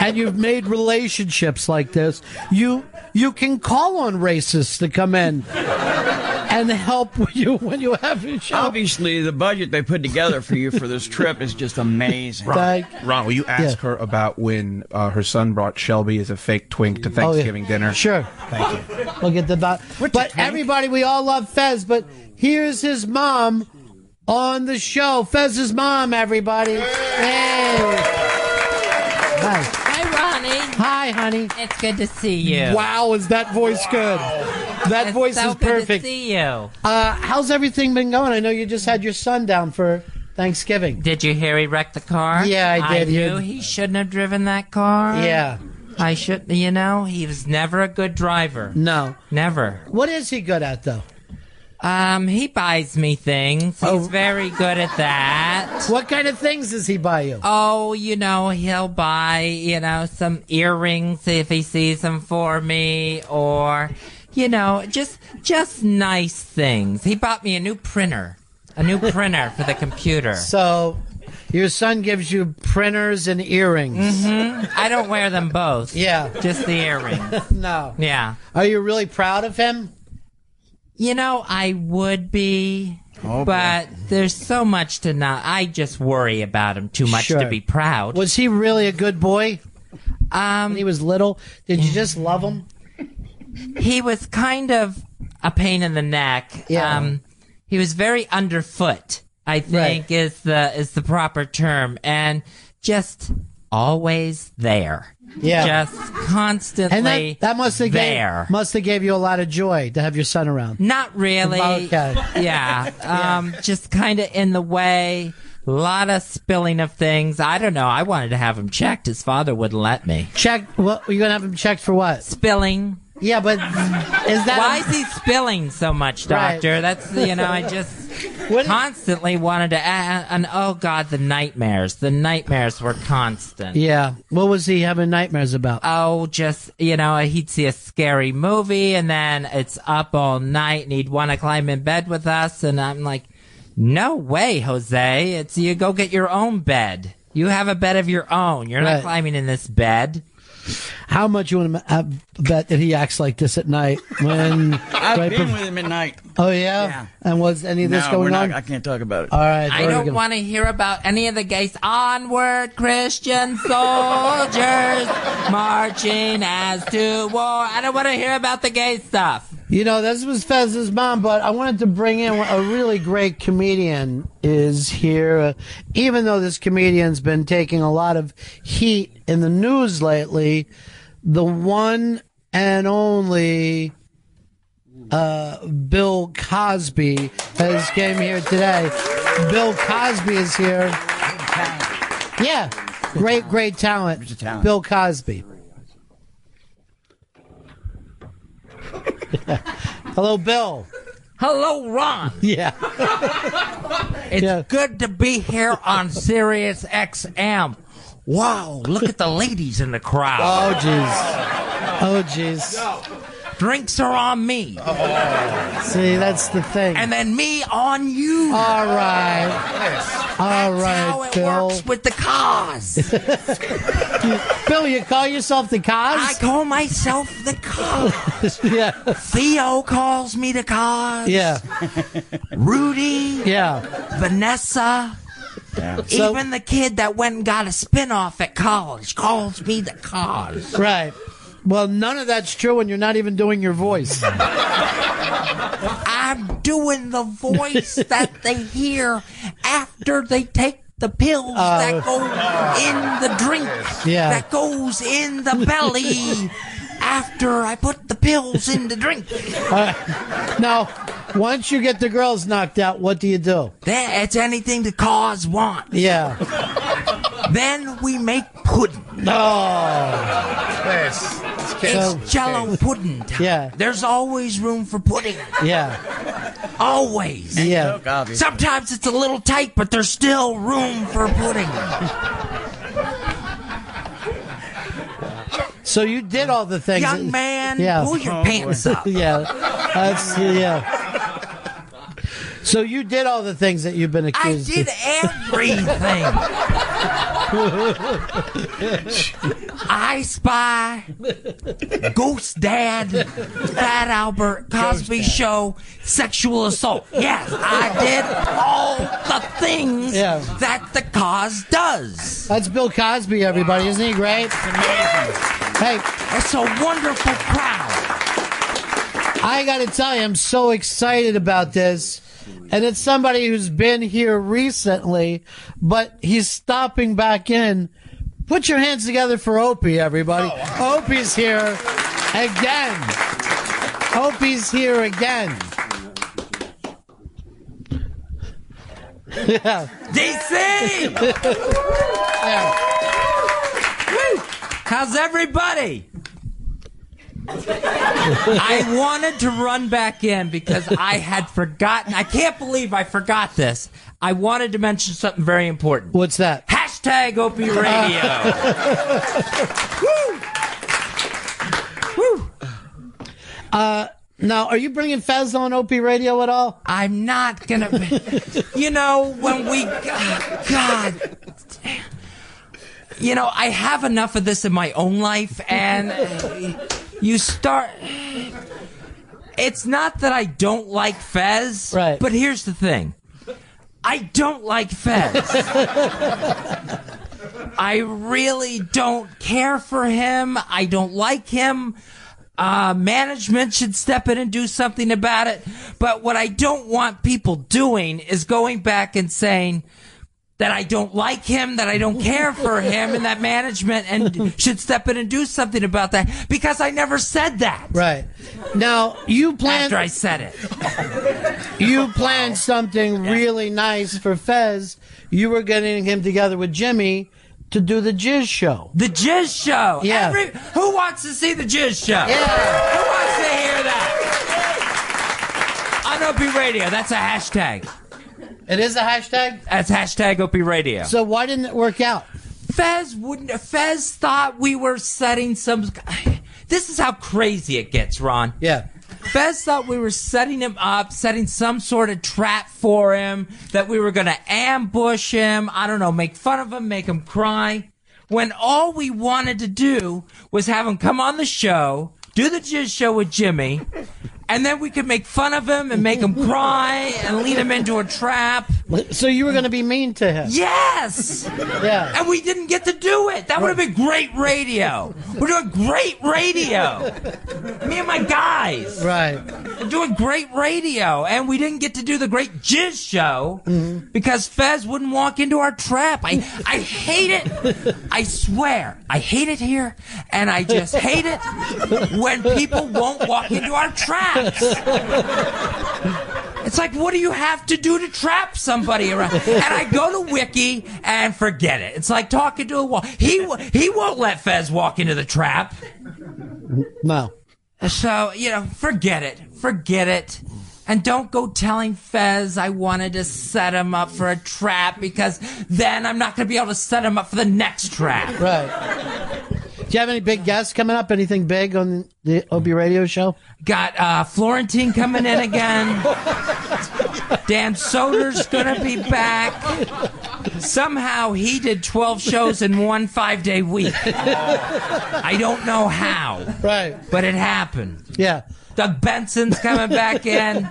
and you've made relationships like this, you can call on racists to come in and help you when you have your show. Obviously, the budget they put together for you for this trip is just amazing. Ron, will you ask her about when her son brought Shelby as a fake twink to Thanksgiving dinner? Sure. Thank you. We'll get the But everybody, we all love Fez, but here's his mom on the show. Fez's mom, everybody. Hey. Hi. Hi, Ronnie. Hi, honey. It's good to see you. Wow, is that voice good? That It's voice so is good perfect. to see you. How's everything been going? I know you just had your son down for Thanksgiving. Did you hear he wrecked the car? Yeah, I did. I knew he shouldn't have driven that car. Yeah. I should, he was never a good driver. No. Never. What is he good at, though? He buys me things. He's very good at that. What kind of things does he buy you? Oh, he'll buy, some earrings if he sees them for me, or, just nice things. He bought me a new printer for the computer. So, your son gives you printers and earrings. Mm-hmm. I don't wear them both. Yeah. Just the earrings. No. Yeah. Are you really proud of him? I would be, but there's so much to not. I just worry about him too much Sure. to be proud. Was he really a good boy? When he was little, did you just love him? He was kind of a pain in the neck. Yeah. He was very underfoot, I think is the proper term, and just always there. Yeah. Just constantly And that must have there. gave you a lot of joy to have your son around. Not really. Okay. Yeah. Just kind of in the way. A lot of spilling of things. I don't know. I wanted to have him checked. His father wouldn't let me. Checked? What? You're going to have him checked for what? Spilling. Yeah, but is that... Why is he spilling so much, Doctor? Right. That's, I just constantly wanted to... And oh, God, the nightmares. The nightmares were constant. Yeah. What was he having nightmares about? Oh, just, he'd see a scary movie, and then it's up all night, and he'd want to climb in bed with us, and I'm like, no way, Jose. It's you go get your own bed. You have a bed of your own. You're not climbing in this bed. How much you want to bet that he acts like this at night? When I've been with him at night. Oh, yeah? And was any of this going on? I can't talk about it. All right. I don't want to hear about any of the gays. Onward, Christian soldiers, marching as to war. I don't want to hear about the gay stuff. This was Fez's mom, but I wanted to bring in a really great comedian is here. Even though this comedian's been taking a lot of heat in the news lately, the one and only Bill Cosby has came here today. Bill Cosby is here. Yeah, great talent. Bill Cosby. Hello, Bill. Hello, Ron. Yeah. It's good to be here on SiriusXM. Wow, look at the ladies in the crowd. Oh, jeez. Drinks are on me. See, that's the thing. And then me on you. All right. That's how it works with the cause. Bill, you call yourself the cause? I call myself the cause. Yeah. Theo calls me the cause. Yeah. Rudy. Yeah. Vanessa. Yeah. Even the kid that went and got a spinoff at college calls me the cause. Right. Well, none of that's true when you're not even doing your voice. I'm doing the voice that they hear after they take the pills that go in the drink, that goes in the belly after I put the pills in the drink. Now, once you get the girls knocked out, what do you do? It's anything the cause wants. Yeah. Then we make pudding. It's Jell-O pudding time. Yeah. There's always room for pudding. Yeah. Always. Yeah. Sometimes it's a little tight, but there's still room for pudding. So you did all the things. Young man, yeah. pull your pants up. Yeah. So you did all the things that you've been accused of. I did everything. I Spy, Ghost Dad, Fat Albert, Cosby Show, sexual assault. Yes, I did all the things that the cause does. That's Bill Cosby, everybody. Isn't he great? It's amazing. Hey, it's a wonderful crowd. I got to tell you, I'm so excited about this. And it's somebody who's been here recently, but he's stopping back in. Put your hands together for Opie, everybody. Opie's here again. Opie's here again. Yeah. DC! Yeah. How's everybody? I wanted to run back in because I had forgotten. I can't believe I forgot this. I wanted to mention something very important. What's that? Hashtag Opie Radio. Woo. Now, are you bringing Fez on Opie Radio at all? I'm not going to. You know, when we. God. You know, I have enough of this in my own life, and you start. It's not that I don't like Fez, right? But here's the thing: I don't like Fez. I really don't care for him. I don't like him. Management should step in and do something about it. But what I don't want people doing is going back and saying that I don't like him, that I don't care for him, and that management should step in and do something about that, because I never said that. Right. Now, you planned... After I said it. You planned something really nice for Fez. You were getting him together with Jimmy to do the Jizz Show. The Jizz Show? Yeah. Who wants to see the Jizz Show? Yeah. Who wants to hear that? On Opie Radio, that's a hashtag. It is a hashtag? That's hashtag Opie Radio. So why didn't it work out? Fez thought we were setting some... This is how crazy it gets, Ron. Yeah. Fez thought we were setting him up, setting some sort of trap for him, that we were going to ambush him, I don't know, make fun of him, make him cry, when all we wanted to do was have him come on the show, do the Jizz Show with Jimmy, and then we could make fun of him and make him cry and lead him into a trap. So you were going to be mean to him? Yes! Yeah. And we didn't get to do it. That would have been great radio. We're doing great radio. Me and my guys. Right. We're doing great radio. And we didn't get to do the great Jizz show because Fez wouldn't walk into our trap. I hate it. I swear. I hate it here. And I just hate it when people won't walk into our traps. It's like, what do you have to do to trap somebody around? And I go to Wiki and forget it. It's like talking to a wall. He won't let Fez walk into the trap. No. So, forget it. Forget it. And don't go telling Fez I wanted to set him up for a trap because then I'm not going to be able to set him up for the next trap. Right. Do you have any big guests coming up? Anything big on the OB radio show? Got Florentine coming in again. Dan Soder's gonna be back. Somehow he did 12 shows in one 5-day week. I don't know how. Right. But it happened. Yeah. Doug Benson's coming back in.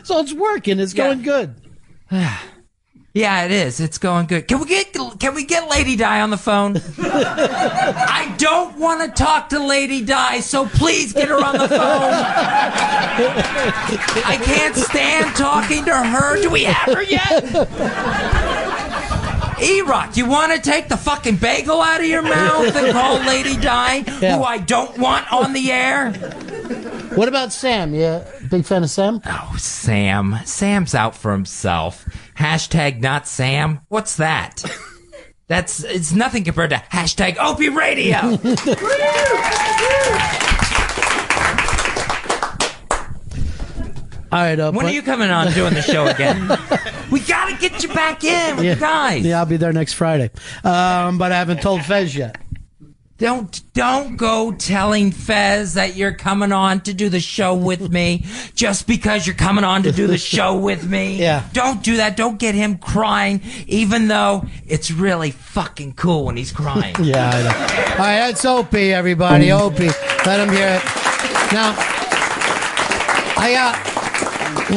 So it's working. It's going good. Yeah, it is. It's going good. Can we get Lady Di on the phone? I don't want to talk to Lady Di, so please get her on the phone. I can't stand talking to her. Do we have her yet? E-Rock, you want to take the fucking bagel out of your mouth and call Lady Di, who I don't want on the air? What about Sam? Yeah, big fan of Sam? Oh, Sam. Sam's out for himself. Hashtag not Sam. What's that? It's nothing compared to hashtag Opie Radio. All right, when are you coming on doing the show again? We gotta get you back in with the guys. Yeah, I'll be there next Friday. But I haven't told Fez yet. Don't go telling Fez that you're coming on to do the show with me just because you're coming on to do the show with me. Yeah. Don't do that. Don't get him crying, even though it's really fucking cool when he's crying. Yeah, I know. All right, that's Opie, everybody. Opie. Let him hear it. Now, I got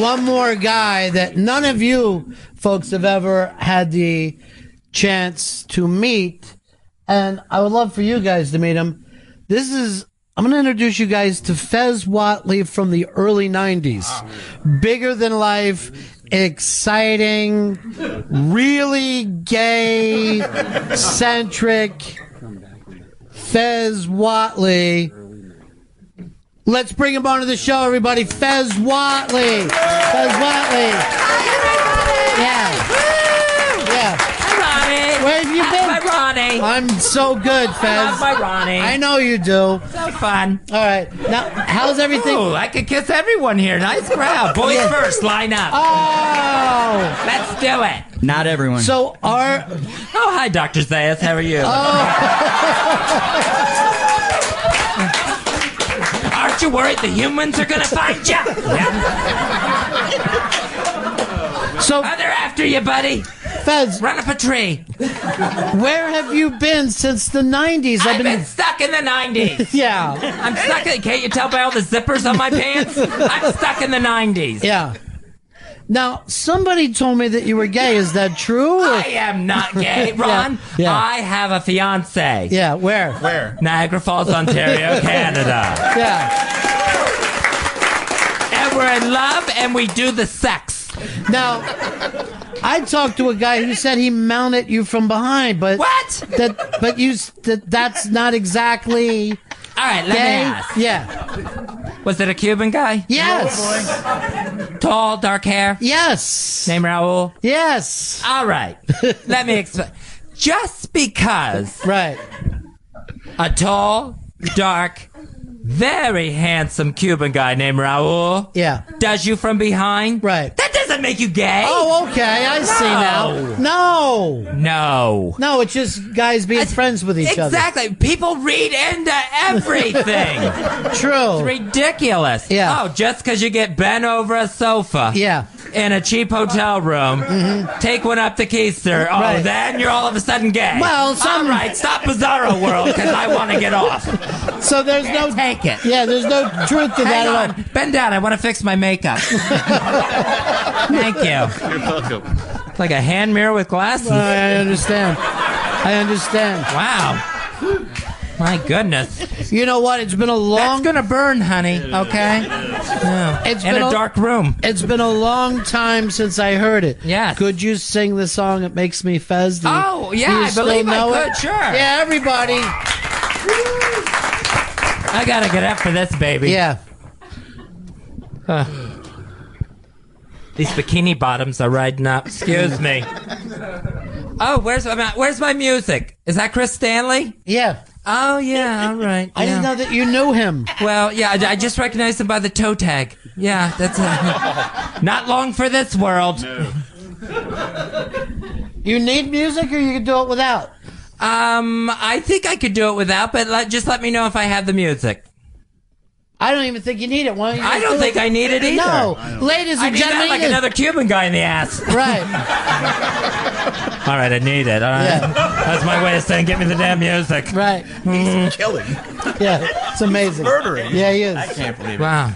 one more guy that none of you folks have ever had the chance to meet. And I would love for you guys to meet him. I'm going to introduce you guys to Fez Whatley from the early 90s. Bigger than life, exciting, really gay, centric Fez Whatley. Let's bring him onto the show, everybody. Fez Whatley. Fez Whatley. Yeah. Where have you been? My Ronnie. I'm so good, Fez. I love my Ronnie. I know you do. So fun. All right. Now, how's everything? Ooh, I could kiss everyone here. Nice crowd. Boys first, line up. Oh. Let's do it. Not everyone. So Oh, hi, Dr. Zayas. How are you? Aren't you worried the humans are going to find you? So they're after you, buddy. Fez, run up a tree. Where have you been since the 90s? I've been stuck in the 90s. Yeah. I'm stuck in, can't you tell by all the zippers on my pants? I'm stuck in the 90s. Yeah. Now, somebody told me that you were gay. Is that true? I am not gay, Ron. Yeah. I have a fiance. Yeah, where? Niagara Falls, Ontario, Canada. Yeah. And we're in love and we do the sex. Now, I talked to a guy who said he mounted you from behind, but what? That's not exactly. All right, let me ask. Yeah. Was it a Cuban guy? Yes. Tall, dark hair? Yes. Name Raul? Yes. All right. Let me explain. Just because a tall, dark, very handsome Cuban guy named Raul does you from behind, that doesn't make you gay. Oh, okay. I see now. No, it's just guys being friends with each other. Exactly. People read into everything. True. It's ridiculous. Yeah. Oh, just because you get bent over a sofa. Yeah. in a cheap hotel room, take one up to Keister. Oh, Right. then you're all of a sudden gay. Well, all right, stop Bizarro World because I want to get off. So there's no take it. Yeah, there's no truth to that Hang at all. on, bend down. I want to fix my makeup. Thank you. You're welcome. It's like a hand mirror with glasses. I understand. Wow. My goodness. You know what? It's been a long... That's going to burn, honey, okay? Yeah. It's in been a dark room. It's been a long time since I heard it. Yes. Could you sing the song It Makes Me Fez? Oh, yeah, Do you I still believe I know could, it? sure. Yeah, everybody. I got to get up for this, baby. Yeah. These bikini bottoms are riding up. Excuse me. Oh, where's my music? Is that Chris Stanley? Yeah. Oh, yeah, all right. I didn't know that you knew him. Well, yeah, I just recognized him by the toe tag. Yeah, that's not long for this world. No. You need music, or you can do it without? I think I could do it without, but just let me know if I have the music. I don't even think you need it. Why don't you I don't think I need it either. No, ladies and I need gentlemen, that like another Cuban guy in the ass. Right. All right, I need it. All right, Yeah. That's my way of saying, get me the damn music. Right. He's killing. Yeah, it's amazing. Murdering. Yeah, he is. I can't believe it. Wow.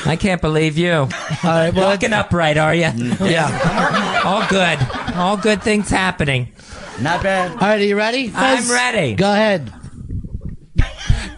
I can't believe you. All right, well, Walking upright, are you? Yeah. All good. All good things happening. Not bad. All right, are you ready, Fez? I'm ready. Go ahead.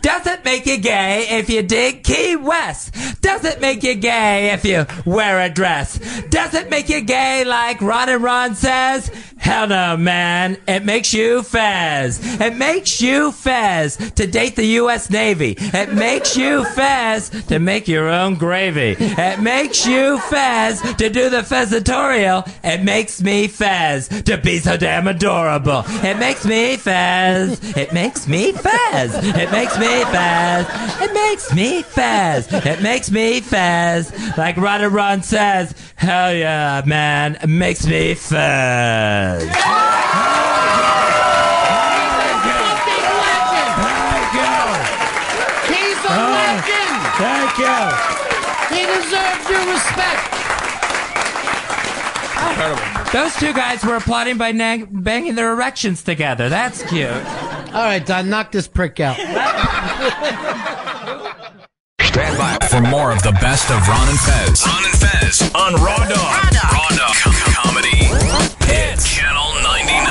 Does it make you gay if you dig Key West? Does it make you gay if you wear a dress? Does it make you gay like Ron and Ron says? Hell no, man. It makes you Fez. It makes you Fez to date the U.S. Navy. It makes you Fez to make your own gravy. It makes you Fez to do the Fezatorial. It makes me Fez to be so damn adorable. It makes me Fez. It makes me Fez. It makes me Fez. It makes me Fez. It makes me Fez. Like Ron and Ron says, hell yeah, man. It makes me Fez. He's a legend. Thank you. He deserves your respect. Those two guys were applauding by banging their erections together. That's cute. All right, Don, knock this prick out. Stand by for more of the best of Ron and Fez. Ron and Fez on Raw Dog. Raw Dog Comedy Hits. Channel 99.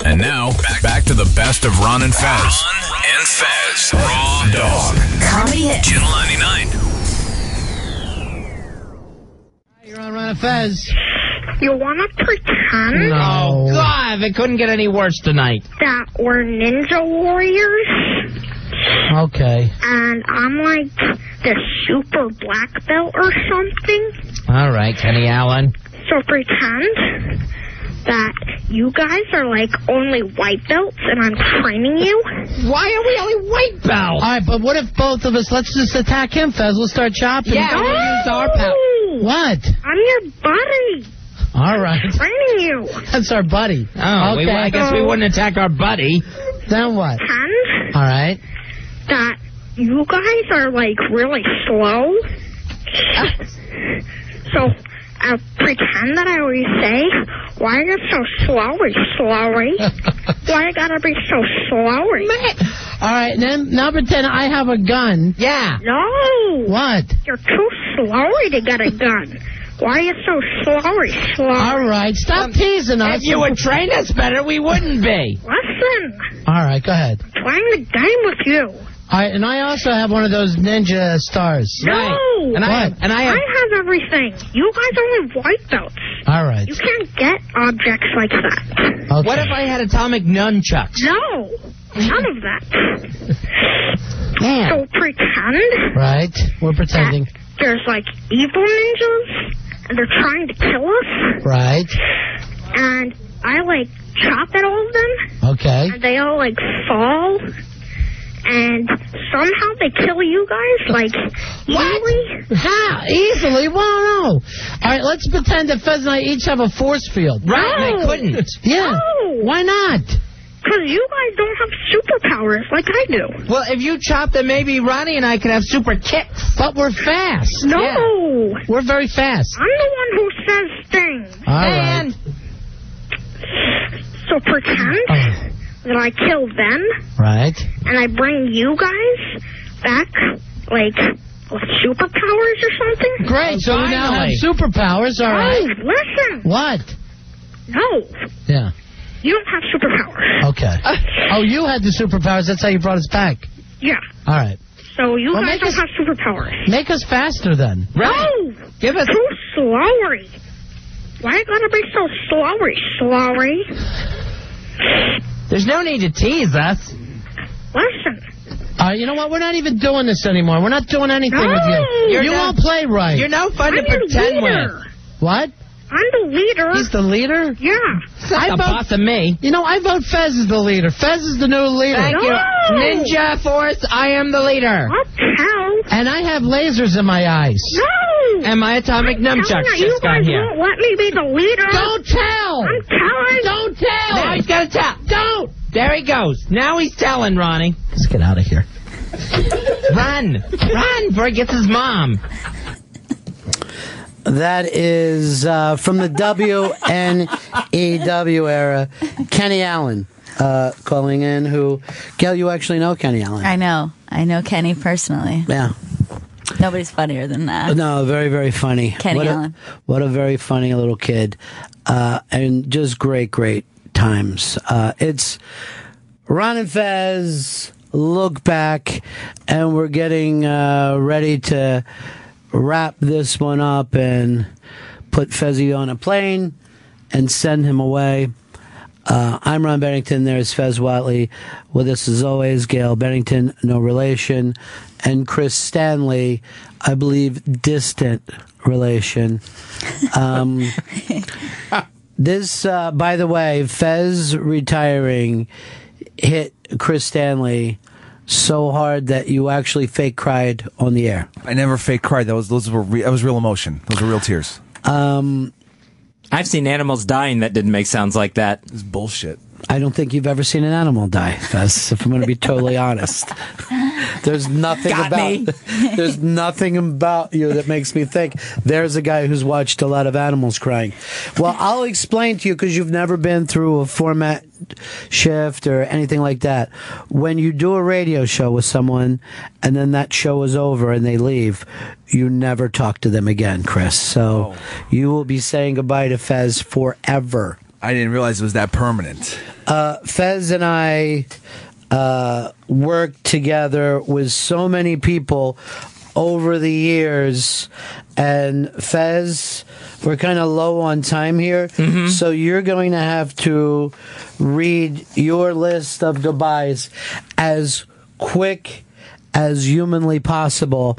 And now, back to the best of Ron and Fez. Ron and Fez. Raw Dog. Comedy Hits. Channel 99. You're on Ron and Fez. You want to pretend? No. Oh, God, it couldn't get any worse tonight. That we're ninja warriors? Okay. And I'm like the super black belt or something? All right, Kenny Allen. So pretend that you guys are like only white belts and I'm training you? Why are we only white belts? All right, but what if both of us, let's just attack him, Fez. We'll start chopping. Yeah, we'll use our power. What? I'm your buddy. All right. Training you. That's our buddy. Oh, okay. I guess we wouldn't attack our buddy. Then what? Pretend All right. that you guys are like really slow. So pretend that I always say, why are you so slowy, slowy? Why you gotta be so slowy? All right, now pretend I have a gun. Yeah. No. What? You're too slowy to get a gun. Why are you so slowy, slow? All right, stop teasing us. If you would train us better, we wouldn't be. Listen, All right, go ahead. playing the game with you. All right, and I also have one of those ninja stars. No. And I have have everything. You guys only white belts. All right. You can't get objects like that. Okay. What if I had atomic nunchucks? No. None of that. Man. So pretend Right, we're pretending. that there's like evil ninjas and they're trying to kill us. Right. And I like chop at all of them. Okay. And they all like fall. And somehow they kill you guys like easily. How? Easily? Well, no. All right, let's pretend that Fez and I each have a force field. Right, No. and I couldn't. Yeah. No. Why not? Because you guys don't have superpowers like I do. Well, if you chopped them, maybe Ronnie and I could have super kicks. But we're fast. No. Yeah. We're very fast. I'm the one who says things. All right. So pretend that I killed them. Right. And I bring you guys back, like, with superpowers or something. Great. So we now have superpowers. All right. Listen. What? No. Yeah. You don't have superpowers. Okay. Oh, you had the superpowers. That's how you brought us back. Yeah. All right. So you guys don't have superpowers. Make us faster then. No. Give us too slowery. Why you gotta be so slowery? There's no need to tease us. Listen. You know what? We're not even doing this anymore. We're not doing anything with you. You won't play right. You're no fun to pretend with. What? I'm the leader. He's the leader? Yeah. I vote boss of me. You know, I vote Fez is the leader. Fez is the new leader. Thank you. Ninja Force, I am the leader. What the hell? And I have lasers in my eyes. No! And my atomic nunchucks just got here. You guys won't let me be the leader. Don't tell! I'm telling. Don't tell! Now he's gonna tell. Don't! There he goes. Now he's telling, Ronnie. Let's get out of here. Run! Run before he gets his mom. That is from the WNEW era. Kenny Allen calling in. Who, Gail, you actually know Kenny Allen? I know Kenny personally. Yeah. Nobody's funnier than that. No, very, very funny. Kenny Allen. What a very funny little kid. And just great times. It's Ron and Fez look back, and we're getting ready to wrap this one up and put Fezzy on a plane and send him away. I'm Ron Bennington. There's Fez Whatley. With us as always, Gail Bennington, no relation, and Chris Stanley, I believe distant relation. This, by the way, Fez retiring hit Chris Stanley so hard that you actually fake cried on the air. I never fake cried. That was real emotion. Those were real tears. I've seen animals dying that didn't make sounds like that. It's bullshit. I don't think you've ever seen an animal die, Fez, if I'm going to be totally honest. There's nothing there's nothing about you that makes me think there's a guy who's watched a lot of animals crying. Well, I'll explain to you, because you've never been through a format shift or anything like that. When you do a radio show with someone and then that show is over and they leave, you never talk to them again, Chris. So you will be saying goodbye to Fez forever. I didn't realize it was that permanent. Fez and I worked together with so many people over the years, and Fez, we're kind of low on time here, so you're going to have to read your list of goodbyes as quick as humanly possible,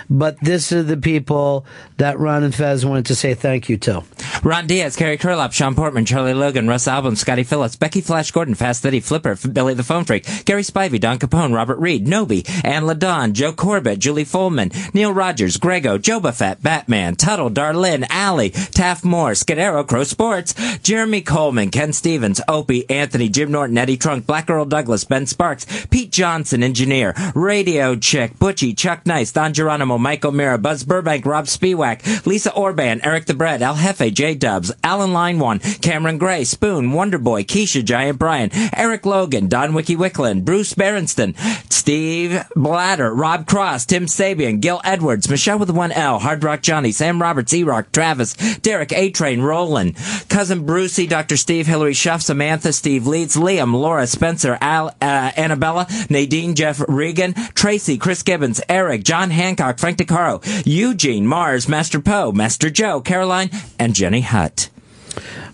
but this is the people that Ron and Fez wanted to say thank you to. Ron Diaz, Carrie Curlop, Sean Portman, Charlie Logan, Russ Album, Scotty Phillips, Becky Flash Gordon, Fast Eddie, Flipper, Billy the Phone Freak, Gary Spivey, Don Capone, Robert Reed, Noby, Ann LaDon, Joe Corbett, Julie Folman, Neil Rogers, Grego, Joe Buffett, Batman, Tuttle, Darlene, Allie, Taft Moore, Scudero, Crow Sports, Jeremy Coleman, Ken Stevens, Opie, Anthony, Jim Norton, Eddie Trunk, Black Earl Douglas, Ben Sparks, Pete Johnson, Engineer, Radio Chick, Butchie, Chuck Nice, Don Geronimo, Mike O'Meara, Buzz Burbank, Rob Spiewak, Lisa Orban, Eric the Bread, Al Jefe, J Dubs, Alan Line1, Cameron Gray, Spoon, Wonderboy, Keisha, Giant Brian, Eric Logan, Don Wiki Wicklund, Bruce Berenston, Steve Blatter, Rob Cross, Tim Sabian, Gil Edwards, Michelle with one L, Hard Rock Johnny, Sam Roberts, E-Rock, Travis, Derek, A-Train, Roland, Cousin Brucey, Dr. Steve, Hillary Schuff, Samantha, Steve Leeds, Liam, Laura, Spencer, Annabella, Nadine, Jeff Regan, Tracy, Chris Gibbons, Eric, John Hancock, Frank DeCaro, Eugene, Mars, Master Poe, Master Joe, Caroline, and Jenny Hutt.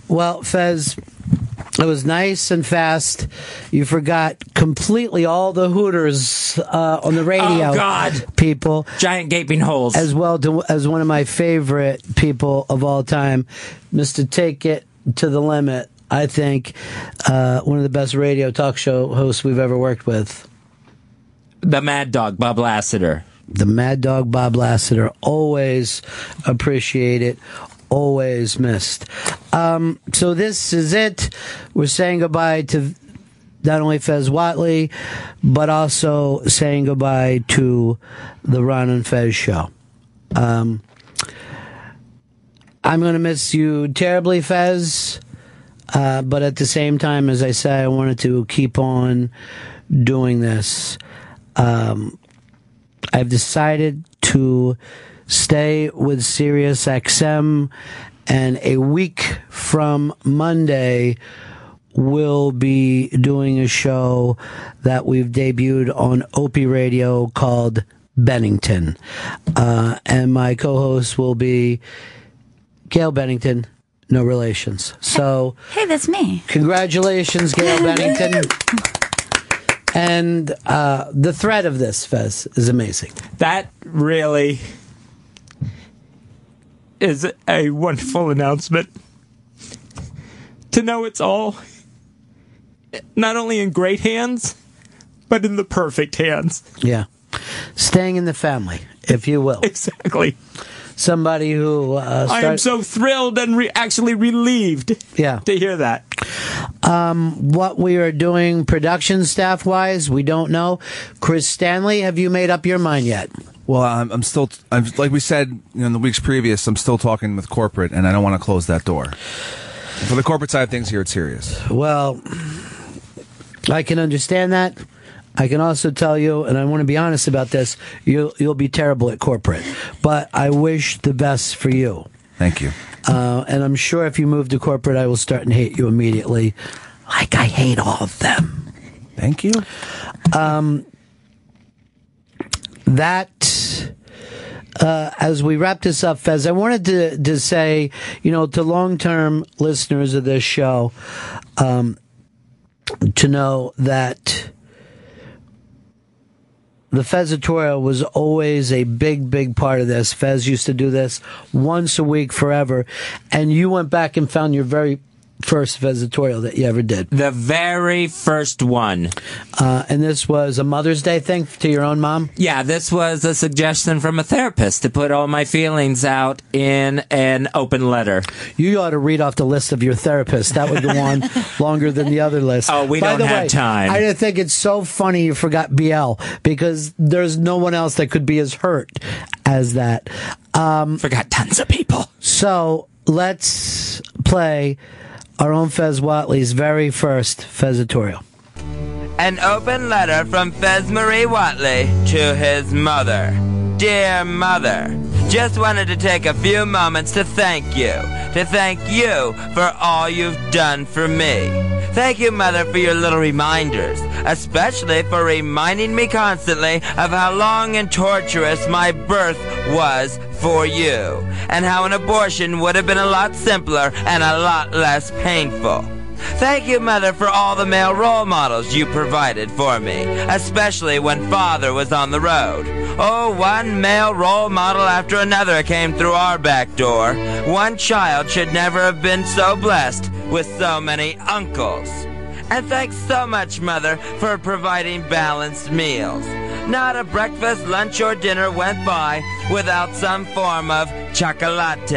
Well, Fez, it was nice and fast. You forgot completely all the Hooters on the radio. Oh, God. People. Giant gaping holes. As well as one of my favorite people of all time, Mr. Take It to the Limit. I think one of the best radio talk show hosts we've ever worked with. The Mad Dog, Bob Lassiter. The Mad Dog, Bob Lassiter. Always appreciate it. Always missed. So this is it. We're saying goodbye to not only Fez Whatley, but also saying goodbye to the Ron and Fez Show. I'm going to miss you terribly, Fez. But at the same time, as I say, I wanted to keep on doing this. I've decided to stay with SiriusXM, and a week from Monday, we'll be doing a show that we've debuted on Opie Radio called Bennington. And my co-host will be Gail Bennington. No relations. So, hey, that's me. Congratulations, Gail Bennington. And the thread of this, Fez, is amazing. That really is a wonderful announcement. To know it's all not only in great hands, but in the perfect hands. Yeah. Staying in the family, if you will. Exactly. Somebody who I am so thrilled and actually relieved to hear that. What we are doing production staff wise, we don't know. Chris Stanley, have you made up your mind yet? Well, I'm still, like we said in the weeks previous, I'm still talking with corporate, and I don't want to close that door. For the corporate side of things here, it's serious. Well, I can understand that. I can also tell you, and I want to be honest about this, you'll be terrible at corporate. But I wish the best for you. Thank you. And I'm sure if you move to corporate, I will start and hate you immediately. Like I hate all of them. Thank you. As we wrap this up, Fez, I wanted to say, to long-term listeners of this show, to know that the Fezatorial was always a big, big part of this. Fez used to do this once a week forever, and you went back and found your very first Fezatorial that you ever did. The very first one. And this was a Mother's Day thing to your own mom? Yeah, this was a suggestion from a therapist to put all my feelings out in an open letter. You ought to read off the list of your therapists. That would go on longer than the other list. Oh, we don't have time. I think it's so funny you forgot BL, because there's no one else that could be as hurt as that. Forgot tons of people. So let's play our own Fez Whatley's very first Fezatorial. An open letter from Fez Marie Whatley to his mother. Dear Mother, just wanted to take a few moments to thank you for all you've done for me. Thank you, Mother, for your little reminders, especially for reminding me constantly of how long and torturous my birth was for you, and how an abortion would have been a lot simpler and a lot less painful. Thank you, Mother, for all the male role models you provided for me, especially when Father was on the road. Oh, one male role model after another came through our back door. One child should never have been so blessed with so many uncles. And thanks so much, Mother, for providing balanced meals. Not a breakfast, lunch, or dinner went by without some form of chocolate.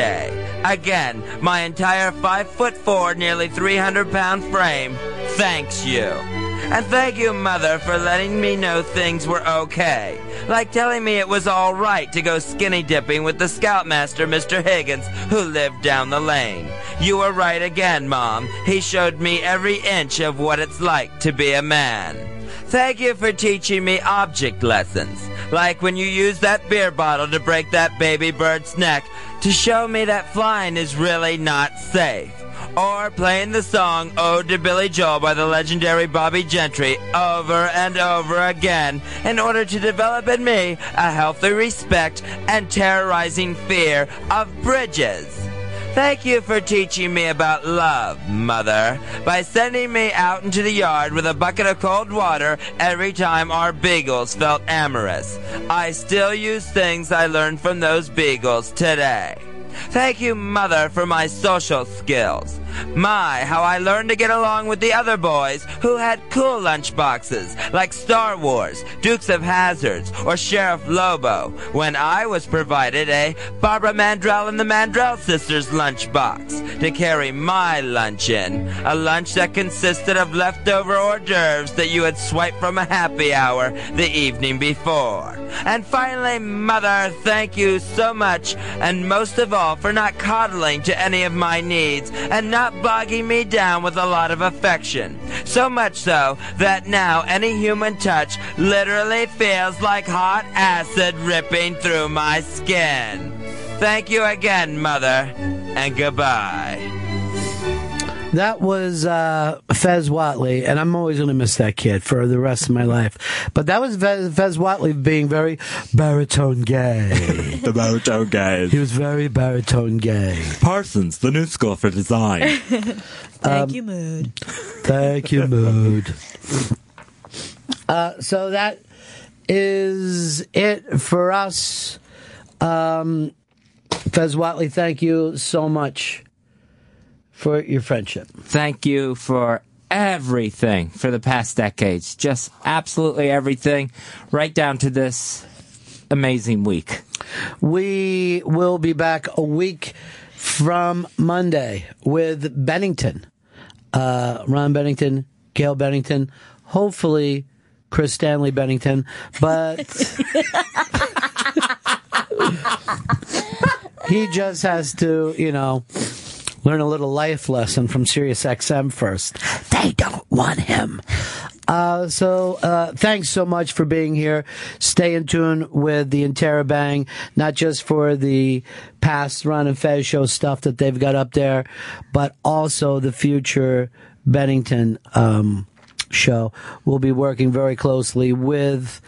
Again, my entire 5'4", nearly 300-pound frame thanks you. And thank you, Mother, for letting me know things were okay. Like telling me it was all right to go skinny dipping with the Scoutmaster, Mr. Higgins, who lived down the lane. You were right again, Mom. He showed me every inch of what it's like to be a man. Thank you for teaching me object lessons, like when you use that beer bottle to break that baby bird's neck to show me that flying is really not safe. Or playing the song Ode to Billy Joel by the legendary Bobby Gentry over and over again in order to develop in me a healthy respect and terrorizing fear of bridges. Thank you for teaching me about love, Mother, by sending me out into the yard with a bucket of cold water every time our beagles felt amorous. I still use things I learned from those beagles today. Thank you, Mother, for my social skills. My, how I learned to get along with the other boys who had cool lunchboxes like Star Wars, Dukes of Hazzards, or Sheriff Lobo, when I was provided a Barbara Mandrell and the Mandrell Sisters lunchbox to carry my lunch in. A lunch that consisted of leftover hors d'oeuvres that you had swiped from a happy hour the evening before. And finally, Mother, thank you so much, and most of all for not coddling to any of my needs and not bogging me down with a lot of affection. So much so that now any human touch literally feels like hot acid ripping through my skin. Thank you again, Mother, and goodbye. That was Fez Whatley, and I'm always going to miss that kid for the rest of my life. But that was Fez Whatley being very baritone gay. The baritone gay. He was very baritone gay. Parsons, the new school for design. Thank you, Mood. Thank you, Mood. So that is it for us. Fez Whatley, thank you so much for your friendship. Thank you for everything for the past decades. Just absolutely everything, right down to this amazing week. We will be back a week from Monday with Bennington. Ron Bennington, Gail Bennington, hopefully Chris Stanley Bennington, but he just has to, learn a little life lesson from SiriusXM first. They don't want him. So thanks so much for being here. Stay in tune with the Interrobang, not just for the past Ron and Fez Show stuff that they've got up there, but also the future Bennington show. We'll be working very closely with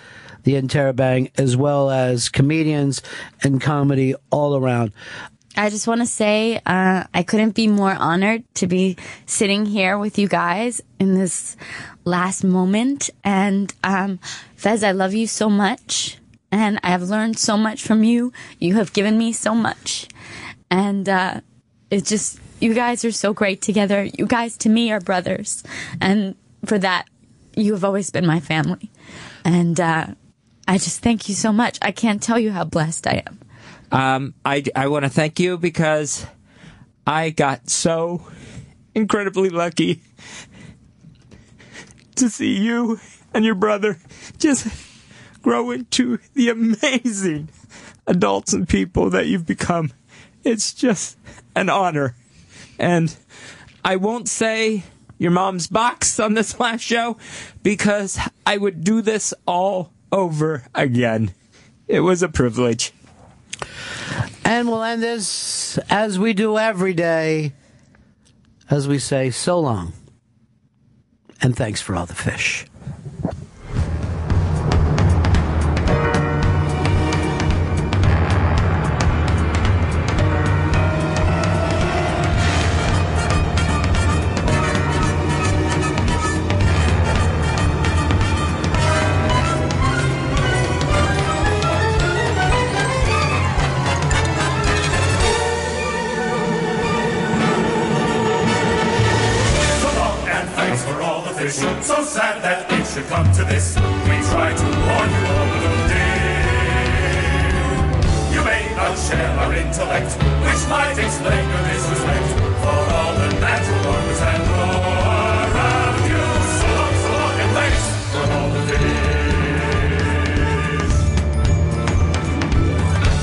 the Interrobang as well as comedians and comedy all around. I just want to say I couldn't be more honored to be sitting here with you guys in this last moment. And Fez, I love you so much. And I have learned so much from you. You have given me so much. And it's just, you guys are so great together. You guys, to me, are brothers. And for that, you have always been my family. And I just thank you so much. I can't tell you how blessed I am. I want to thank you because I got so incredibly lucky to see you and your brother just grow into the amazing adults and people that you've become. It's just an honor. And I won't say your mom's box on this last show because I would do this all over again. It was a privilege. And we'll end this as we do every day, as we say, so long. And thanks for all the fish. So sad that it should come to this. We try to warn you all little day. You may not share our intellect, which might explain your disrespect for all the natural orders and law around you. So long, and thanks for all the fish.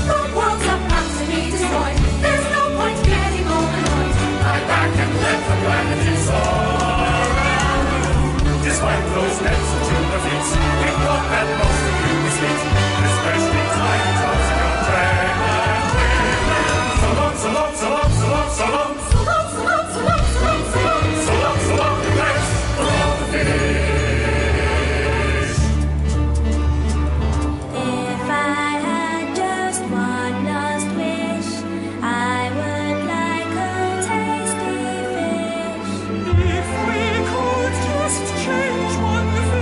The world's about to be destroyed. There's no point getting all annoyed. Lie back and let the planet dissolve. Despite those nets and tuna feet, we thought that most of you was sweet, especially tiny tots and your pregnant women. So long, so long, so long, so long, so long. So long, so long, so long, so long, so long. So long, so long, and thanks for all the fish. If I had just one last wish, I would like a tasty fish. If we could just change one thing.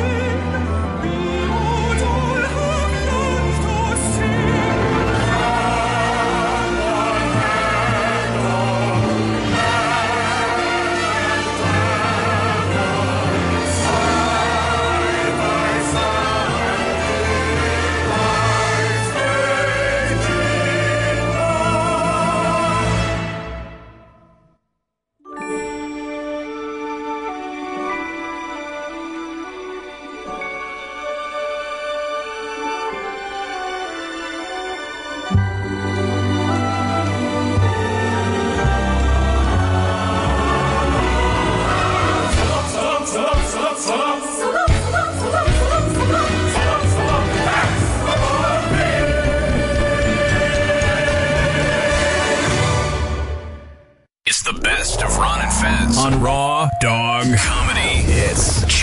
on Raw Dog Comedy Hits.